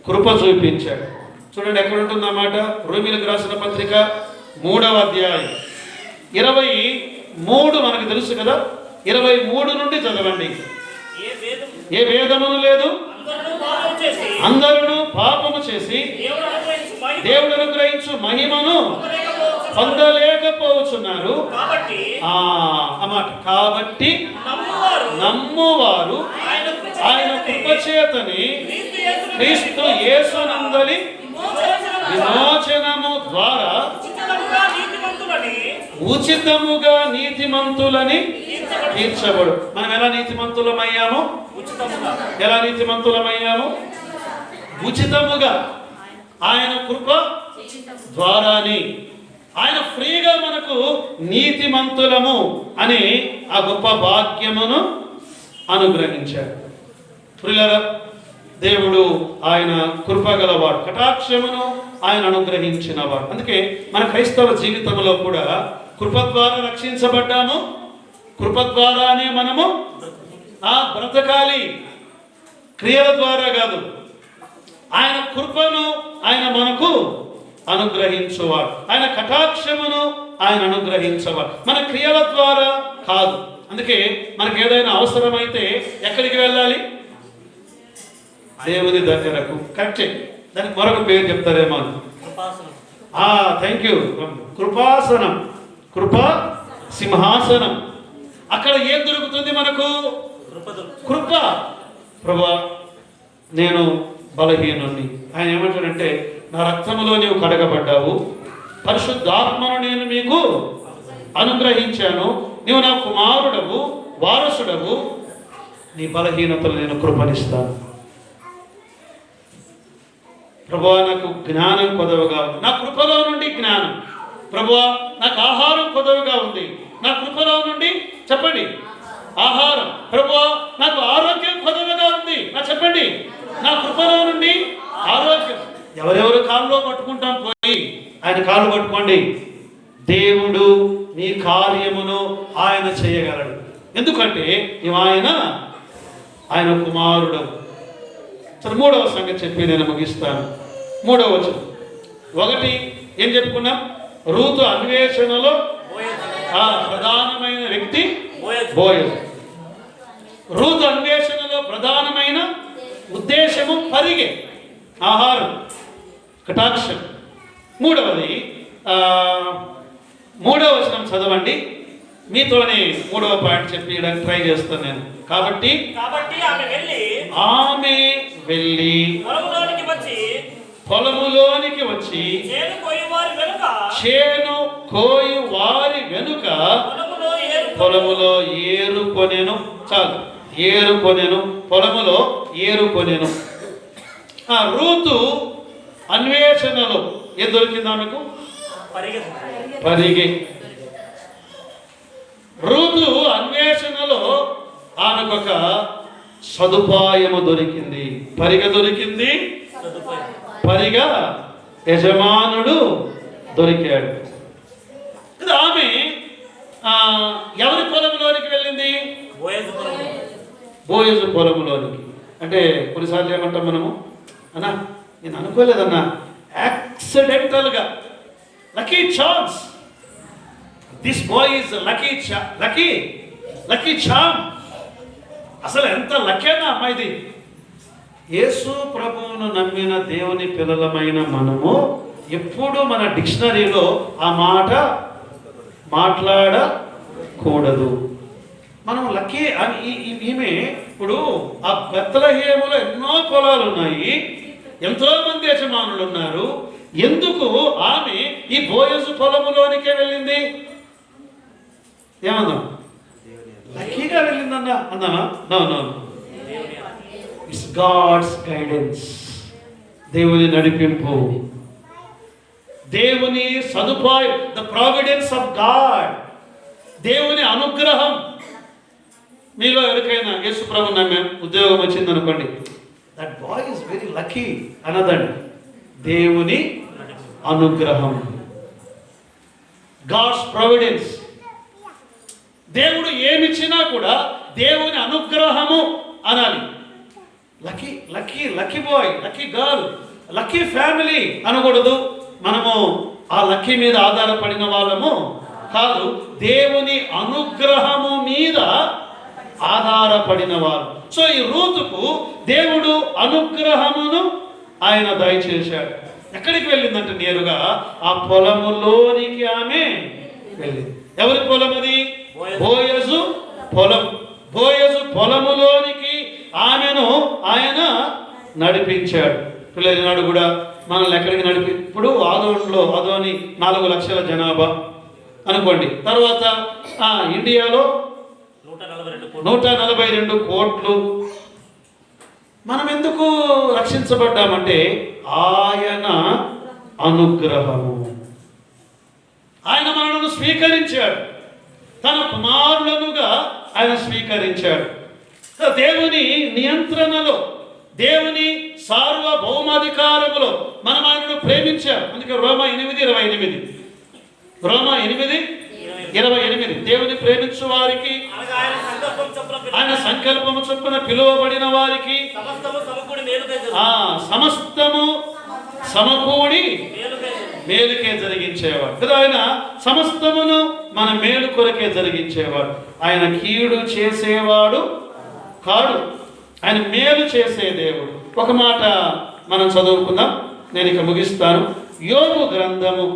S1: కృప చూపించాడు. చూడండి ఎక్కడ ఉంటుందన్నమాట. రోమీయులకు రాసిన పత్రిక 3వ అధ్యాయం 23 మనకు తెలుసు కదా. 23 నుండి చదవండి. ఏ భేదమును లేదు, అందరూ పాపము చేసి దేవుడు అనుగ్రహించు మహిమను పొందలేకపోతున్నారు. అన్నమాట. కాబట్టి నమ్మువారు ఆయన కృపచేతని క్రీస్తు యేసునందలి విమోచనము ద్వారా ఉచితముగా నీతిమంతులని తీర్చబడు. మనం ఎలా నీతిమంతులమయ్యాము? ఎలా నీతిమంతులమయ్యాము? ఉచితముగా, ఆయన కృప ద్వారాని. ఆయన ఫ్రీగా మనకు నీతిమంతులము అని ఆ గొప్ప భాగ్యమును అనుగ్రహించాడు. ప్రియులారా, దేవుడు ఆయన కృపగలవాడు, కటాక్షమును ఆయన అనుగ్రహించినవాడు. అందుకే మన క్రైస్తవ జీవితంలో కూడా కృప ద్వారా రక్షించబడ్డాము. కృప ద్వారానే మనము బ్రతకాలి, క్రియల ద్వారా కాదు. ఆయన కృపను ఆయన మనకు అనుగ్రహించువాడు, ఆయన కటాక్షమును ఆయన అనుగ్రహించేవాడు, మన క్రియల ద్వారా కాదు. అందుకే మనకు ఏదైనా అవసరమైతే ఎక్కడికి వెళ్ళాలి? దేవుని దగ్గరకు. కరెక్టే, దానికి మరొక పేరు చెప్తారేమో. Thank you. కృపాసనం, కృపా సింహాసనం. అక్కడ ఏం దొరుకుతుంది మనకు? కృప. ప్రభువా, నేను బలహీనుణ్ణి. ఆయన ఏమంటాడంటే, నా రక్తములో నీవు కడగబడ్డావు, పరిశుద్ధాత్మను నేను మీకు అనుగ్రహించాను, నీవు నా కుమారుడవు, వారసుడవు, నీ బలహీనతలు నేను కృపనిస్తాను. ప్రభువా, నాకు జ్ఞానం కొదవగా ఉంది, నా కృపలో నుండి జ్ఞానం. ప్రభువా, నాకు ఆహారం కొదవగా ఉంది, నా కృపలో నుండి చెప్పండి ఆహారం. ప్రభువా, నాకు ఆరోగ్యం కొదవగా ఉంది, చెప్పండి నా కృపలో నుండి ఆరోగ్యం. ఎవరెవరు కాళ్ళలో పట్టుకుంటాం పోయి ఆయన కాళ్ళు పట్టుకోండి. దేవుడు నీ కార్యమును ఆయన చేయగలడు. ఎందుకంటే నీవు ఆయన కుమారుడు. సరే, 3వ సంగతి చెప్పి నేను ముగిస్తాను. 3వ వచనం. 1 ఏం చెప్పుకున్నాం? రూతు అన్వేషణలో ప్రధానమైన వ్యక్తి బోయజు. రూతు అన్వేషణలో ప్రధానమైన ఉద్దేశము పరిగె, ఆహారం, కటాక్షం. మూడవది 3వ వచనం చదవండి. మీతోనే 3వ పాయింట్ చెప్పడానికి ట్రై చేస్తాను నేను. కాబట్టి ఆమె వెళ్ళి పొలములోనికి వచ్చి చేను కోయి వారి వెనుక పొలములో ఏరుకొనెను. చాలు, ఏరుకొనెను, పొలములో ఏరుకొనెను. రూతు అన్వేషణలో ఏం దొరికింది ఆమెకు? పరిగె. రూతు అన్వేషణలో ఆమెకు ఒక సదుపాయము దొరికింది. పరిగె దొరికింది, పరిగా యజమానుడు దొరికాడు. ఆమె ఎవరి పొలంలోనికి వెళ్ళింది? బోయజు పొలంలోనికి. అంటే కొన్నిసార్లు ఏమంటాం మనము, అన్నా నేను అనుకోలేదన్నా, యాక్సిడెంటల్గా, lucky chance, this boy is lucky charm. అసలు ఎంత లక్కీ అన్న అమ్మాయిది. యేసు ప్రభువును నమ్మిన దేవుని పిల్లలమైన మనము ఎప్పుడు మన డిక్షనరీలో ఆ మాట మాట్లాడకూడదు. మనం లక్కీ అని ఈమె ఇప్పుడు ఆ బెత్లెహేములో ఎన్నో పొలాలు ఉన్నాయి, ఎంతో మంది యజమానులు ఉన్నారు. ఎందుకు ఆమె ఈ బోయజు పొలములోనికే వెళ్ళింది? ఏమన్నా లక్కీగా వెళ్ళిందన్నా అందామా? నో, ఇట్స్ గాడ్స్ గైడెన్స్, దేవుని నడిపింపు, దేవుని సదుపాయం, ద ప్రావిడెన్స్ ఆఫ్ గాడ్, దేవుని అనుగ్రహం. మీలో ఎవరికైనా యేసు ప్రభు నమ్మే ఉద్యోగం వచ్చింది అనుకోండి, that boy is very lucky అన్నదండి. దేవుని అనుగ్రహం, గాడ్స్ ప్రావిడెన్స్. దేవుడు ఏమిచ్చినా కూడా దేవుని అనుగ్రహము అనాలి. Lucky boy, lucky girl, lucky family అనకూడదు. మనము ఆ లక్కీ మీద ఆధారపడిన వాళ్ళము కాదు, దేవుని అనుగ్రహము మీద ఆధారపడిన వారు. సో ఈ రూతుకు దేవుడు అనుగ్రహమును ఆయన దయచేశాడు. ఎక్కడికి వెళ్ళిందంటే నేరుగా ఆ పొలములోనికి ఆమె వెళ్ళింది. ఎవరి పొలం అది? బోయజు పొలం. బోయజు పొలములోనికి ఆమెను ఆయన నడిపించాడు. పిల్లలు కూడా మనల్ని ఎక్కడికి ఇప్పుడు ఆదోని 4 లక్షల జనాభా అనుకోండి. తర్వాత ఇండియాలో 142 కోట్లు. మనం ఎందుకు రక్షించబడ్డామంటే ఆయన అనుగ్రహము. ఆయన మనలను స్వీకరించాడు, తన కుమారులనుగా ఆయన స్వీకరించాడు. దేవుని నియంత్రణలో, దేవుని సార్వభౌమాధికారములో మనం ఆయనను ప్రేమించాం. అందుకే రోమా 8:28 దేవుని ప్రేమించు వారికి, ఆయన సంకల్పము చొప్పున పిలువబడిన వారికి సమస్తము సమకూడి మేలుకే జరిగించేవాడు కదా. ఆయన సమస్తమును మన మేలు కొరకే జరిగించేవాడు. ఆయన కీడు చేసేవాడు కాడు, ఆయన మేలు చేసే దేవుడు. ఒక మాట మనం చదువుకుందాం, నేను ఇక ముగిస్తాను. యోబు గ్రంథము,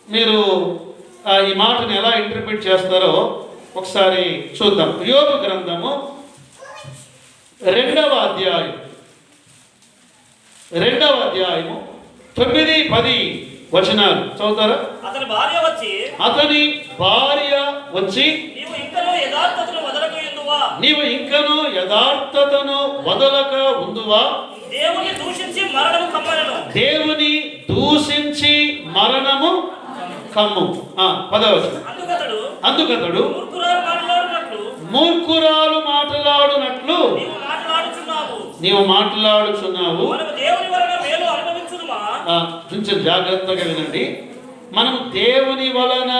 S1: మీరు ఈ మాటను ఎలా ఇంటర్ప్రిట్ చేస్తారో ఒకసారి చూద్దాం. యోబు గ్రంథము 2వ అధ్యాయం 9-10 వచనాలు చదువుతారా? అతని భార్య వచ్చి నీవు ఇంకనూ యథార్థతను వదలక ఉందువా? దేవుని దూషించి మరణము కమ్ము. 10వ వచనం. అందుకతడు మూర్ఖురాలు మాట్లాడునట్లు నీవు మాట్లాడుచున్నావు. కొంచెం జాగ్రత్తగా వినండి. మనం దేవుని వలన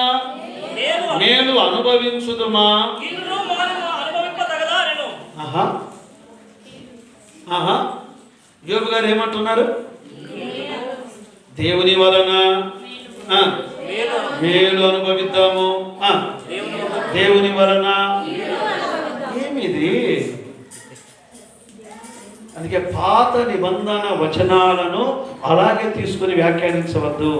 S1: మేలు అనుభవించుదుమా? యోబు గారు ఏమంటున్నారు? దేవుని వలన మేలు అనుభవిద్దాము. దేవుని వలన ఏమిది? అందుకే పాత నిబంధన వచనాలను అలాగే తీసుకుని వ్యాఖ్యానించవద్దు.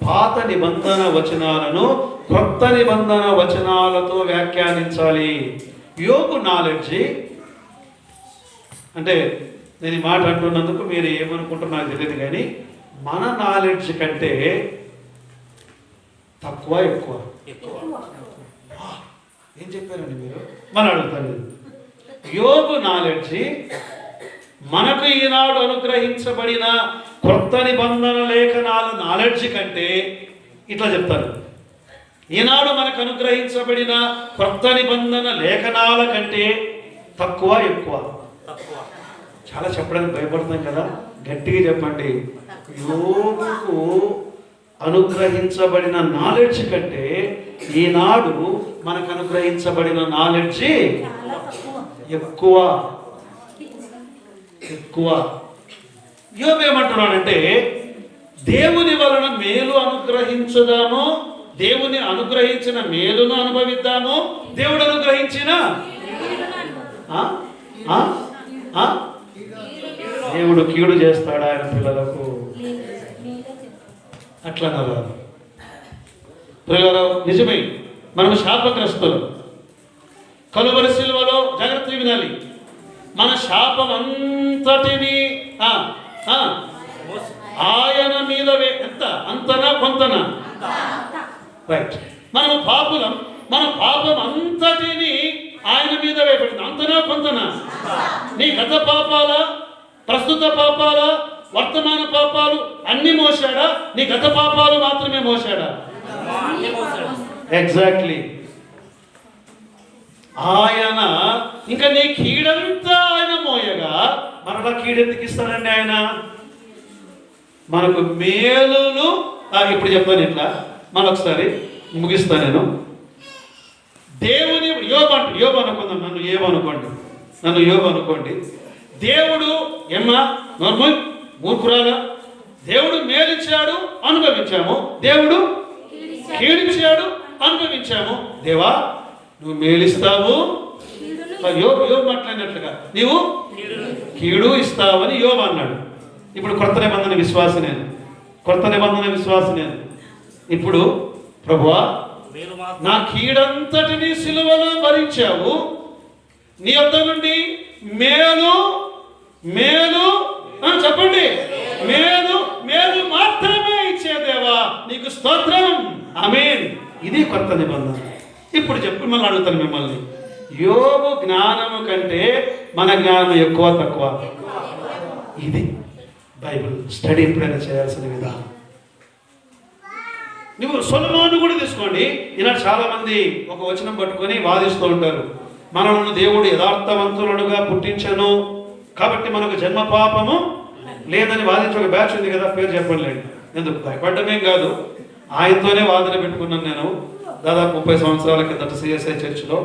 S1: పాత నిబంధన వచనాలను కొత్త నిబంధన వచనాలతో వ్యాఖ్యానించాలి. యోబు నాలెడ్జి అంటే నేను ఈ మాట అంటున్నందుకు మీరు ఏమనుకుంటున్నారో తెలియదు, కానీ మన నాలెడ్జ్ కంటే తక్కువ ఎక్కువ? ఏం చెప్పారండి మీరు? మన అడుగుతాను. యోబు నాలెడ్జి మనకు ఈనాడు అనుగ్రహించబడిన కొత్త నిబంధన లేఖనాల నాలెడ్జ్ కంటే, ఇట్లా చెప్తారు, ఈనాడు మనకు అనుగ్రహించబడిన కొత్త నిబంధన లేఖనాల కంటే తక్కువ ఎక్కువ? చాలా చెప్పడానికి భయపడుతున్నాం కదా, గట్టిగా చెప్పండి. యోబుకు అనుగ్రహించబడిన నాలెడ్జ్ కంటే ఈనాడు మనకు అనుగ్రహించబడిన నాలెడ్జ్ ఎక్కువ ఎక్కువ. యోబు ఏమంటున్నాడంటే, దేవుని వలన మేలు అనుగ్రహించుదాము, దేవుని అనుగ్రహించిన మేలును అనుభవిద్దాము, దేవుడు అనుగ్రహించిన దేవుడు కీడు చేస్తాడా ఆయన పిల్లలకు? అట్లా కదా పిల్లలు, నిజమే. మనం శాపగ్రస్తులు. కలువరి సిలువలో జాగ్రత్త వినాలి. మన శాపం అంతటిని ఆయన మీద ఎంత? అంతనా కొంతనా? రైట్. మన పాపం అంతటిని ఆయన మీద వేయబడింది. అంతనా కొంతనా? నీ గత పాపాల, ప్రస్తుత పాపాల, వర్తమాన పాపాలు అన్ని మోసాడా? నీ గత పాపాలు మాత్రమే మోసాడా? ఎగ్జాక్ట్లీ. ఆయన ఇంకా నీ కీడంతా ఆయన మోయగా మనలా కీడెందుకు ఇస్తాడండి ఆయన? మనకు మేలులు. ఇప్పుడు చెప్తాను ఇట్లా, మరొకసారి ముగిస్తాను నేను. దేవుని యోబు అనుకుందాం, నన్ను యోబు అనుకోండి. దేవుడు ఏమ్మా నోర్మల్ మూర్ఖురాలా? దేవుడు మేలిచ్చాడు, అనుభవించాము. దేవుడు కీడిచ్చాడు, అనుభవించాము. దేవా నువ్వు మేలిస్తావు, యోబు మాట్లాడినట్లుగా నీవు కీడు ఇస్తావని యోబు అన్నాడు. ఇప్పుడు కొత్త నిబంధన విశ్వాసి నేను. ఇప్పుడు ప్రభువా, నా కీడంతటిని సిలువలో భరించావు, నీ వద్ద నుండి మేలు చెప్పండి, మేలు మాత్రమే ఇచ్చేదేవా, నీకు స్తోత్రం. ఆమేన్. ఇది కొత్త నిబంధన. ఇప్పుడు చెప్పి మళ్ళీ అడుగుతాను మిమ్మల్ని, యోబు జ్ఞానము కంటే మన జ్ఞానం ఎక్కువ తక్కువ? ఇది బైబిల్ స్టడీ ఎప్పుడైనా చేయాల్సిన విధానం. నువ్వు సొలొమోను కూడా తీసుకోండి. ఇలా చాలా మంది ఒక వచనం పట్టుకొని వాదిస్తూ ఉంటారు, మనల్ని దేవుడు యథార్థవంతులుగా పుట్టించను కాబట్టి మనకు జన్మ పాపము లేదని వాదించి ఒక బ్యాచ్ ఉంది కదా, పేరు చెప్పలేండి. ఎందుకు భయపడ్డమేం కాదు, ఆయనతోనే వాదన పెట్టుకున్నాను నేను దాదాపు 30 సంవత్సరాల కిందట సిఎస్ఐ చర్చిలో.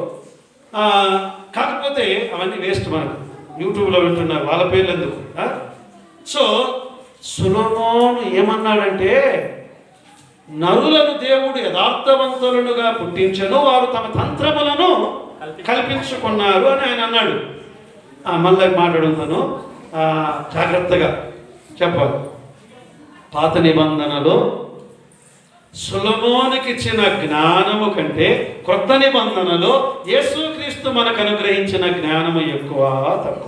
S1: కాకపోతే అవన్నీ వేస్ట్, మనకు యూట్యూబ్లో వింటున్నారు, వాళ్ళ పేర్లు ఎందుకు. సో సొలొమోను ఏమన్నాడంటే, నరులను దేవుడు యథార్థవంతులుగా పుట్టించను, వారు తమ తంత్రములను కల్పించుకున్నారు అని ఆయన అన్నాడు. మళ్ళీ మాట్లాడుతాను, జాగ్రత్తగా చెప్పాలి. పాత నిబంధనలో సొలొమోనుకి ఇచ్చిన జ్ఞానము కంటే కొత్త నిబంధనలో యేసుక్రీస్తు మనకు అనుగ్రహించిన జ్ఞానము ఎక్కువ తక్కువ?